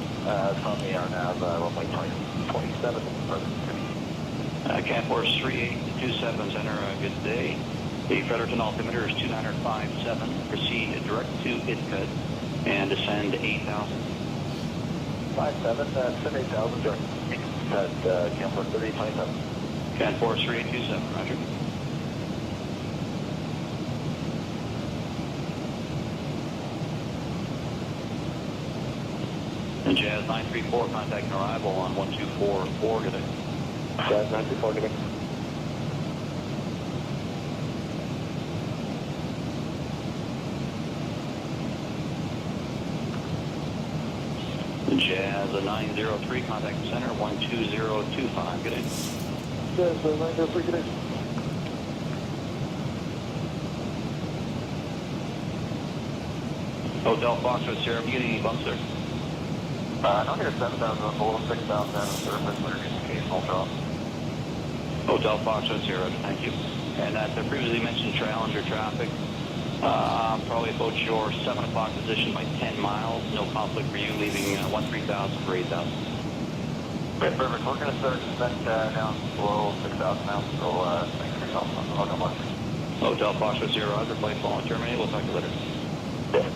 from the RNAV runway 27. Canforce 3827, center, good day. The Fredericton altimeter is 2957. Proceed direct to ITCUT and descend 8000. 57, send 8000, direct at Canforce 3827. Canforce 3827, roger. And Jazz 934, contacting arrival on 1244, good day. Jazz 934, good day. Jazz 903, contact center 12025, good day. Jazz 903, good day. Hotel Foxtrot Sierra, have you getting any bumps there? Not here 7,000, below 6,000, surface, occasional drop. Hotel Foxtrot Sierra, thank you. And that the previously mentioned Challenger traffic, probably about your 7 o'clock position by 10 miles, no conflict for you, leaving 13,000 for 8,000. Okay, perfect. We're going to start descent down below 6,000 now, so thanks for your help. I'll come on. Hotel Foxtrot Sierra, roger, flight following terminate, we'll talk to you later. Yeah.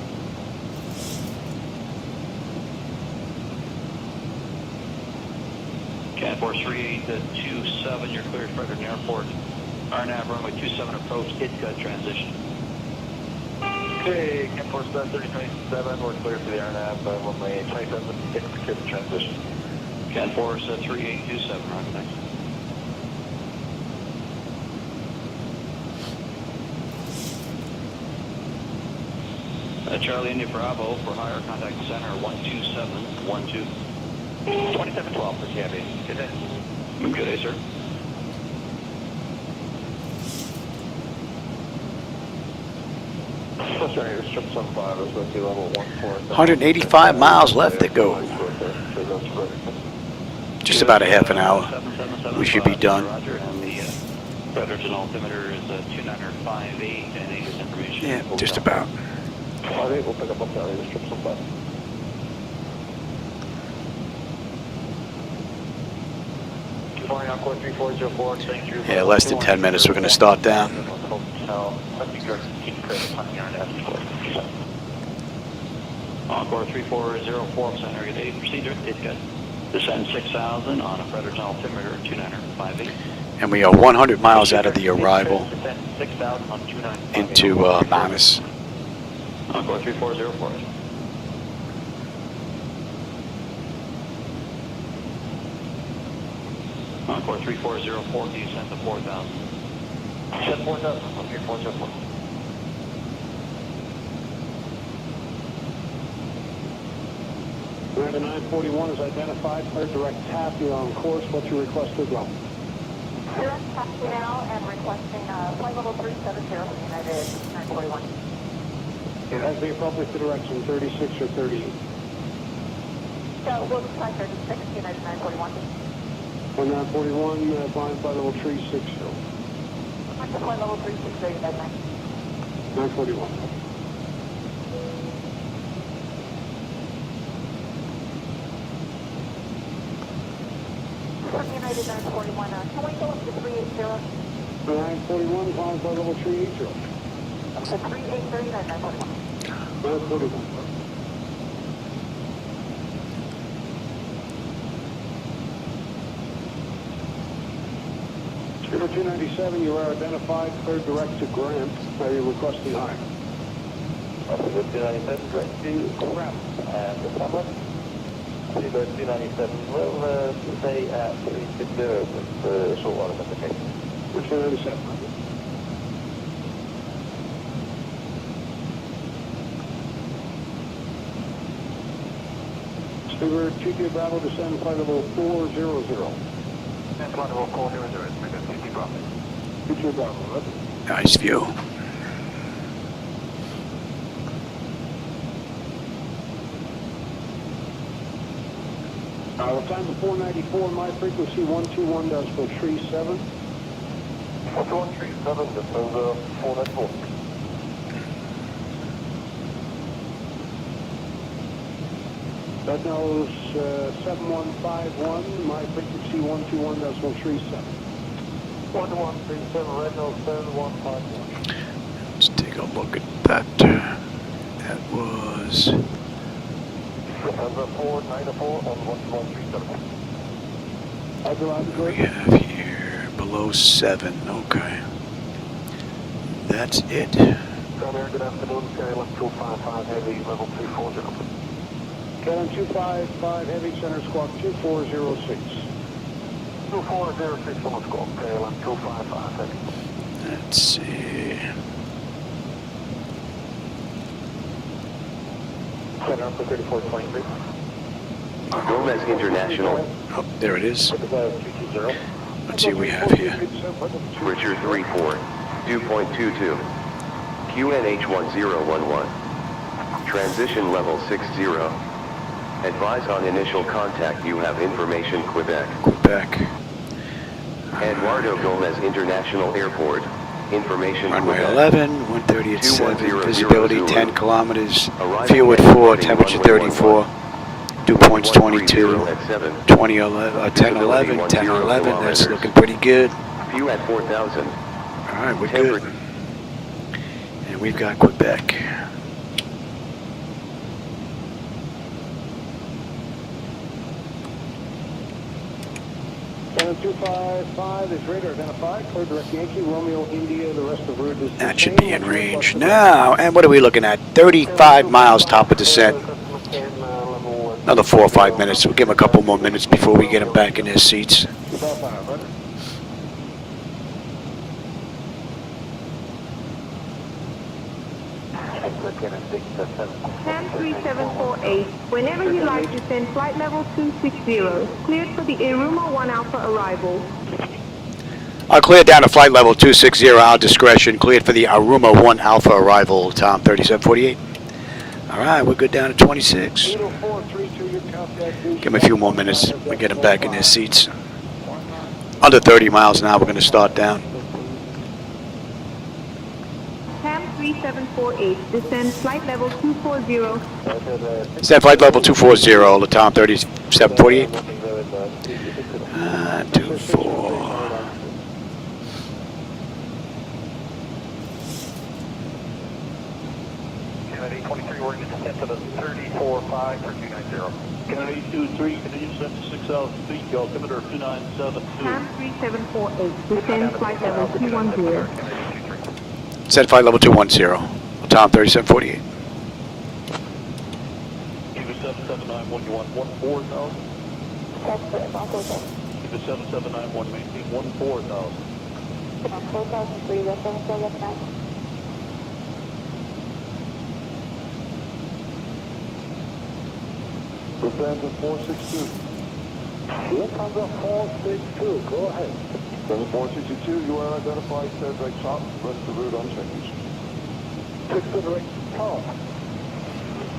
Canforce 3827, you're cleared Fredericton Airport. RNAV runway 27 approach, ITCUT transition. Okay, Canforce 3027, we're clear for the RNAV, runway 27, ITCUT transition. Canforce 3827, roger, thanks. Charlie India Bravo for higher, contact center 12712. 2712 for Cabby. Good day. Good day, sir. Sorry, strip 75 is going to be level 14. 185 miles left to go. Just about a half an hour. We should be done. Roger, and the Fredericton altimeter is 2958, and this information. Yeah, just about. 58, we'll pick up Charlie, the strip 75. Yeah, less than 10 minutes. We're going to start down. Encore 3404, center, good day. Procedure, ITCUT. Descend 6,000 on a Fredericton altimeter 2958. And we are 100 miles out of the arrival into Manaus. Encore 3404. Encore 3404, descend to 4,000. Descend 4,000, okay, 404. Miranda 941 is identified. Clear direct taxi on course. What's your request to go? Direct taxi now and requesting flight level 370 for United 941. It has the appropriate direction, 36 or 38. So we'll fly 36, United 941. 941, flying flight level 360. Flight level 360, United 941. United 941, can we go up to 380? 941, flying flight level 380. So 380, United 941. 941. Number 297, you are identified, cleared direct to Grant. Are you requesting higher? 297, direct to Grant. And the summer, 297, we'll stay at 360 with the short water indication. 297. Speedbird TK Bravo, descend flight level 400. Flight level 400, expected 50 Bravo. 50 Bravo, roger. Nice view. Our time to 494, my frequency 121.37. 137, descend 494. That now is 7151, my frequency 121.37. 1137, red nose 7151. Let's take a look at that. That was... Descend 494 on 1137. We have here below 7. Okay. That's it. Ryanair, good afternoon. KLM 255 Heavy, level 240. KLM 255 Heavy, center squawk 2406. 2406 on the squawk, KLM 255 Heavy. Let's see. Center up to 3423. Gomez International. Oh, there it is. 220. Let's see what we have here. Richard 34, 2.22. QNH 1011. Transition level 60. Advise on initial contact you have information Quebec. Quebec. Eduardo Gomez International Airport. Information Runway Quebec. 11, 130 at 7, 210 visibility 00. 10 kilometers, Arrival fuel at at 4, temperature 34, dew points 22, 20, 11, 10, 11, 10, 11, that's looking pretty good. Fuel at 4,000. Alright, we're good. And we've got Quebec. KLM 255 is radar identified, clear direct Yankee, Romeo, India, the rest of the route is... That should be in range now. And what are we looking at? 35 miles top of descent. Another 4 or 5 minutes. We'll give them a couple more minutes before we get them back in their seats. Ham 3748, whenever you like, descend flight level 260, cleared for the Iruma 1 Alpha arrival. I'll clear down to flight level 260, our discretion. Cleared for the Aruma 1 Alpha arrival, Tom 3748. Alright, we're good down to 26. Give them a few more minutes. We get them back in their seats. Under 30 miles an hour, we're going to start down. Ham 3748, descend flight level 240. Descend flight level 240, Latam 3748. 24. Kennedy 23, we're going to descend to the 34.5 for 290. Kennedy 23, continue descent to 6,000 feet, altimeter 297. Ham 3748, descend flight level 210. Descend flight level 210, Latam 3748. Cuba 7791, you want 14,000? Cuba 7791, maintain 14,000. 4,003, that's all that's nice. Descend to 462. Lufthansa 462, go ahead. Descend to 462, you are identified, clear direct top, rest of the route unchanged. 6 to direct top,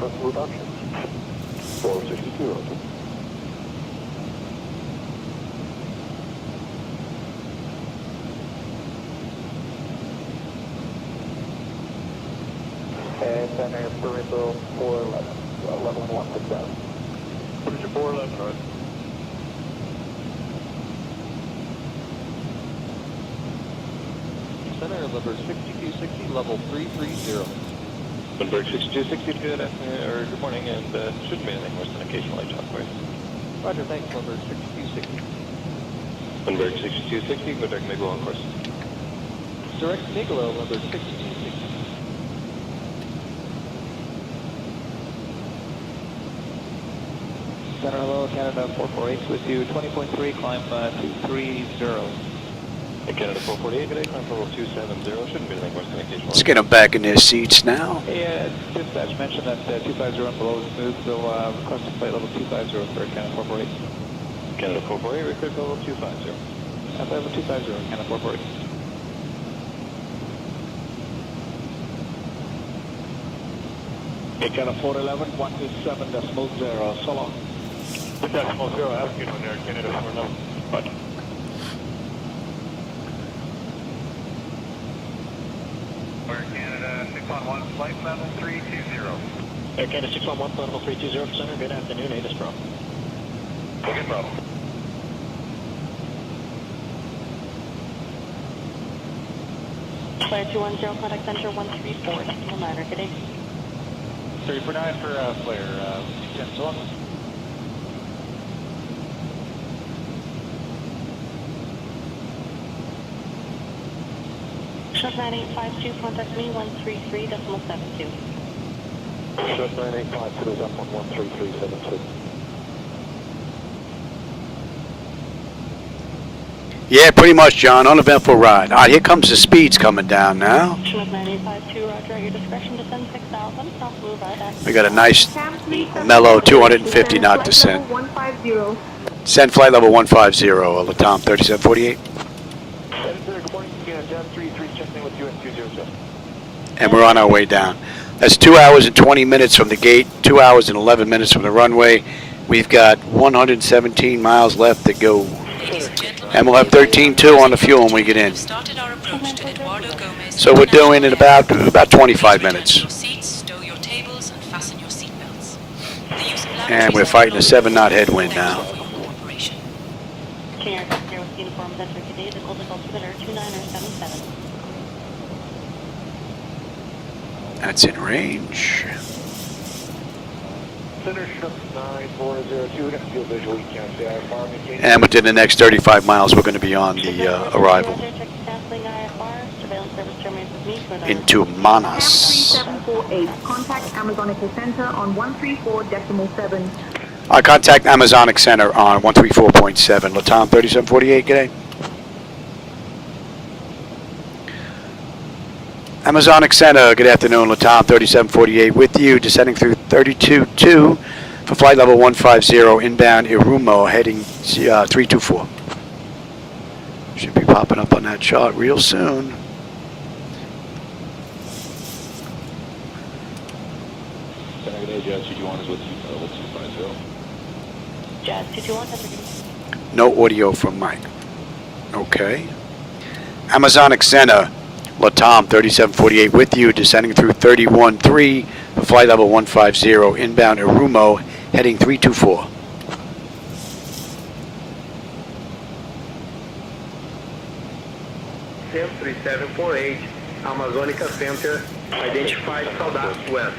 rest of the route unchanged. 462, okay. And center Pareto 411, level 167. Bridge 411, right? Center number 6260, level 330. Lindbergh 6260, good afternoon, or good morning, and shouldn't be anything worse than occasional light talk wave. Roger, thanks, number 6260. Lindbergh 6260, go direct Miguel on course. Direct Nigolo, number 6260. Center, hello, Canada 448 with you, 20.3, climb 230. Canada 448, good day, climb level 270, shouldn't be anything worse than occasional. Let's get them back in their seats now. Yeah, dispatch mentioned that 250 and below is smooth, so request to flight level 250 for Canada 448. Canada 448, record level 250. Level 250, Canada 448. Canada 411, 127.0, so long. 1.0, asking on there, Canada 411. But Air Canada 611, flight level 320. Air Canada 611, flight level 320, center, good afternoon, ATIS Pro. Okay, Bravo. Flare 210, contact center 134, Laminar, good day. 349 for flare 210, so long. Short 9852, contact me 133.72. Short 9852 is up on 133.72. Yeah, pretty much, John. Uneventful ride. All right, here comes the speeds coming down now. Short 9852, roger, at your discretion, descend 6,000, south blue right axis. We got a nice, mellow 250 knot descent. 150. Send flight level 150, Latam 3748. Good morning, Jet 33, checking in with you at 207. And we're on our way down. That's 2 hours and 20 minutes from the gate, 2 hours and 11 minutes from the runway. We've got 117 miles left to go. And we'll have 13.2 on the fuel when we get in. So we're doing in about 25 minutes. And we're fighting a 7-knot headwind now. That's in range. Center ship 9402, we got fuel visual, you can't see IFR. And within the next 35 miles, we're going to be on the arrival into Manaus. 3748, contact Amazonica Center on 134.7. I contact Amazonic Center on 134.7. Latam 3748, g'day. Amazonic Center, good afternoon. Latam 3748 with you, descending through 32.2 for flight level 150, inbound Irumo, heading 324. Should be popping up on that chart real soon. Jazz 221 is with you, level 250. Jazz 221, No audio from Mike. Okay. Amazonic Center, Latam 3748 with you, descending through 31.3 for flight level 150, inbound Irumo, heading 324. SIM 3748, Amazonica Center, identified southwest.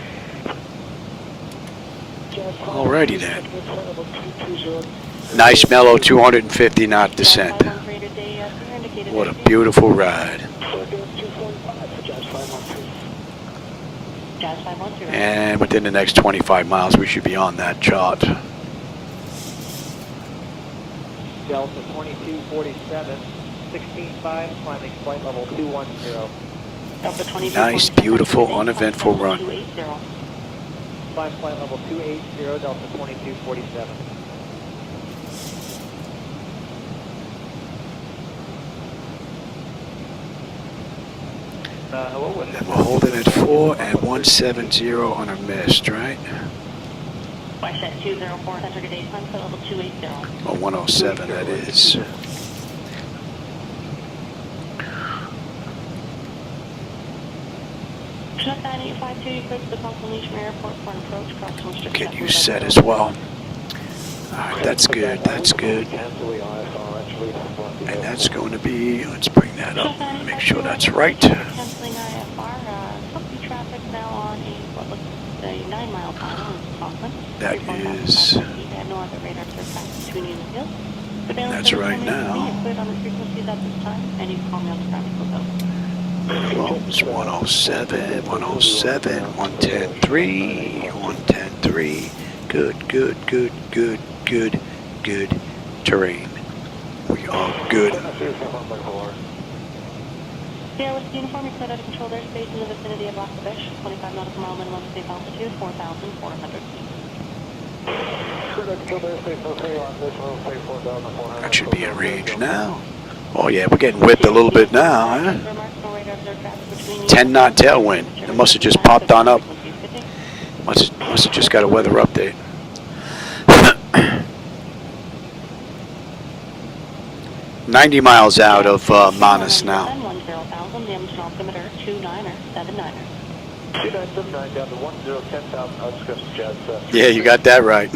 Alrighty then. Nice mellow 250 knot descent. What a beautiful ride. And within the next 25 miles, we should be on that chart. Delta 2247, 16.5, climbing flight level 210. Nice, beautiful, uneventful run. Climb flight level 280, Delta 2247. And we're holding at 4 and 170 on a mist, right? Whiteset 204, center good day, climb flight level 280. Or 107, that is. Truck 9852, you click the confirmation airport for an approach, cross restrict. Get you set as well. Alright, that's good, that's good. And that's going to be, let's bring that up, make sure that's right. Canceling IFR, copy traffic now on what looks like a 9-mile tunnel in Auckland. That is, had no other radar surface between you and the field. that's right now. Cleared on the frequencies at this time, and you can call me on the traffic lookup. Well, it's 107, 107, 110.3, 110.3. Good, good, good, good, good, good terrain. We are good. Yeah, with the uniform, you're cleared out of control airspace in the vicinity of Latam, 25 nautical mile minimum safe altitude, 4,400 feet. That should be in range now. Oh yeah, we're getting whipped a little bit now, huh? 10 knot tailwind. It must have just popped on up. Must have just got a weather update. $90 miles out of Manaus now. Yeah, you got that right.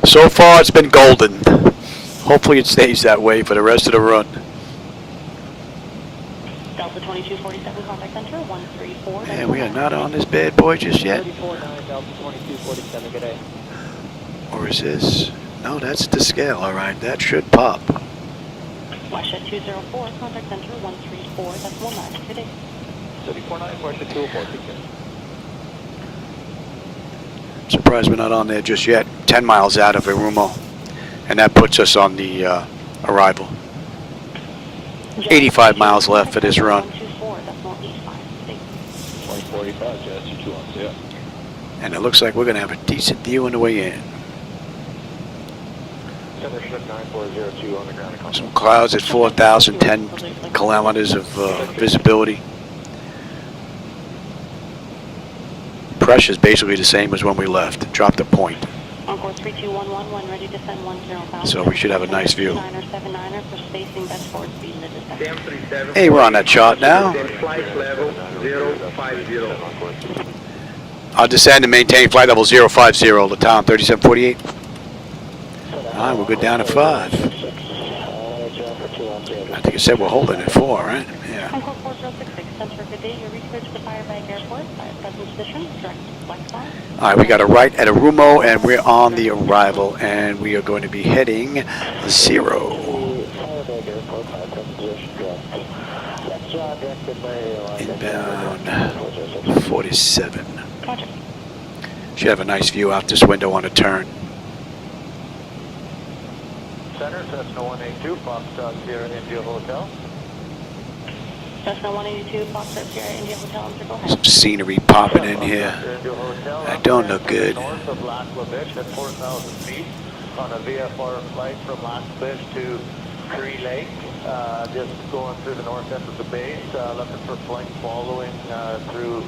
So far it's been golden. Hopefully it stays that way for the rest of the run. Delta 2247 contact center 134. And we are not on this bad boy just yet. Or is this? No, that's the scale. All right, that should pop. Washington 204 contact center 134. That's 19 today. 349 Washington 204. Surprised we're not on there just yet. 10 miles out of Irumo. And that puts us on the arrival. 85 miles left for this run. And it looks like we're going to have a decent view on the way in. Some clouds at 4,000, 10 kilometers of visibility. Pressure is basically the same as when we left. Dropped a point. Encore 3211, ready to send 10,000. So we should have a nice view. 979er for spacing best forward speed in the descent. Hey, we're on that chart now. Flight level 050. I'll descend and maintain flight level 050, Latam 3748. All right, we'll go down to 5. I think it said we're holding at 4, right? Yeah. Encore 4066, center good day. Your research to Firebag Airport, fire present position, direct flight line. All right, we got a right at Irumo, and we're on the arrival, and we are going to be heading 0. Inbound 47. Should have a nice view out this window on a turn. Center, Cessna 182, Foxtrot Sierra India Hotel. Cessna 182, Foxtrot Sierra India Hotel, go ahead. Some scenery popping in here. That don't look good. North of Lac La Biche at 4,000 feet on a VFR flight from Lac La Biche to Cree Lake. Just going through the north end of the base, looking for flight following through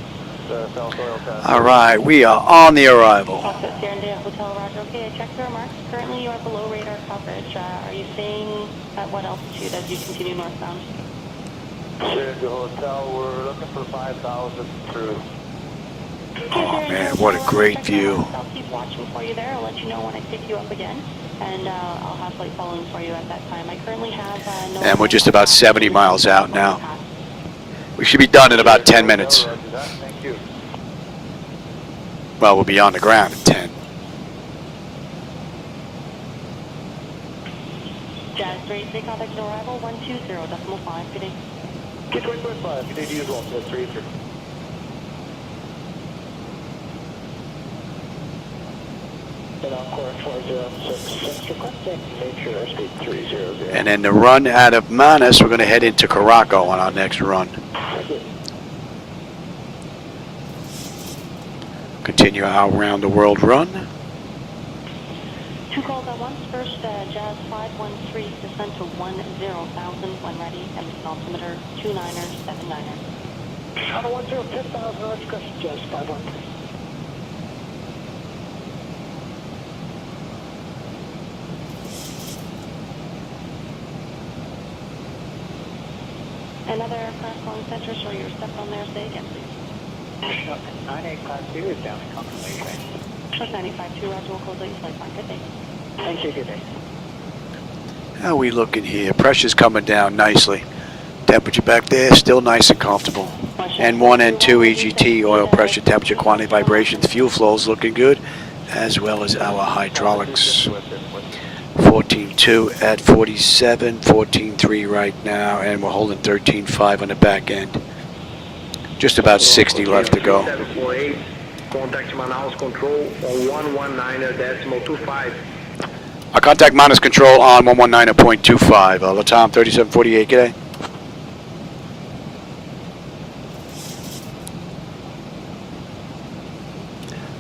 the South Oil Pass. All right, we are on the arrival. Foxtrot Sierra India Hotel, roger. Okay, I checked the remarks. Currently you are below radar coverage. Are you staying at what altitude as you continue northbound? Sierra India Hotel, we're looking for 5,000 through. Oh man, what a great view. I'll keep watching for you there. I'll let you know when I pick you up again, and I'll have flight following for you at that time. I currently have no... And we're just about 70 miles out now. We should be done in about 10 minutes. Thank you. Well, we'll be on the ground at 10. Jazz 383, contact arrival 120.5, good day. Get 20.5, good day to you as well, Jazz 383. And then the run out of Manaus, we're going to head into Caraco on our next run. Continue our round the world run. 2 calls at once. First, Jazz 513, descend to 10,000 when ready, and altimeter 29er79er. On a 10,000, let's go Jazz 513. Another aircraft calling center, show your step on there, say again, please. 9852 is down in confirmation. Push 952, roger, we'll close out your flight plan. Good day. Thank you, good day. How are we looking here? Pressure's coming down nicely. Temperature back there, still nice and comfortable. N1, N2, EGT, oil pressure, temperature, quantity, vibrations, fuel flows looking good, as well as our hydraulics. 14.2 at 47, 14.3 right now, and we're holding 13.5 on the back end. Just about 60 left to go. 748, contact Manaus control on 119.25. I contact Manaus control on 119.25. Latam 3748, g'day.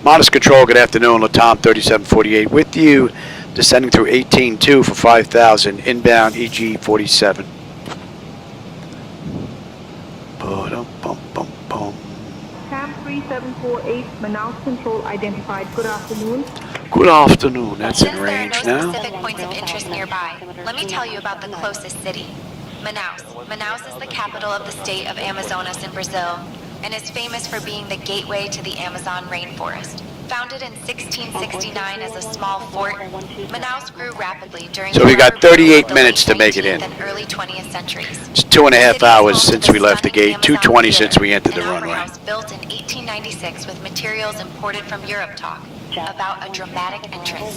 Manaus Control, good afternoon. Latam 3748 with you. Descending through 18.2 for 5,000. Inbound EG 47. Cam 3748, Manaus Control identified. Good afternoon. Good afternoon. That's in Since range there are no now. specific points of interest nearby, let me tell you about the closest city, Manaus. Manaus is the capital of the state of Amazonas in Brazil and is famous for being the gateway to the Amazon rainforest. Founded in 1669 as a small fort, Manaus grew rapidly during So we got 38 minutes to make it in. and early 20th centuries. It's 2.5 hours since we left the gate, 2:20 since we entered the runway. Built in 1896 with materials imported from Europe talk about a dramatic entrance.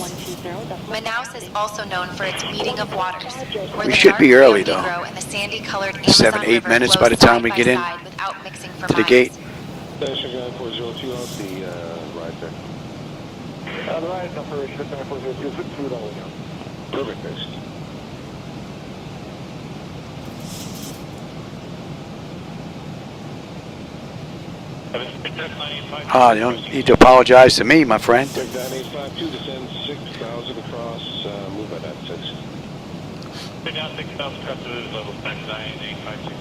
Manaus is also known for its meeting of waters, where We the should dark be early, Rio though. Negro and the sandy-colored Amazon 7-8 River minutes flow by the time side we by get in side without mixing for to the miles. gate. Station guy 402 out the ride there. The ride number is 402, food all down. Perfect, thanks. You don't need to apologize to me, my friend. Take 9852, descend 6,000 across, move at that 6. Take down 6,000 across the level, back 9856.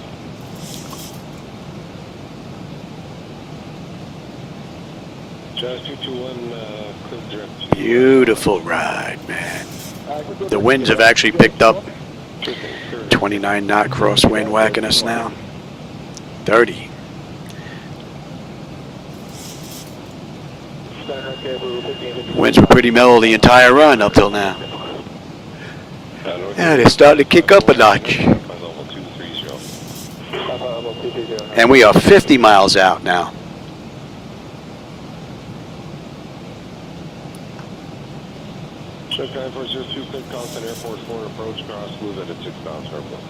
Jazz 221, clear direct. Beautiful ride, man. The winds have actually picked up. 29 knot crosswind whacking us now. 30. Winds were pretty mellow the entire run up till now. Yeah, they're starting to kick up a notch. And we are 50 miles out now. Check 9402, clear Compton Airport, forward approach, cross, move at 6,000 airport.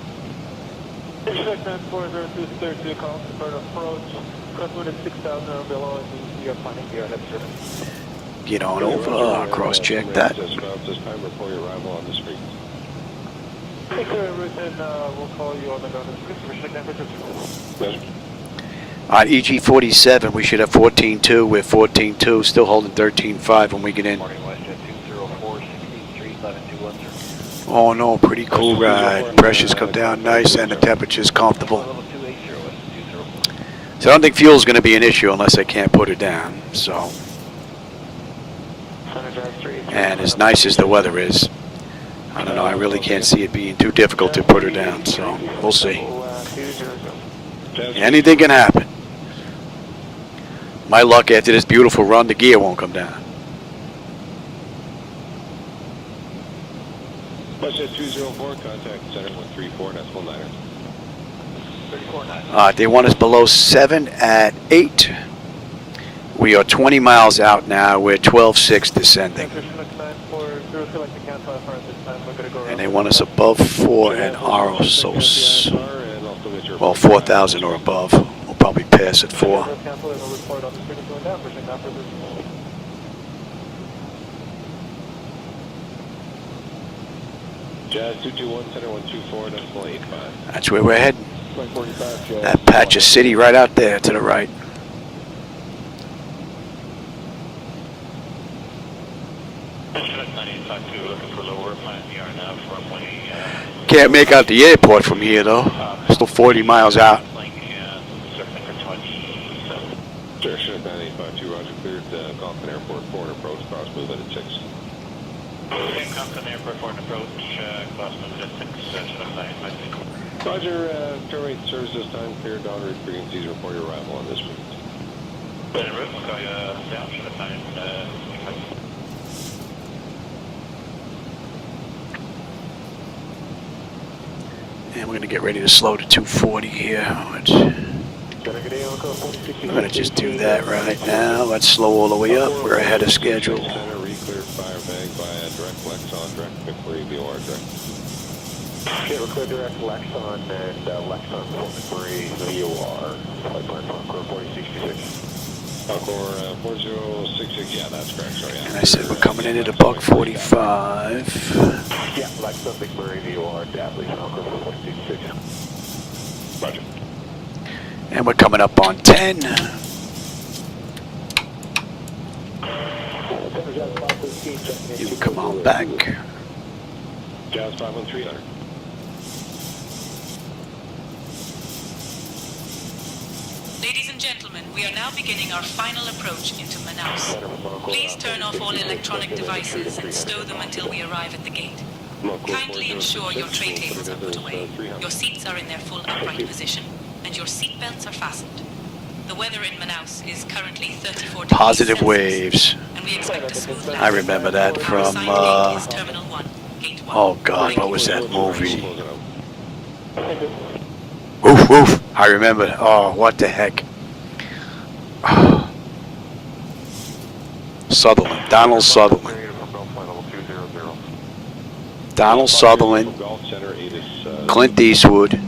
Check 9402, clear to Compton approach, cross move at 6,000 or below, and we are planning here, that's it. Get on over, cross-check that. This time, report your arrival on the street. Take care, Ruth, and we'll call you on the ground. Check 9402. On EG 47, we should have 14.2. We're 14.2, still holding 13.5 when we get in. Oh no, pretty cool ride. Pressures come down nice and the temperature's comfortable. So I don't think fuel's going to be an issue unless I can't put it down. So, and as nice as the weather is, I don't know, I really can't see it being too difficult to put her down. So we'll see. Anything can happen. My luck, after this beautiful run, the gear won't come down. Budget 204, contact center 134, that's 19er. They want us below 7 at 8. We are 20 miles out now. We're 12.6 descending. And they want us above 4 at Arosos. Well, 4,000 or above. We'll probably pass at 4. Jazz 221, center 124, decimal 85. That's where we're heading. That patch of city right out there to the right. Can't make out the airport from here though. Still 40 miles out. Sure, 9852, roger, cleared Compton Airport, forward approach, cross move at 6. Compton Airport, forward approach, cross move at 6, Roger, turn rate service this time, clear downward frequencies, report your arrival on this route. Better route, we'll call you down, should have time, And we're going to get ready to slow to 240 here. We're going to just do that right now. Let's slow all the way up. We're ahead of schedule. Center, re-cleared fire bag via direct Lexon, direct Victory, VOR, direct. Okay, we're clear direct Lexon and Lexon 43, VOR, flight plan Concord 4066. Concord 4066, yeah, that's correct, sorry. Yeah. And I said we're coming in at a buck 45. Yeah, Lexon McMurray, VOR, Dabley, Concord 4066. Roger. And we're coming up on 10. You come on back. Jazz 513. Ladies and gentlemen, we are now beginning our final approach into Manaus. Please turn off all electronic devices and stow them until we arrive at the gate. Kindly ensure your tray tables are put away, your seats are in their full upright position, and your seat belts are fastened. The weather in Manaus is currently 34 degrees Positive Celsius, waves. and we expect a smooth landing. I remember that from, Our assigned gate is Terminal 1, Gate 1. oh God, what was that movie? Woof, woof. I remember. Oh, what the heck. Sutherland. Donald Sutherland. Donald Sutherland. Clint Eastwood.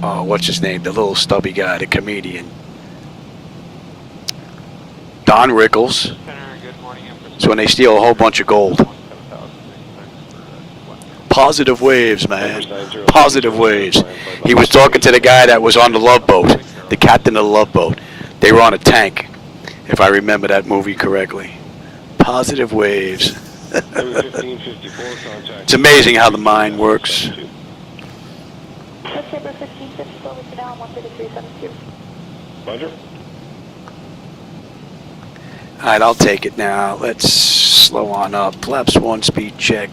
Oh, what's his name? The little stubby guy, the comedian. Don Rickles. It's when they steal a whole bunch of gold. Positive waves, man. Positive waves. He was talking to the guy that was on the Love Boat, the captain of the Love Boat. They were on a tank, if I remember that movie correctly. Positive waves. It's amazing how the mind works. Alright, I'll take it now. Let's slow on up. Flaps 1, speed check.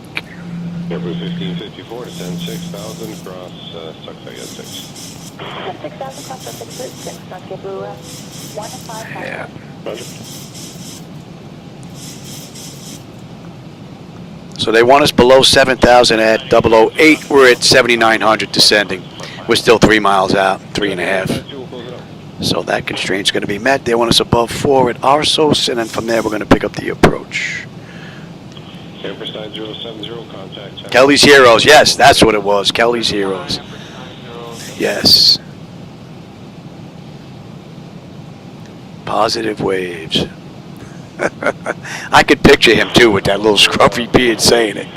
Airbus 1554, descend 6,000, cross Tuxedo 6. 6,000 cross 6, Blue 1 and 5. Yeah. Roger. So they want us below 7,000 at 008. We're at 7,900 descending. We're still 3 miles out, 3.5. So that constraint's going to be met. They want us above 4 at Arsos, and then from there we're going to pick up the approach. Empress 9070, contact. Kelly's Heroes. Yes, that's what it was. Kelly's Heroes. Yes. Positive waves. I could picture him too with that little scruffy beard saying it.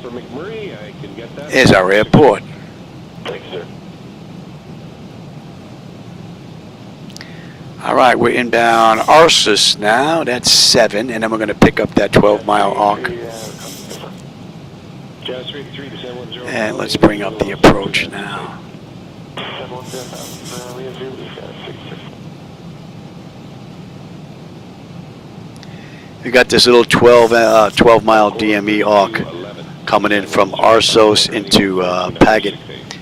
For McMurray, I can get that. Here's our airport. Thanks, sir. All right, we're inbound Arsos now. That's 7, and then we're going to pick up that 12-mile arc. And let's bring up the approach now. We got this little 12-mile DME arc coming in from Arsos into Paget,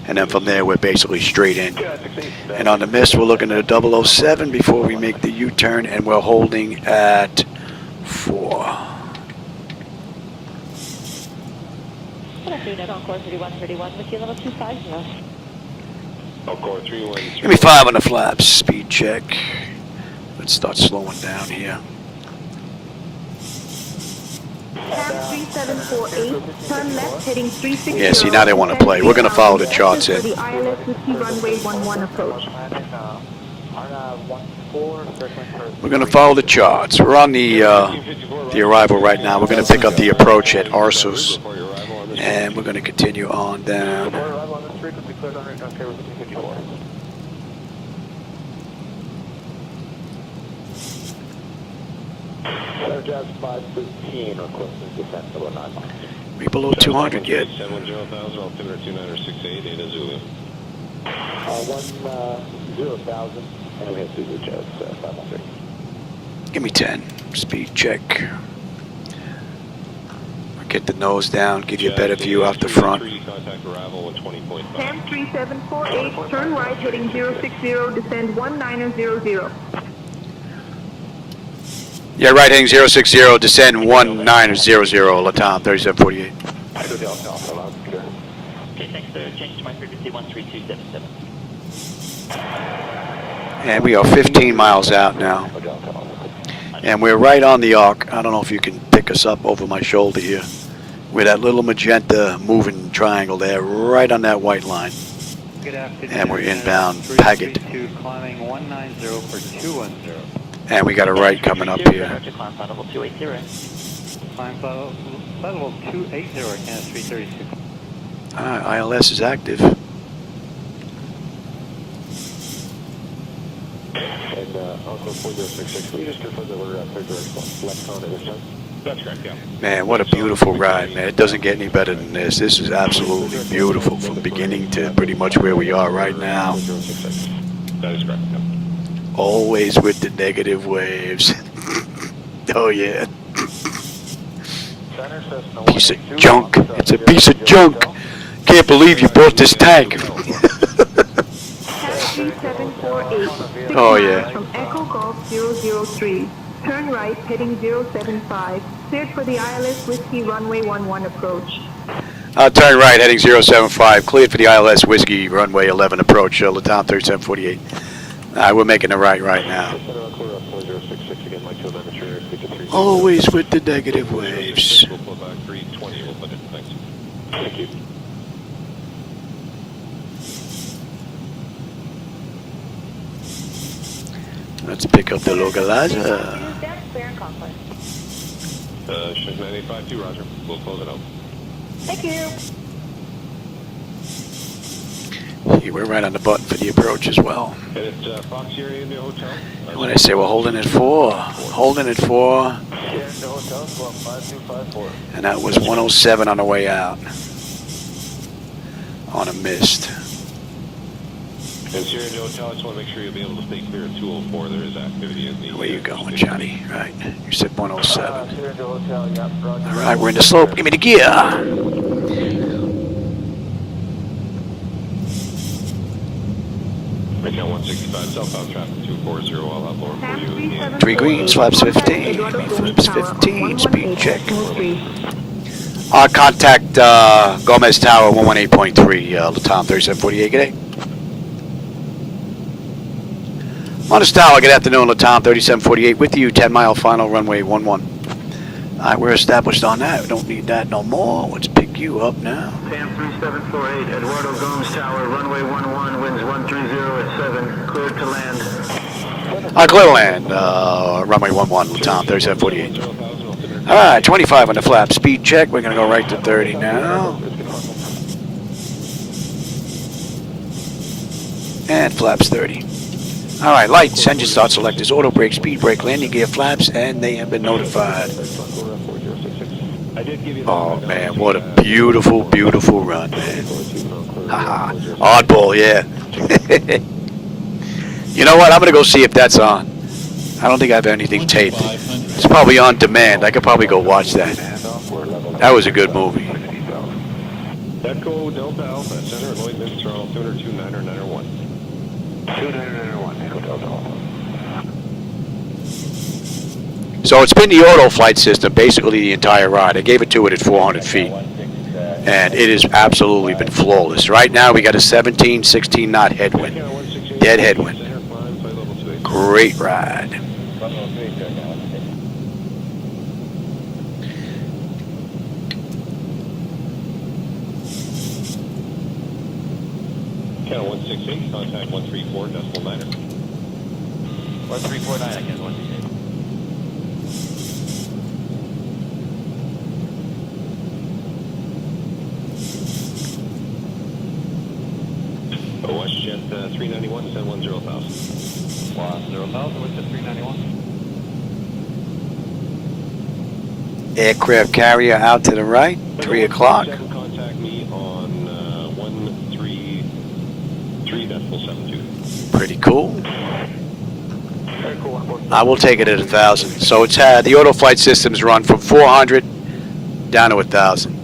and then from there we're basically straight in. And on the mist we're looking at a 007 before we make the U-turn, and we're holding at 4. Give me 5 on the flaps, speed check. Let's start slowing down here. 3748, turn left heading 360. Yeah, see, now they want to play. We're going to follow the charts in. The ILS-Y runway 11 approach. We're going to follow the charts. We're on the arrival right now. We're going to pick up the approach at Arsos, and we're going to continue on down. Jazz 513, requesting descent below 9 miles. We below 200 yet. 710,000, altimeter 2968, Ada Zulu. 10,000, and we have Zulu Jazz 513. Give me 10. Speed check. Get the nose down, give you a better view out the front. Contact arrival at 20.5. Ham 3748, turn right heading 060, descend 1900. Yeah, right heading 060, descend 1900, Latam 3748. Okay, thanks, sir. Change to my frequency 13277. And we are 15 miles out now. And we're right on the arc. I don't know if you can pick us up over my shoulder here. With that little magenta moving triangle there, right on that white line. Good afternoon. And we're inbound Paget. Climbing 190 for 210. And we got a right coming up here. Climb level 280. Climb level 280, Kansas 336. ILS is active. 4066. Will you just confirm that we're clear direct left on at this time? That's correct, yeah. Man, what a beautiful ride, man. It doesn't get any better than this. This is absolutely beautiful from beginning to pretty much where we are right now. That is correct, yeah. Always with the negative waves. Oh, yeah. Piece of junk. It's a piece of junk. Can't believe you bought this tank. Oh, yeah. From Echo Golf 003. Turn right, heading 075. Cleared for the ILS Whiskey runway 11 approach. Turn right, heading 075. Cleared for the ILS Whiskey runway 11 approach. Latam 3748. We're making a right now. Always with the negative waves. Thank you. Let's pick up the localizer. Check 985-2, roger. We'll close it out. Thank you. Yeah, we're right on the button for the approach as well. And it's Fox Sierra in the hotel. And when I say we're holding it for, holding it for, and that was 107 on the way out. On a mist. And Sierra in the hotel, I just want to make sure you'll be able to stay clear of 204. There is activity in the... Where you going, Johnny? Right. You said 107. All right, we're in the slope. Give me the gear. Account 165, southbound traffic 240. I'll have more for you. 3 greens, flaps 15. Flaps 15, speed check. Contact Gomez Tower 118.3, Latam 3748. Good day. Gomez Tower, good afternoon, Latam 3748 with you, 10-mile final runway 11. All right, we're established on that. We don't need that no more. Let's pick you up now. Sam 3748, Eduardo Gomez Tower, runway 11, winds 130 at 7, cleared to land. Clear to land, runway 11, Latam 3748. All right, 25 on the flap, speed check. We're going to go right to 30 now. And flaps 30. All right, lights, engine start selectors, auto brake, speed brake, landing gear, flaps, and they have been notified. Oh, man, what a beautiful, beautiful run, man. Haha, oddball, yeah. You know what? I'm going to go see if that's on. I don't think I have anything taped. It's probably on demand. I could probably go watch that. That was a good movie. Echo Delta Alpha, Center, Lloyd Minstrel, 202 991. 2991, Echo Delta Alpha. So it's been the auto flight system basically the entire ride. I gave it to it at 400 feet. And it has absolutely been flawless. Right now we got a 17, 16 knot headwind. Dead headwind. Great ride. Channel 168, contact 134.9er. 1349 again, 138. WestJet 391, send 10,000. 10,000, WestJet 391. Aircraft carrier out to the right, 3 o'clock. Contact me on 133.72. Pretty cool. I will take it at 1,000. So it's had the auto flight systems run from 400 down to 1,000.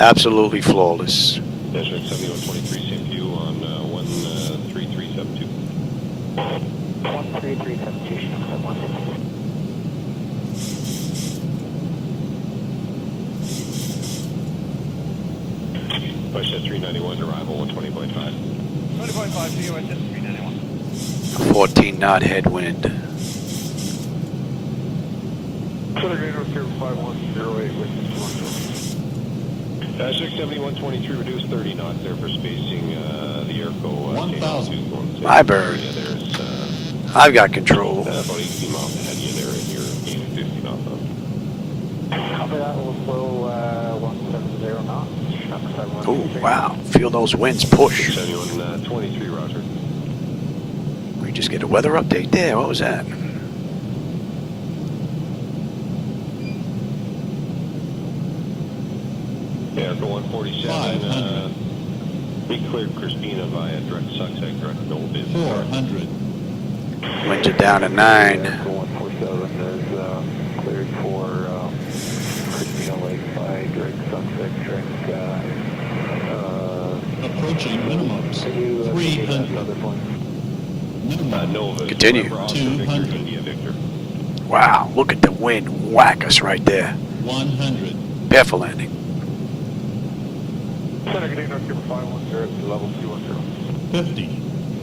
Absolutely flawless. Desert 7123, same view on 133.72. 133.72. WestJet 391, arrival 120.5. 20.5 to you, WestJet 391. 14 knot headwind. Dash 7123, reduced 30 knots there for spacing the airco. 1,000. My bird. Yeah, there's I've got control. about 18 miles ahead of you there, and you're gaining 50 knots on. Copy that, also 170 knots. Oh, wow. Feel those winds push. 7123, roger. We We just get a weather update there. What was that? Airco 147, we cleared Christina via direct Sussex, direct Golden. 400. Winds are down to 9. Airco 147 is cleared for Christina Lake by direct Sussex, direct Approaching minimums. 300. Nova. Continue. 200. Wow, look at the wind whack us right there. 100. Prepare for landing. Center container number 510 to level 210. 50.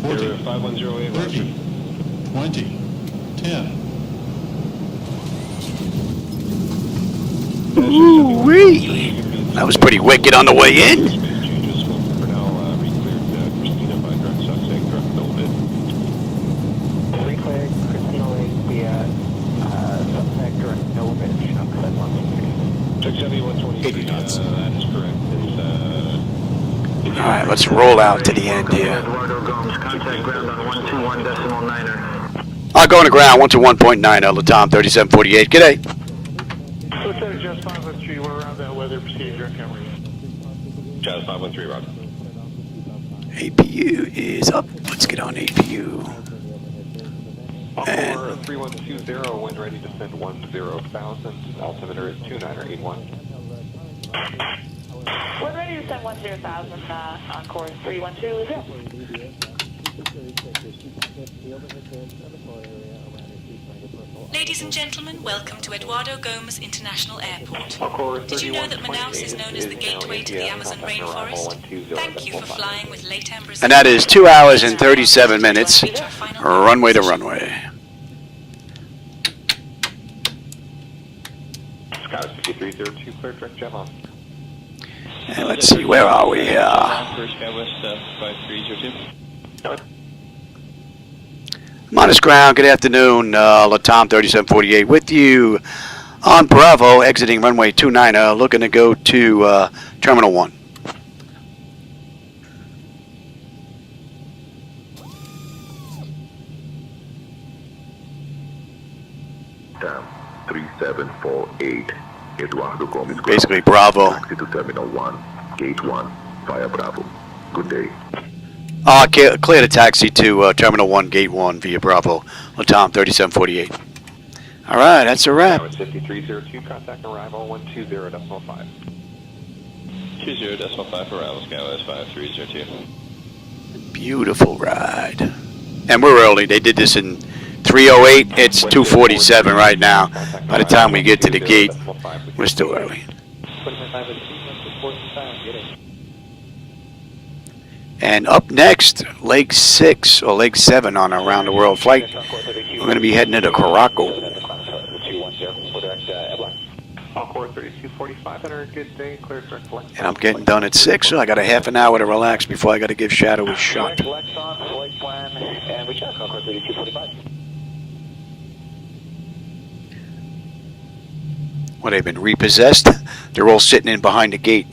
40. 5108. 30. 20. 10. Ooh-wee! That was pretty wicked on the way in. For now, we cleared Christina by direct Sussex, direct Golden. We cleared Christina Lake via Sussex, direct Novich, outside 67128. That is correct. All right, let's roll out to the end here. Eduardo Gomes, contact ground on 121.9er. Going to ground 121.9 Latam 3748. G'day. Lieutenant Jazz 513, we're around that weather procedure. I can't read. Jazz 513, roger. APU is up. Let's get on APU. Encore 3120, wind ready to send 10,000, altimeter is 2981. We're ready to send 10,000 on course 312. Ladies and gentlemen, welcome to Eduardo Gomes International Airport. Did you know that Manaus is known as the gateway to the Amazon rainforest? Thank you for flying with Latam Brazil. And that is 2 hours and 37 minutes, runway to runway. Sky 5302, clear direct jet on. And let's see, where are we here? Modest ground, good afternoon, Latam 3748 with you on Bravo, exiting runway 29, looking to go to Terminal 1. Tam 3748, Eduardo Gomes. Basically Bravo. Taxi to Terminal 1, Gate 1, via Bravo. Good day. Clear the taxi to Terminal 1, Gate 1 via Bravo, Latam 3748. All right, that's a wrap. 5302, contact arrival 120.5. 20.5 arrival, Skywest 5302. Beautiful ride. And we're early. They did this in 3:08. It's 2:47 right now. By the time we get to the gate, we're still early. And up next, Leg 6 or Leg 7 on our round the world flight. We're going to be heading into Caraco. And I'm getting done at 6, so I got a half an hour to relax before I got to give Shadow a shot. Well, they've been repossessed. They're all sitting in behind the gate.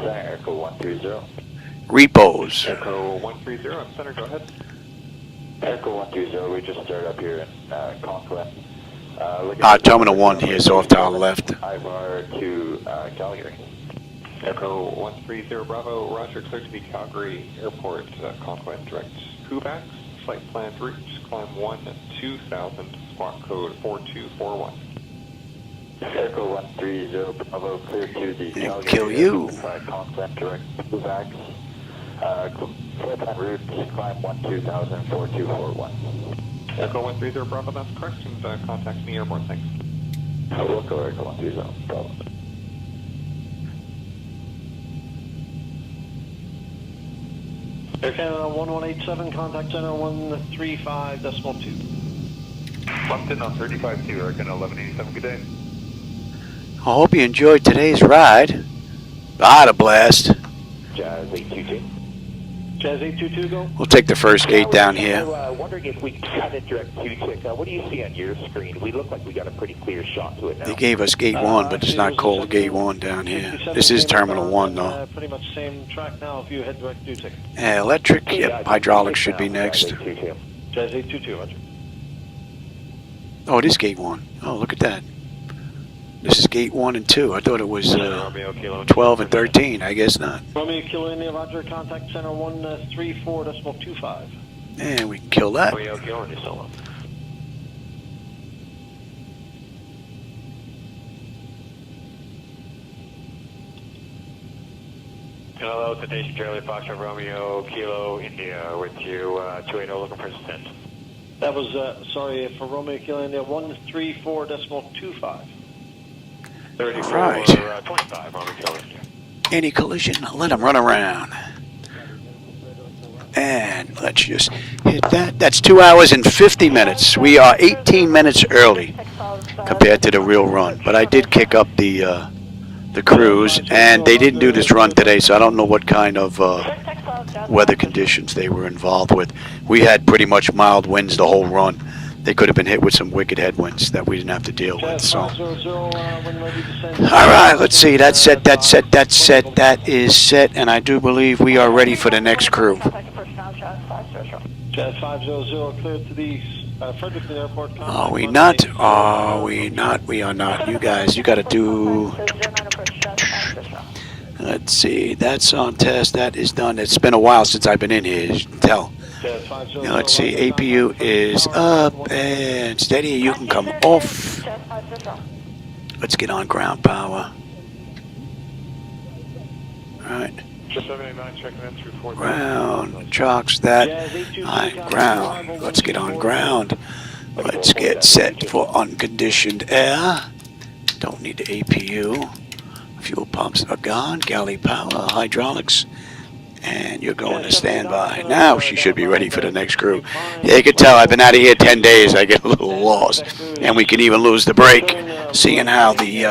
Echo 130. Repos. Echo 130, center, go ahead. Echo 130, we just started up here in Conklin. Terminal 1 here is off to our left. Ivar to Calgary. Echo 130, Bravo, roger, clear to the Calgary Airport, Conklin, direct Kubax, flight plan route, climb 1-2000, squawk code 4241. Echo 130, Bravo, clear to the Calgary kill you. Conklin, direct Kubax, flight plan route, climb 1-2000, 4241. Echo 130, Bravo, that's correct, and contact me airborne, thanks. We'll go Echo 130, Bravo. Air Canada 1187, contact center 135.2. Bumped in on 35-2, Air Canada 1187, good day. I hope you enjoyed today's ride. I had a blast. Jazz 822. Jazz 822 go. We'll take the first gate down here. Wondering if we cut it direct Kubitschek. What do you see on your screen? We look like we got a pretty clear shot to it now. They gave us gate 1, but it's not called gate 1 down here. This is terminal 1 though. Pretty much same track now if you head direct Kubitschek. Electric, yep, hydraulics should be next. Jazz 822, roger. Oh, it is gate 1. Oh, look at that. This is gate 1 and 2. I thought it was 12 and 13. I guess not. Romeo Kilo India, roger, contact center 134.25. And we can kill that. Romeo Kilo India solo. Hello, Station Charlie Foxtrot Romeo Kilo India with you, 280 looking for assistance. That was, sorry, for Romeo Kilo India, 134.25. 34, Right. 25 Romeo Kilo India. Any collision, let them run around. And let's just hit that. That's 2 hours and 50 minutes. We are 18 minutes early compared to the real run. But I did kick up the crews, and they didn't do this run today, so I don't know what kind of weather conditions they were involved with. We had pretty much mild winds the whole run. They could have been hit with some wicked headwinds that we didn't have to deal with. So, all right, let's see. That's set. That's set. That's set. That is set, and I do believe we are ready for the next crew. Jazz 500 cleared to the Fredericton Airport. Are we not? Are we not? We are not. You guys, you got to do. Let's see. That's on test. That is done. It's been a while since I've been in here. You can tell. Now, let's see. APU is up and steady. You can come off. Let's get on ground power. All right. Ground. Chocks that. On ground. Let's get on ground. Let's get set for unconditioned air. Don't need the APU. Fuel pumps are gone. Galley power. Hydraulics. And you're going to standby. Now she should be ready for the next crew. Yeah, you can tell I've been out of here 10 days. I get a little lost. And we can even lose the brake, seeing how the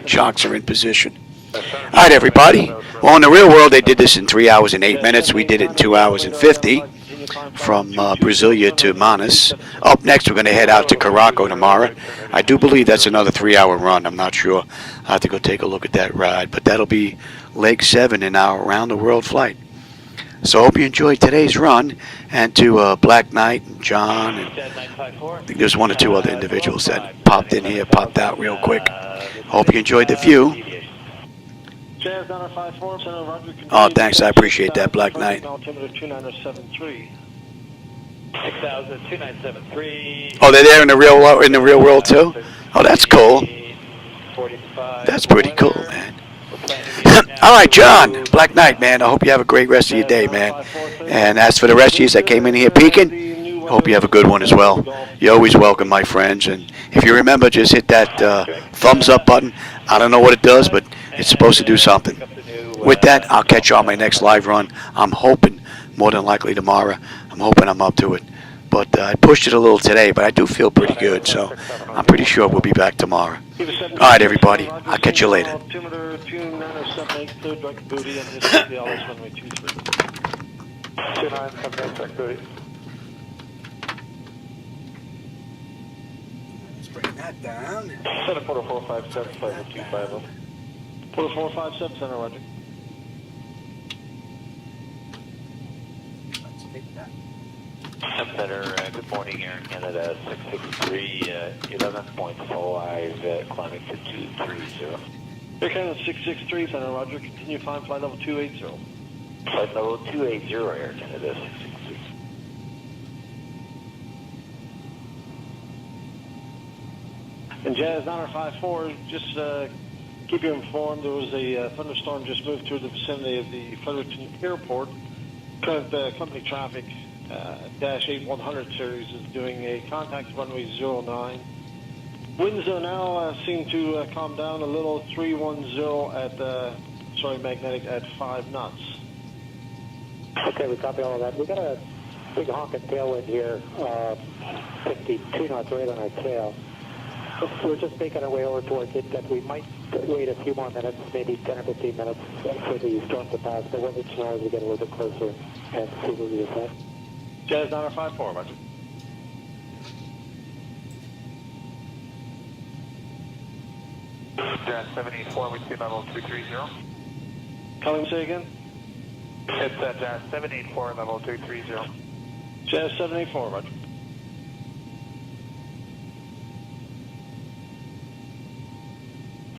chocks are in position. All right, everybody. Well, in the real world, they did this in 3 hours and 8 minutes. We did it in 2 hours and 50 from Brasilia to Manaus. Up next, we're going to head out to Caraco tomorrow. I do believe that's another 3-hour run. I'm not sure. I'll have to go take a look at that ride. But that'll be leg 7 in our round-the-world flight. So I hope you enjoyed today's run. And to Black Knight and John, and I think there's 1 or 2 other individuals that popped in here, popped out real quick. Hope you enjoyed the view. Oh, thanks. I appreciate that, Black Knight. 6,02973. Oh, they're there in the real world too? Oh, that's cool. That's pretty cool, man. All right, John, Black Knight, man. I hope you have a great rest of your day, man. And as for the rest of you that came in here peeking, I hope you have a good one as well. You're always welcome, my friends. And if you remember, just hit that thumbs up button. I don't know what it does, but it's supposed to do something. With that, I'll catch you on my next live run. I'm hoping, more than likely tomorrow. I'm hoping I'm up to it. But I pushed it a little today, but I do feel pretty good. So I'm pretty sure we'll be back tomorrow. All right, everybody. I'll catch you later. Altimeter 2978, cleared direct booty, and this is the ILS-Y 23. 2978, direct booty. Let's bring that down. Center Porter 457, 5250. Porter 457, center, roger. Let's take that. Center, good morning, Air Canada 663, 11.5, climbing to 230. Air Canada 663, center, roger. Continue climb, flight level 280. Flight level 280, Air Canada 663. And Jazz 954, just keep you informed, there was a thunderstorm just moved through the vicinity of the Fredericton Airport. Current company traffic, Dash 8100 series is doing a contact runway 09. Winds now seem to calm down a little, 310 at, magnetic at 5 knots. Okay, we copy all of that. We got a big honking tailwind here, 52 knots right on our tail. We're just making our way over towards it, that we might wait a few more minutes, maybe 10 or 15 minutes for the storm to pass, but we'll need to know as we get a little bit closer and see where we are. Jazz 954, roger. Jazz 784, we see level 230. Calling, say again? It's Jazz 784, level 230. Jazz 784, roger.